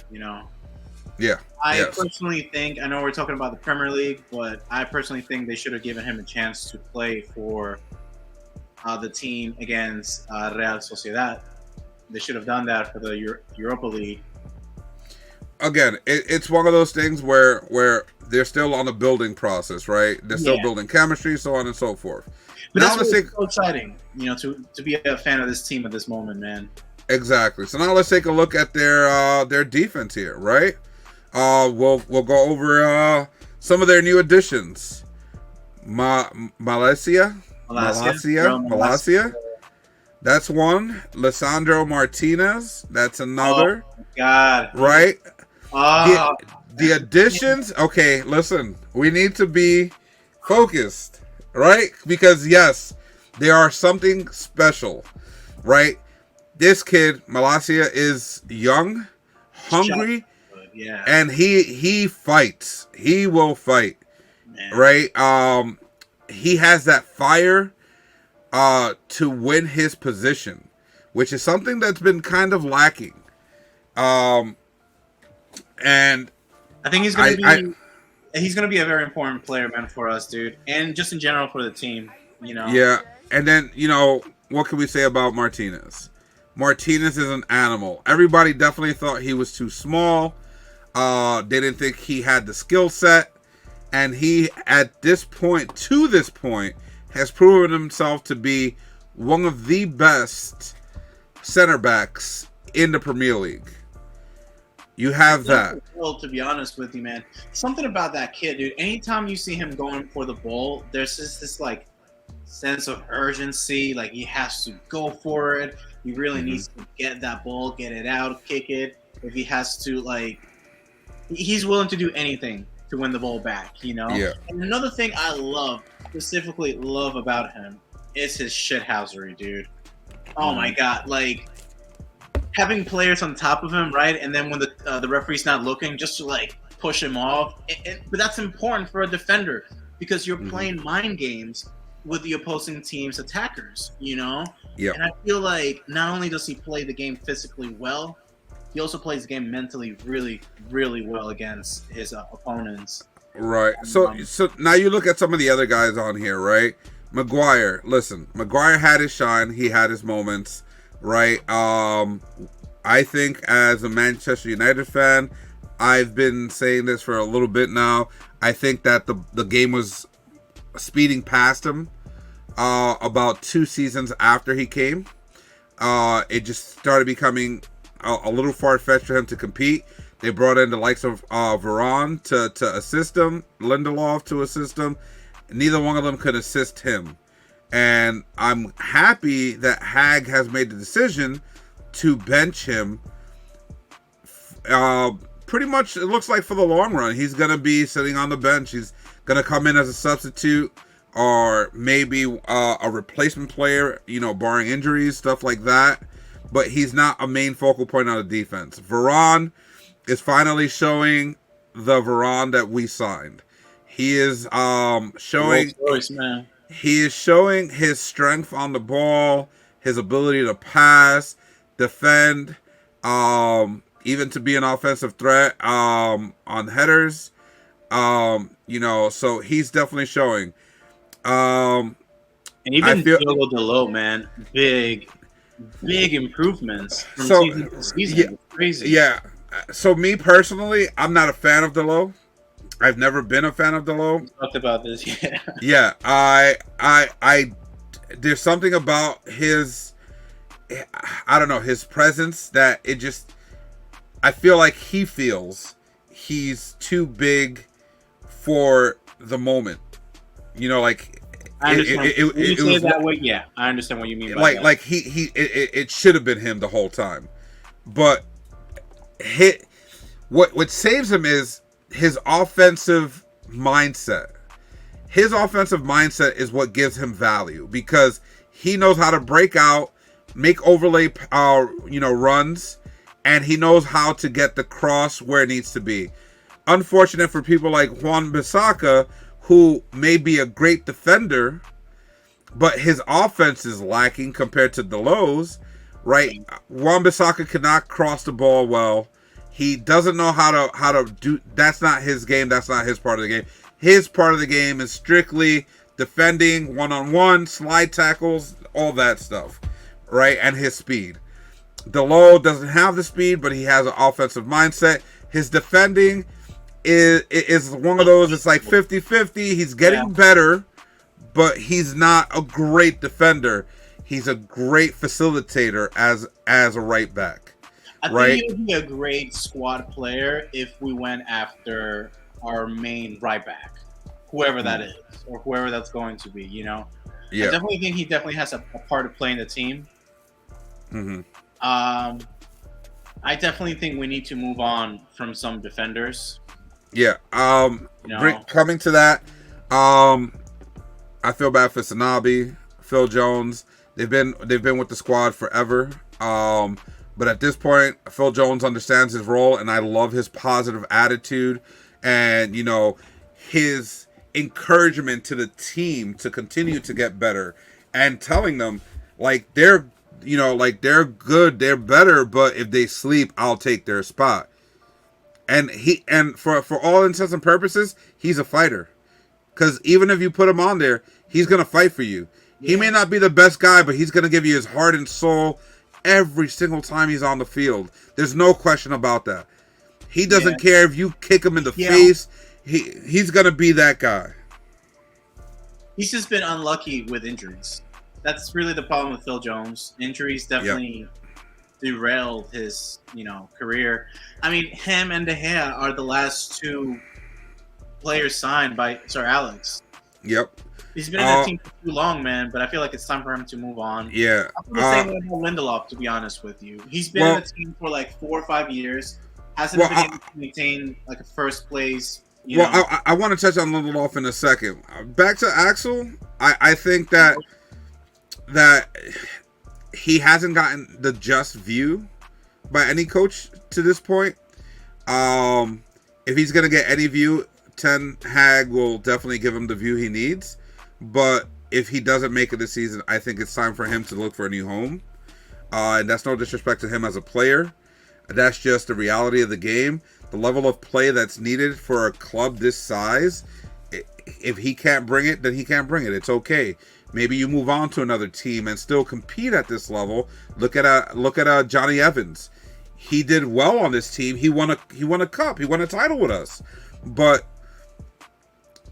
Yeah. I personally think, I know we're talking about the Premier League, but I personally think they should have given him a chance to play for the team against Real Sociedad. They should have done that for the Europa League. Again, it's one of those things where they're still on the building process, right? They're still building chemistry, so on and so forth. But now that's so exciting, to be a fan of this team at this moment, man. Exactly. So now let's take a look at their defense here, right? We'll go over some of their new additions. Malacia. That's one. Lisandro Martinez. That's another. Oh, God. Right? The additions. Okay, listen. We need to be focused, right? Because yes, they are something special, right? This kid, Malacia, is young, hungry, and he fights. He will fight, right? He has that fire to win his position, which is something that's been kind of lacking. And I think he's gonna be a very important player, man, for us, dude, and just in general for the team. Yeah, and then what can we say about Martinez? Martinez is an animal. Everybody definitely thought he was too small. They didn't think he had the skill set, and he to this point has proven himself to be one of the best center backs in the Premier League. You have that. Well, to be honest with you, man, something about that kid, dude. Anytime you see him going for the ball, there's just this like sense of urgency. Like he has to go for it. He really needs to get that ball, get it out, kick it. If he has to, like, he's willing to do anything to win the ball back. Yeah. And another thing I specifically love about him is his shithousery, dude. Oh my god, like having players on top of him, right? And then when the referee's not looking, just to like push him off. But that's important for a defender because you're playing mind games with the opposing team's attackers, Yeah. And I feel like not only does he play the game physically well, he also plays the game mentally really, really well against his opponents. Right. So now you look at some of the other guys on here, right? Maguire. Listen, Maguire had his shine. He had his moments, right? I think as a Manchester United fan, I've been saying this for a little bit now. I think that the game was speeding past him about 2 seasons after he came. It just started becoming a little far-fetched for him to compete. They brought in the likes of Varane to assist him, Lindelof to assist him. Neither one of them could assist him. And I'm happy that Hag has made the decision to bench him. Pretty much, it looks like for the long run, he's going to be sitting on the bench. He's going to come in as a substitute or maybe a replacement player, barring injuries, stuff like that. But he's not a main focal point on the defense. Varane is finally showing the Varane that we signed. He is showing he is showing his strength on the ball, his ability to pass, defend, even to be an offensive threat on headers. So he's definitely showing. And even Diogo Dalot, man, big improvements from season to season. Yeah, it's crazy. Yeah. So me personally, I'm not a fan of Dalot. I've never been a fan of Dalot. We talked about this, yeah. Yeah, I there's something about his, I don't know, his presence that it just, I feel like he feels he's too big for the moment. Like I understand. It was that way. Yeah, I understand what you mean by that. Like it should have been him the whole time, but what saves him is his offensive mindset. His offensive mindset is what gives him value because he knows how to break out, make overlay, runs, and he knows how to get the cross where it needs to be. Unfortunate for people like Wan-Bissaka, who may be a great defender, but his offense is lacking compared to Dalot's, right? Wan-Bissaka cannot cross the ball well. He doesn't know how to do. That's not his game. That's not his part of the game. His part of the game is strictly defending, one-on-one, slide tackles, all that stuff, right? And his speed. Dalot doesn't have the speed, but he has an offensive mindset. His defending is one of those. It's like 50-50. He's getting better, but he's not a great defender. He's a great facilitator as a right back. I think he would be a great squad player if we went after our main right back, whoever that is, or whoever that's going to be, Yeah. I definitely think he definitely has a part to play in the team. Mm-hmm. I definitely think we need to move on from some defenders. Yeah. Coming to that, I feel bad for Sanabi, Phil Jones. They've been with the squad forever. But at this point, Phil Jones understands his role, and I love his positive attitude and, his encouragement to the team to continue to get better and telling them, like, they're, like they're good, they're better, but if they sleep, I'll take their spot. And for all intents and purposes, he's a fighter. Because even if you put him on there, he's gonna fight for you. Yeah. He may not be the best guy, but he's gonna give you his heart and soul every single time he's on the field. There's no question about that. He doesn't care if you kick him in the face. He's gonna be that guy. He's just been unlucky with injuries. That's really the problem with Phil Jones. Injuries definitely derailed his, career. I mean, him and De Gea are the last two players signed by Sir Alex. Yep. He's been in that team for too long, man, but I feel like it's time for him to move on. Yeah. I feel the same way about Lindelof, to be honest with you. He's been in the team for like 4 or 5 years. Hasn't been able to maintain like a first place. I want to touch on Lindelof in a second. Back to Axel, I think that he hasn't gotten the just view by any coach to this point. If he's going to get any view, Ten Hag will definitely give him the view he needs. But if he doesn't make it this season, I think it's time for him to look for a new home. And that's no disrespect to him as a player. That's just the reality of the game. The level of play that's needed for a club this size, if he can't bring it, then he can't bring it. It's okay. Maybe you move on to another team and still compete at this level. Look at Johnny Evans. He did well on this team. He won a cup. He won a title with us. But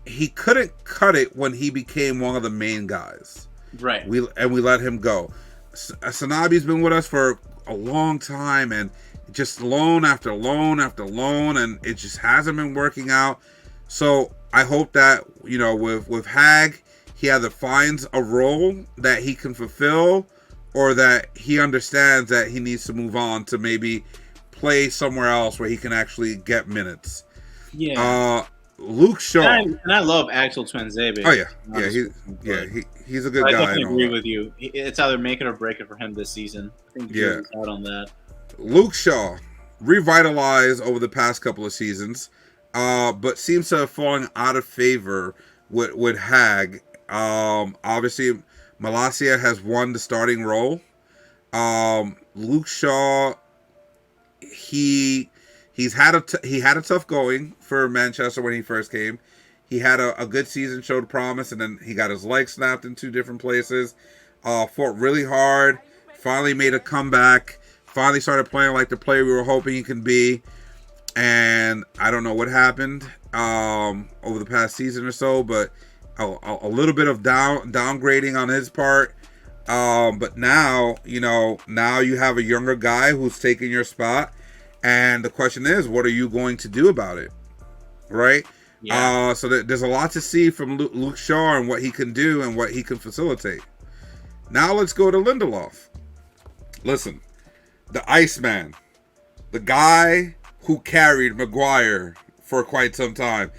he couldn't cut it when he became one of the main guys. Right. We let him go. Sanabi's been with us for a long time, and just loan after loan after loan, and it just hasn't been working out. So I hope that, with Hag, he either finds a role that he can fulfill, or that he understands that he needs to move on to maybe play somewhere else where he can actually get minutes. Yeah. Luke Shaw. And I love Axel Tuanzebe. Oh yeah. He's a good guy. I definitely agree with you. It's either make it or break it for him this season. I think he's out on that. Luke Shaw revitalized over the past couple of seasons, but seems to have fallen out of favor with Hag. Obviously, Malacia has won the starting role. Luke Shaw, he had a tough going for Manchester when he first came. He had a good season, showed promise, and then he got his leg snapped in 2 different places. Fought really hard. Finally made a comeback. Finally started playing like the player we were hoping he can be. And I don't know what happened over the past season or so, but a little bit of downgrading on his part. But now you have a younger guy who's taking your spot. And the question is, what are you going to do about it? Right? Yeah. So there's a lot to see from Luke Shaw and what he can do and what he can facilitate. Now let's go to Lindelof. Listen, the Iceman, the guy who carried Maguire for quite some time.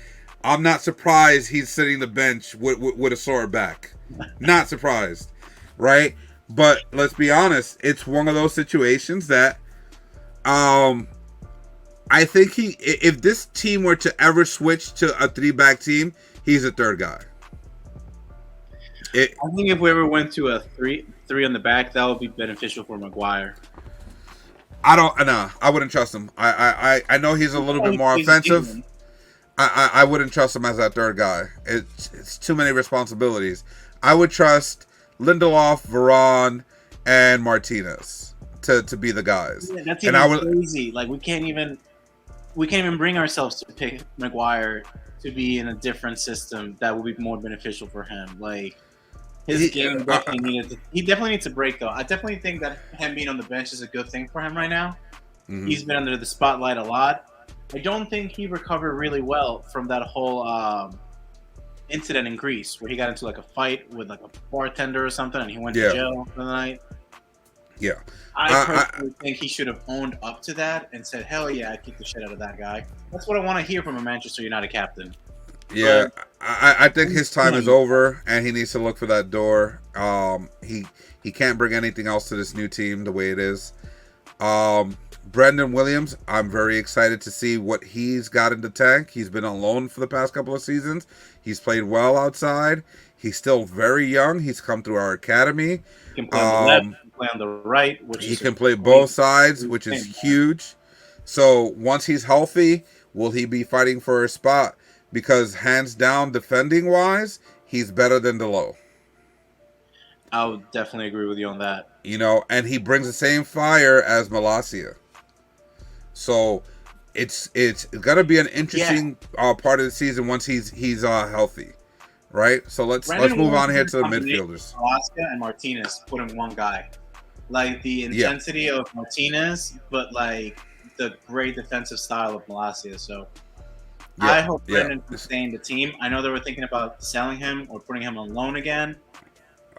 I'm not surprised he's sitting the bench with a sore back. Not surprised, right? But let's be honest, it's one of those situations that I think if this team were to ever switch to a 3-back team, he's a third guy. I think if we ever went to a three on the back, that would be beneficial for Maguire. I wouldn't trust him. I know he's a little bit more offensive. I wouldn't trust him as that third guy. It's too many responsibilities. I would trust Lindelof, Varane, and Martinez to be the guys. Yeah, that's even crazy. Like we can't even bring ourselves to pick Maguire to be in a different system that would be more beneficial for him. Like his game definitely needs a break, though. I definitely think that him being on the bench is a good thing for him right now. Mm-hmm. He's been under the spotlight a lot. I don't think he recovered really well from that whole incident in Greece where he got into like a fight with like a bartender or something, and he went to jail for the night. Yeah. I personally think he should have owned up to that and said, hell yeah, I kicked the shit out of that guy. That's what I want to hear from a Manchester United captain. Yeah, I think his time is over, and he needs to look for that door. He can't bring anything else to this new team the way it is. Brendan Williams, I'm very excited to see what he's got in the tank. He's been on loan for the past couple of seasons. He's played well outside. He's still very young. He's come through our academy. He can play on the left, play on the right, which He is can play both sides, which is insane, man. huge. So once he's healthy, will he be fighting for a spot? Because hands down, defending wise, he's better than Delo. I would definitely agree with you on that. And he brings the same fire as Malacia. So it's gonna be an interesting part of the season once he's healthy, right? So let's move on here to the midfielders. Alaska and Martinez put in one guy, like the intensity of Martinez, but like the great defensive style of Malacia. So I hope Brendan can stay in the team. I know they were thinking about selling him or putting him on loan again.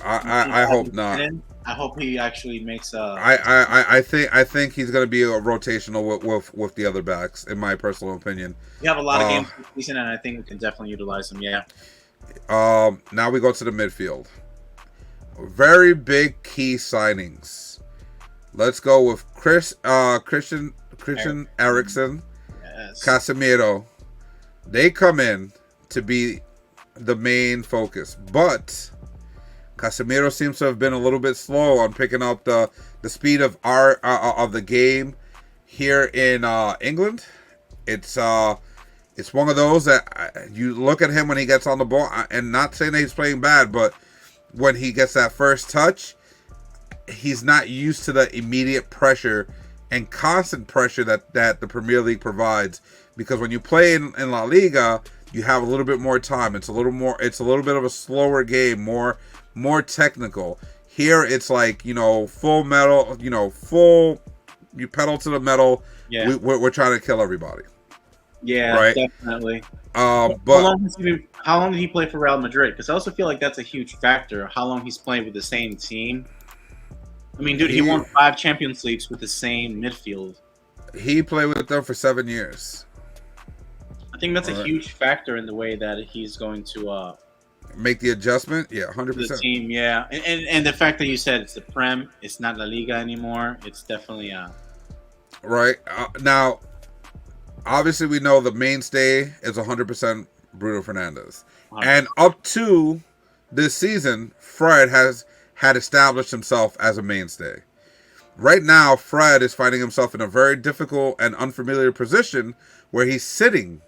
I hope not. I hope he actually makes a. I think he's going to be a rotational with the other backs, in my personal opinion. We have a lot of games this season, and I think we can definitely utilize him. Yeah. Now we go to the midfield. Very big key signings. Let's go with Christian Eriksen, Casemiro. They come in to be the main focus, but Casemiro seems to have been a little bit slow on picking up the speed of the game here in England. It's one of those that you look at him when he gets on the ball, and not saying that he's playing bad, but when he gets that first touch, he's not used to the immediate pressure and constant pressure that the Premier League provides. Because when you play in La Liga, you have a little bit more time. It's a little bit of a slower game, more technical. Here it's like, full metal, you pedal to the metal. Yeah. We're trying to kill everybody. Yeah, right? Definitely. But how long did he play for Real Madrid? Because I also feel like that's a huge factor, how long he's playing with the same team. I mean, dude, he won 5 Champions Leagues with the same midfield. He played with them for 7 years. I think that's a huge factor in the way that he's going to make the adjustment. Yeah, 100%. The team, yeah, and the fact that you said it's the Prem, it's not La Liga anymore. It's definitely right now. Obviously, we know the mainstay is 100% Bruno Fernandes, 100%. And up to this season, Fred had established himself as a mainstay. Right now, Fred is finding himself in a very difficult and unfamiliar position where he's sitting.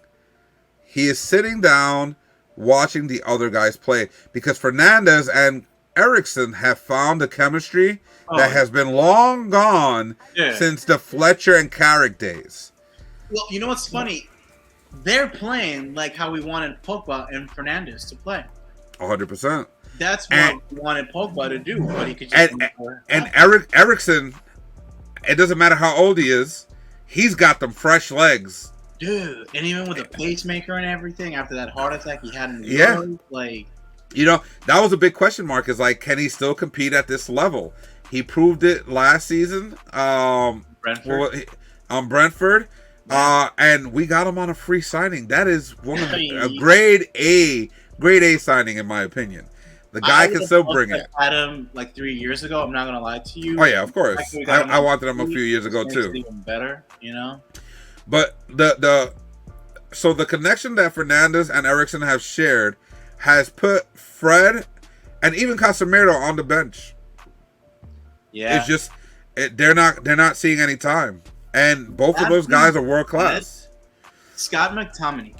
He is sitting down, watching the other guys play, because Fernandes and Eriksen have found a chemistry that has been long gone since the Fletcher and Carrick days. Well, you know what's funny? They're playing like how we wanted Pogba and Fernandes to play. 100%. That's what we wanted Pogba to do, but he could just and Eriksen, it doesn't matter how old he is, he's got them fresh legs. Dude, and even with a pacemaker and everything, after that heart attack he had in the Euros, like... that was a big question mark, is like, can he still compete at this level? He proved it last season Brentford. And we got him on a free signing. That is one of a grade A signing, in my opinion. The guy can still bring it. I had him like 3 years ago, I'm not going to lie to you. Oh, yeah, of course. I wanted him a few years ago, too. Even better, But the connection that Fernandes and Eriksen have shared has put Fred and even Casemiro on the bench. Yeah, it's just they're not seeing any time, and both of those guys are world class. Scott McTominay,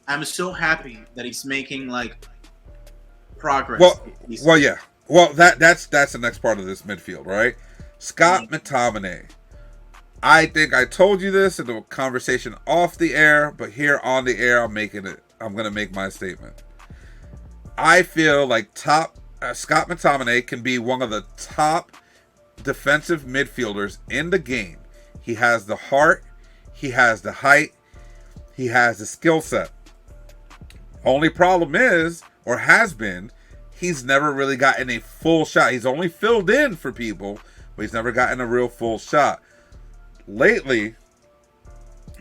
I'm so happy that he's making like progress. Well, that's the next part of this midfield, right? Scott McTominay. I think I told you this in the conversation off the air, but here on the air, I'm going to make my statement. I feel like Scott McTominay can be one of the top defensive midfielders in the game. He has the heart, he has the height, he has the skill set. Only problem is, or has been, he's never really gotten a full shot. He's only filled in for people, but he's never gotten a real full shot. Lately,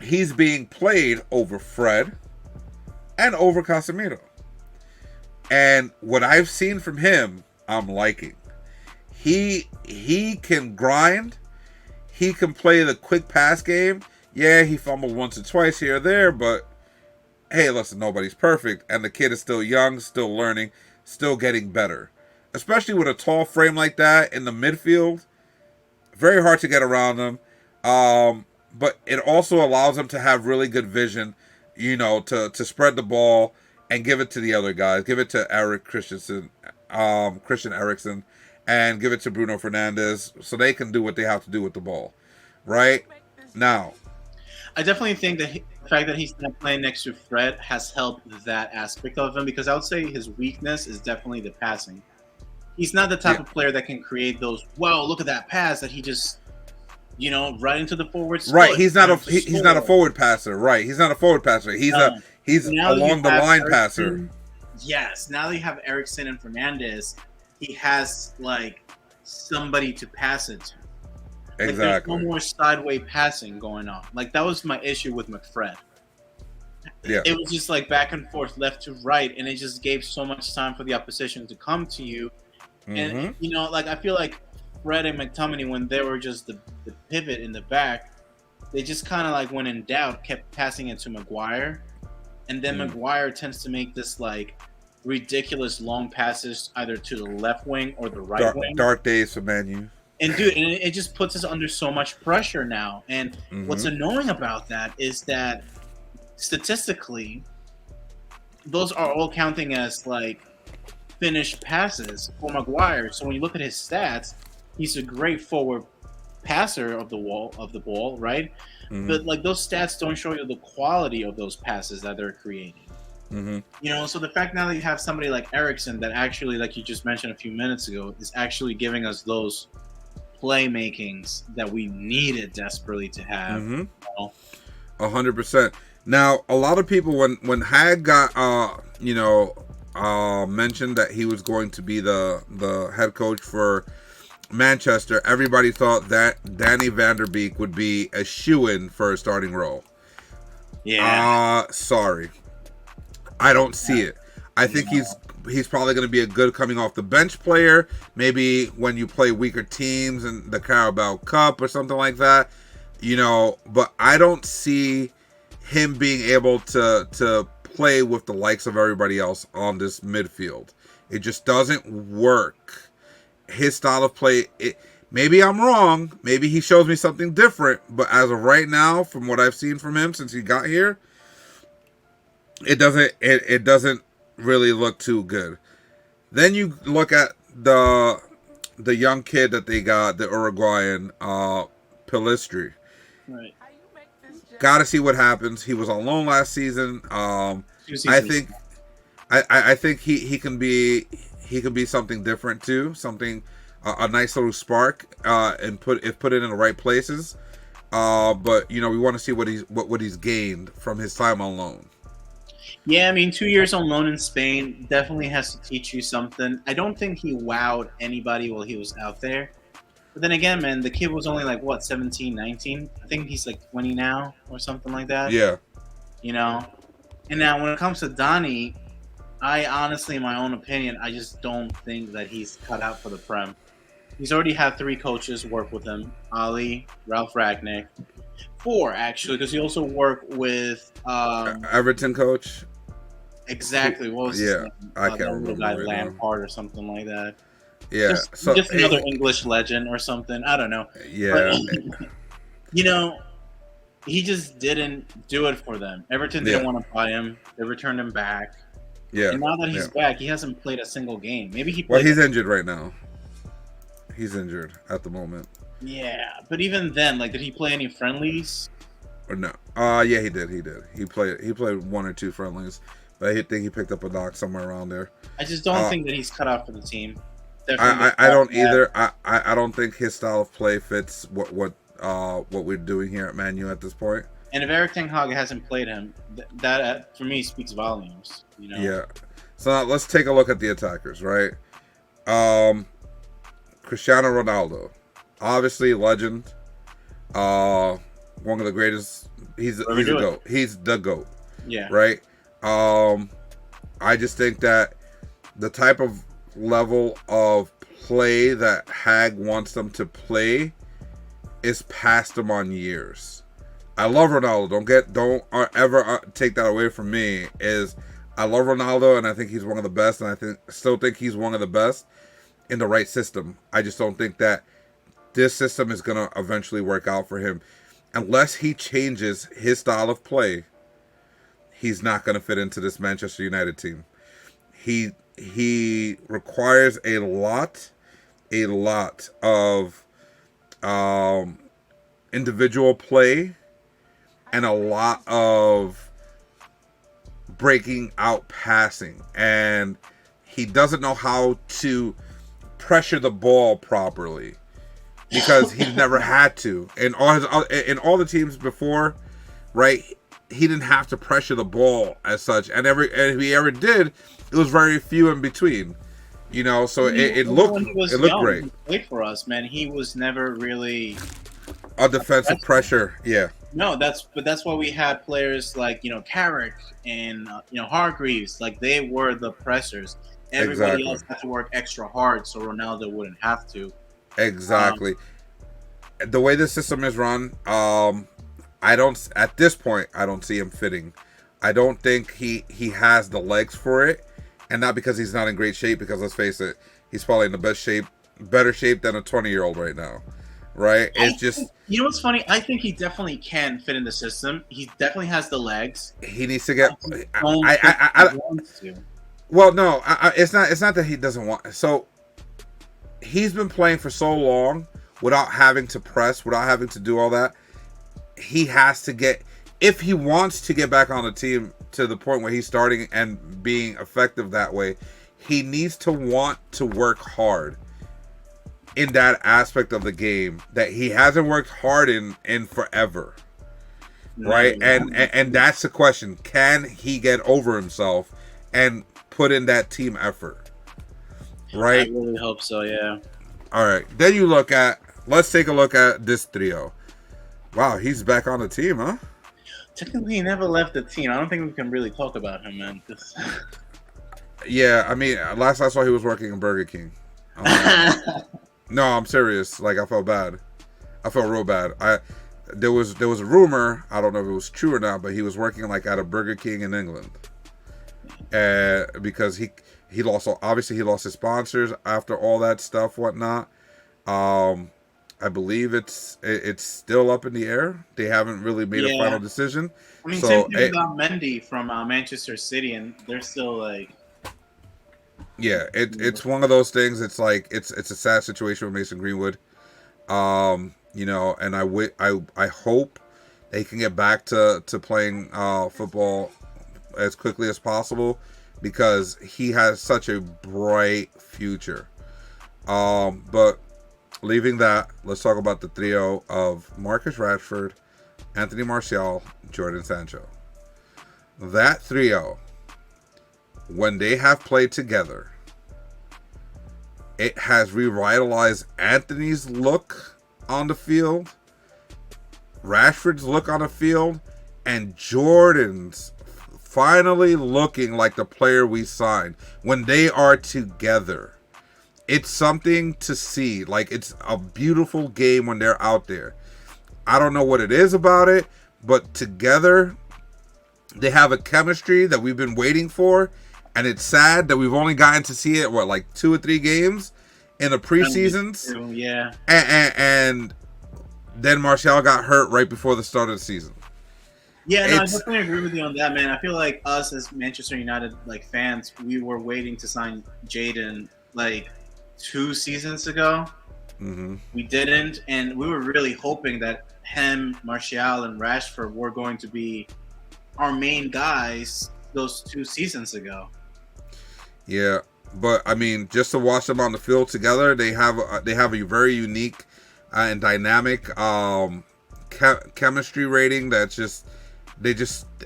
he's being played over Fred and over Casemiro. And what I've seen from him, I'm liking. He can grind. He can play the quick pass game. Yeah, he fumbled once or twice here or there, but hey, listen, nobody's perfect. And the kid is still young, still learning, still getting better. especially with a tall frame like that in the midfield. Very hard to get around him. But it also allows him to have really good vision, to spread the ball and give it to the other guys. Give it to Christian Eriksen, and give it to Bruno Fernandes so they can do what they have to do with the ball. Right? Now, I definitely think that the fact that he's not playing next to Fred has helped that aspect of him, because I would say his weakness is definitely the passing. He's not the type of player that can create those, wow, look at that pass that he just, right into the forward spot. Right, he's not a forward passer. Right, he's not a forward passer. He's along the line passer. Yes, now that you have Eriksen and Fernandes, he has like somebody to pass it to. Like, Exactly. there's no more sideways passing going on. Like, that was my issue with McFred. Yeah. It was just like back and forth, left to right, and it just gave so much time for the opposition to come to you. And like, I feel like Fred and McTominay, when they were just the pivot in the back, they just kind of like, when in doubt, kept passing it to Maguire, and then Maguire tends to make this like ridiculous long passes either to the left wing or the right wing. Dark days for Man U. And dude, and it just puts us under so much pressure now. And what's annoying about that is that statistically, those are all counting as like finished passes for Maguire. So when you look at his stats, he's a great forward passer of the ball, right? But like, those stats don't show you the quality of those passes that they're creating. So the fact now that you have somebody like Eriksen that actually, like you just mentioned a few minutes ago, is actually giving us those playmakings that we needed desperately to have. 100%. Now, a lot of people, when Hag got mentioned that he was going to be the head coach for Manchester, everybody thought that Danny Van Der Beek would be a shoo-in for a starting role. Sorry, I don't see it. I think he's probably going to be a good coming off the bench player. Maybe when you play weaker teams in the Carabao Cup or something like that, But I don't see him being able to play with the likes of everybody else on this midfield. It just doesn't work. His style of play. Maybe I'm wrong. Maybe he shows me something different. But as of right now, from what I've seen from him since he got here, it doesn't really look too good. Then you look at the young kid that they got, the Uruguayan Pelistri. Right. Got to see what happens. He was on loan last season. I think he can be something different too. Something a nice little spark and put it in the right places. But we want to see what he's gained from his time on loan. Yeah, I mean, 2 years on loan in Spain definitely has to teach you something. I don't think he wowed anybody while he was out there. But then again, man, the kid was only like, 17, 19? I think he's like 20 now or something like that. Yeah. And now when it comes to Donny, I honestly, in my own opinion, I just don't think that he's cut out for the Prem. He's already had 3 coaches work with him. Ali, Ralph Ragnick. 4, actually, because he also worked with... Everton coach? Exactly. What was his name? I can't remember. Guy Lampard or something like that. Yeah. Just another English legend or something. I don't know. Yeah. But, he just didn't do it for them. Everton didn't want to buy him. They returned him back. Yeah. And now that he's back, he hasn't played a single game. Maybe he played. Well, he's injured right now. He's injured at the moment. Yeah, but even then, like, did he play any friendlies? Or no? Yeah, he did. He played 1 or 2 friendlies, but I think he picked up a knock somewhere around there. I just don't think that he's cut out for the team. I don't either. I don't think his style of play fits what we're doing here at Man U at this point. And if Eric Ten Hag hasn't played him, that for me speaks volumes. Yeah. So now let's take a look at the attackers, right? Cristiano Ronaldo, obviously legend. One of the greatest. He's the GOAT. He's the GOAT. Yeah. Right. I just think that the type of level of play that Hag wants them to play is past them on years. I love Ronaldo. Don't ever take that away from me. I love Ronaldo, and I think he's one of the best, and still think he's one of the best. in the right system. I just don't think that this system is going to eventually work out for him. Unless he changes his style of play, he's not going to fit into this Manchester United team. He requires a lot of individual play and a lot of breaking out passing, and he doesn't know how to pressure the ball properly because he's never had to. In all the teams before, right? He didn't have to pressure the ball as such, and if he ever did, it was very few in between. You know, so it looked great. He played for us, man. He was never really a defensive pressure. Yeah. No, that's why we had players like Carrick and Hargreaves. Like they were the pressers. Everybody else had to work extra hard, so Ronaldo wouldn't have to. Exactly. The way the system is run, at this point I don't see him fitting. I don't think he has the legs for it, and not because he's not in great shape. Because let's face it, he's probably in the better shape than a 20-year-old right now. Right? You know what's funny? I think he definitely can fit in the system. He definitely has the legs. He needs to get. Well, no, it's not. It's not that he doesn't want. So he's been playing for so long without having to press, without having to do all that. He has to get. If he wants to get back on the team to the point where he's starting and being effective that way, he needs to want to work hard in that aspect of the game that he hasn't worked hard in forever, right? And that's the question: can he get over himself and put in that team effort? Right? I really hope so. Yeah. All right. Then let's take a look at this trio. Wow, he's back on the team, huh? Technically, he never left the team. I don't think we can really talk about him, man. Yeah, I mean, last I saw, he was working in Burger King. No, I'm serious. Like, I felt bad. I felt real bad. There was a rumor. I don't know if it was true or not, but he was working like at a Burger King in England, because he lost his sponsors after all that stuff, whatnot. I believe it's still up in the air. They haven't really made a final decision. I mean, same thing about Mendy from Manchester City, and they're still like. Yeah, it's one of those things. It's like it's a sad situation with Mason Greenwood, and I hope they can get back to playing football as quickly as possible, because he has such a bright future. But leaving that, let's talk about the trio of Marcus Rashford, Anthony Martial, Jadon Sancho. That trio, when they have played together, it has revitalized Anthony's look on the field, Rashford's look on the field, and Jordan's finally looking like the player we signed. When they are together, it's something to see. Like, it's a beautiful game when they're out there. I don't know what it is about it, but together they have a chemistry that we've been waiting for. And it's sad that we've only gotten to see it, like 2 or 3 games in the preseasons. Yeah. And then Martial got hurt right before the start of the season. Yeah, no, I definitely agree with you on that, man. I feel like us as Manchester United fans, we were waiting to sign Jadon 2 seasons ago. Mm-hmm. We didn't, and we were really hoping that him, Martial, and Rashford were going to be our main guys those 2 seasons ago. Yeah, but I mean, just to watch them on the field together, they have a very unique and dynamic chemistry rating. That's just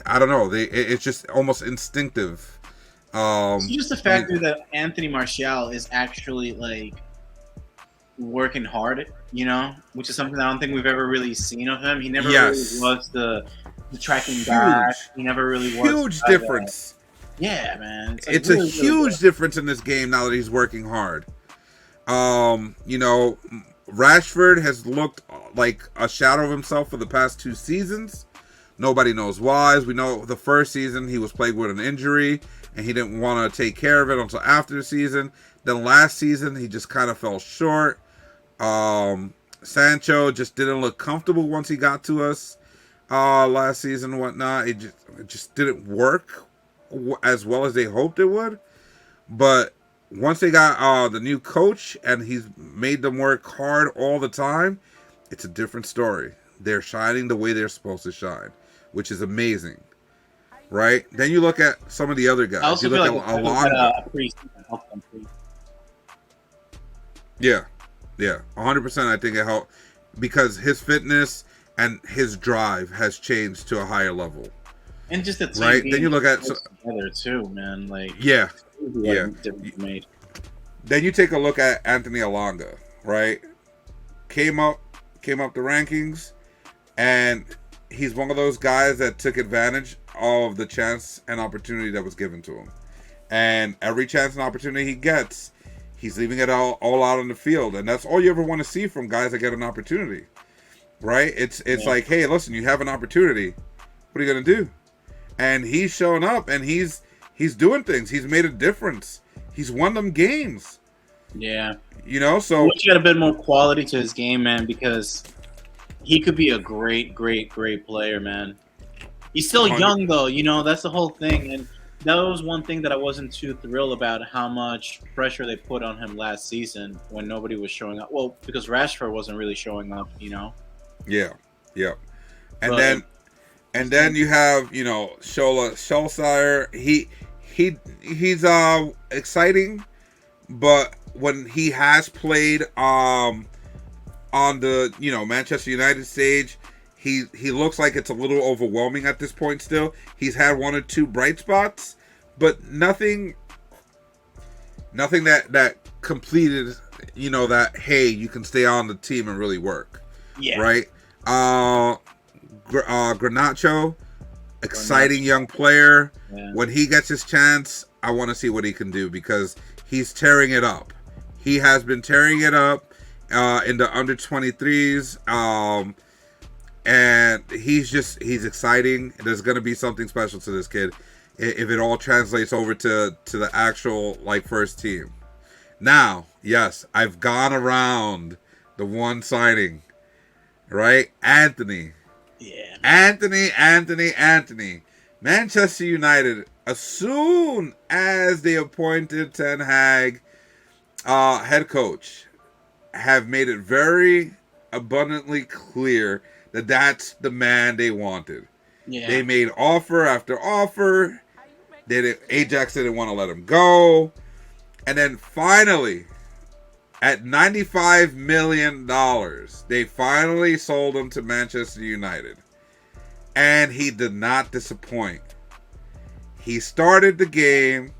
I don't know. It's just almost instinctive. It's just the fact that Anthony Martial is actually working hard, which is something I don't think we've ever really seen of him. He never really was the tracking back. He never really was. Huge difference. Yeah, man. It's really, a huge difference in this game now that he's working hard. Rashford has looked like a shadow of himself for the past 2 seasons, Nobody knows why. As we know, the first season he was plagued with an injury, and he didn't want to take care of it until after the season. Then last season, he just kind of fell short. Sancho just didn't look comfortable once he got to us last season and whatnot. It just didn't work as well as they hoped it would. But once they got the new coach and he's made them work hard all the time, it's a different story. They're shining the way they're supposed to shine, which is amazing, right? Then you look at some of the other guys. I also you feel look like at Alonso. Yeah, 100%. I think it helped because his fitness and his drive has changed to a higher level. And just the team, right? Then you look at together too, man. Like yeah. Made. Then you take a look at Anthony Alonga, right? Came up the rankings, and he's one of those guys that took advantage of the chance and opportunity that was given to him. And every chance and opportunity he gets, he's leaving it all out on the field, and that's all you ever want to see from guys that get an opportunity, right? It's like, hey, listen, you have an opportunity. What are you gonna do? And he's showing up, and he's doing things. He's made a difference. He's won them games. Yeah. You know, so he got a bit more quality to his game, man, because he could be a great player, man. He's still young, though. You know, that's the whole thing. And that was one thing that I wasn't too thrilled about, how much pressure they put on him last season when nobody was showing up. Well, because Rashford wasn't really showing up, you know? Yeah. And then you have, you know, Solskjaer. He's exciting, but when he has played on the, you know, Manchester United stage, he looks like it's a little overwhelming at this point still. He's had one or two bright spots, but nothing that completed, you know, that, hey, you can stay on the team and really work. Yeah. Right? Garnacho, exciting young player. Yeah. When he gets his chance, I want to see what he can do because he's tearing it up. He has been tearing it up in the under 23s, and he's exciting. There's going to be something special to this kid if it all translates over to the actual like first team. Now, yes, I've gone around the one signing, right? Anthony. Yeah. Anthony. Manchester United, as soon as they appointed Ten Hag head coach, have made it very abundantly clear that that's the man they wanted. Yeah. They made offer after offer. Ajax didn't want to let him go. And then finally, at $95 million, they finally sold him to Manchester United. And he did not disappoint. He started the game.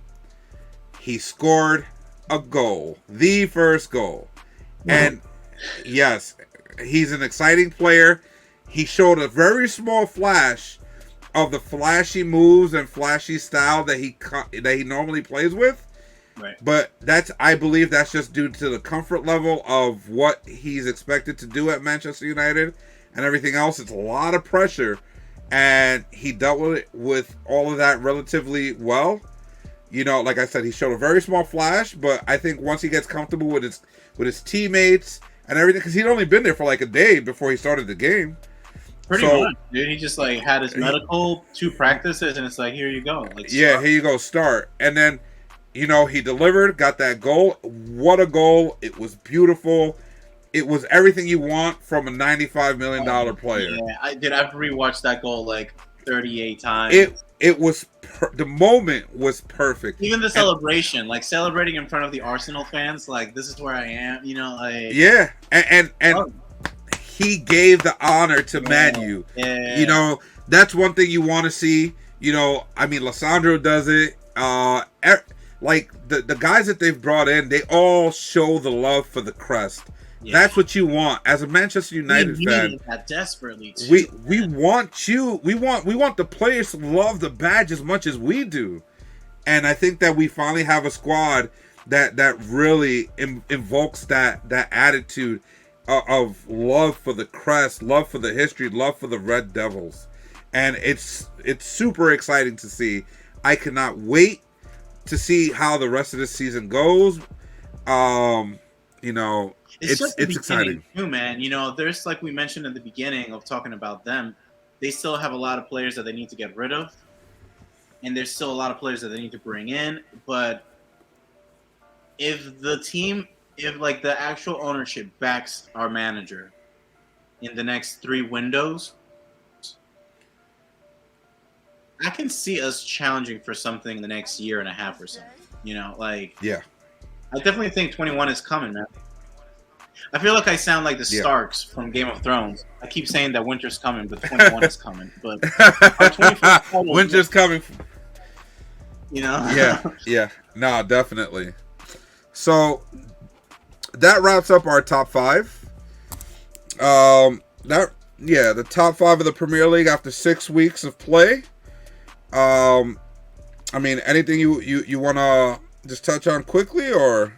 He scored a goal. The first goal. And yes, he's an exciting player. He showed a very small flash of the flashy moves and flashy style that he normally plays with. Right. But I believe that's just due to the comfort level of what he's expected to do at Manchester United and everything else. It's a lot of pressure, and he dealt with all of that relatively well. You know, like I said, he showed a very small flash, but I think once he gets comfortable with his teammates and everything, because he'd only been there for like a day before he started the game. Pretty much, dude. He just like had his medical, 2 practices, and it's like, here you go. Like, here you go, start. And then, you know, he delivered, got that goal. What a goal. It was beautiful. It was everything you want from a $95 million player. Yeah, I've rewatched that goal like 38 times. It was, the moment was perfect. Even the celebration, like celebrating in front of the Arsenal fans, like, this is where I am, you know, like. Yeah, and he gave the honor to Manu. Yeah. You know, that's one thing you want to see. You know, I mean, Lissandro does it. Like, the guys that they've brought in, they all show the love for the crest. Yeah. That's what you want as a Manchester United fan. That desperately too, we want you. We want the players to love the badge as much as we do. And I think that we finally have a squad that really invokes that attitude of love for the crest, love for the history, love for the Red Devils. and it's super exciting to see. I cannot wait to see how the rest of the season goes. You know, It's just the it's beginning exciting too, man. You know, there's like we mentioned at the beginning of talking about them, they still have a lot of players that they need to get rid of, and there's still a lot of players that they need to bring in. But if the team, if like the actual ownership backs our manager in the next 3 windows, I can see us challenging for something the next year and a half or something. You know, like yeah. I definitely think 21 is coming, man. I feel like I sound like the Yeah. Starks from Game of Thrones. I keep saying that winter's coming, but 21 is coming. But our 21st Winter's coming. You know? Yeah, yeah. No, definitely. So that wraps up our top 5. The top 5 of the Premier League after 6 weeks of play. I mean, anything you want to just touch on quickly, or?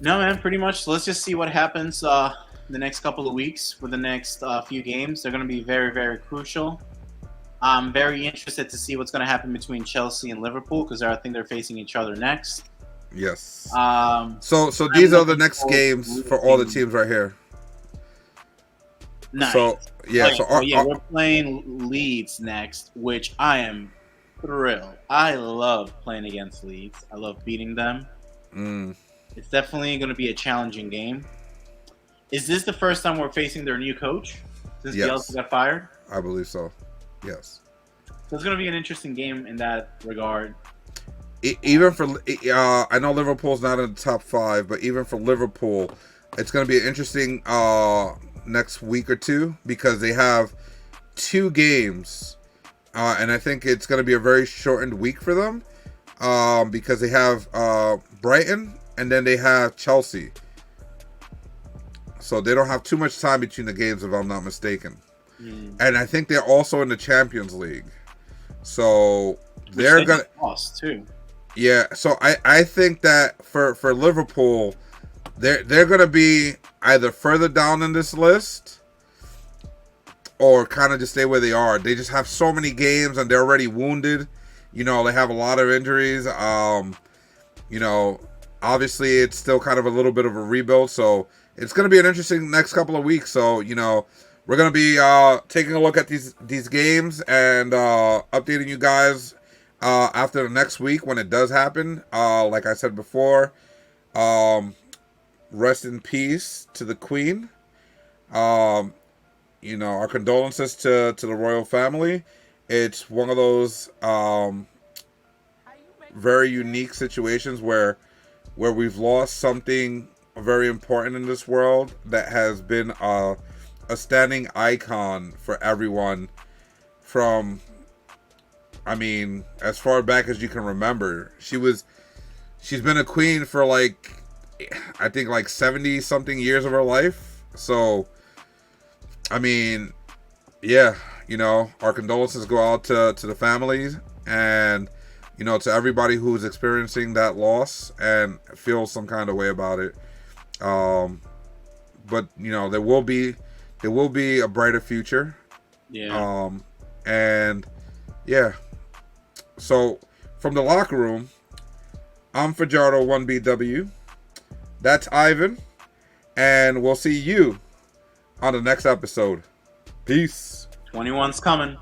No, man, pretty much. Let's just see what happens the next couple of weeks for the next few games. They're going to be very, very crucial. I'm very interested to see what's going to happen between Chelsea and Liverpool because I think they're facing each other next. Yes. So these are the next games for all the teams right here. Nice. So yeah, we're playing Leeds next, which I am thrilled. I love playing against Leeds. I love beating them. It's definitely going to be a challenging game. Is this the first time we're facing their new coach since Bielsa got fired? I believe so. Yes. So it's going to be an interesting game in that regard. Even for I know Liverpool's not in the top 5, but even for Liverpool, it's going to be an interesting next week or two because they have 2 games, and I think it's going to be a very shortened week for them because they have Brighton and then they have Chelsea, so they don't have too much time between the games if I'm not mistaken. And I think they're also in the Champions League, so they're gonna lost too. Yeah, so I think that for Liverpool, they're gonna be either further down in this list or kind of just stay where they are. They just have so many games and they're already wounded. You know, they have a lot of injuries. You know, obviously it's still kind of a little bit of a rebuild, so it's gonna be an interesting next couple of weeks. So, you know, we're gonna be taking a look at these games and updating you guys after the next week when it does happen. Like I said before, rest in peace to the Queen. You know, our condolences to the royal family. It's one of those very unique situations where we've lost something very important in this world that has been a standing icon for everyone from, I mean, as far back as you can remember. She's been a queen for like, I think like 70 something years of her life. So, I mean, yeah, you know, our condolences go out to the families and, you know, to everybody who's experiencing that loss and feels some kind of way about it. But, you know, there will be a brighter future. Yeah. And yeah. So from the locker room, I'm Fajardo 1BW. That's Ivan. And we'll see you on the next episode. Peace. 21's coming.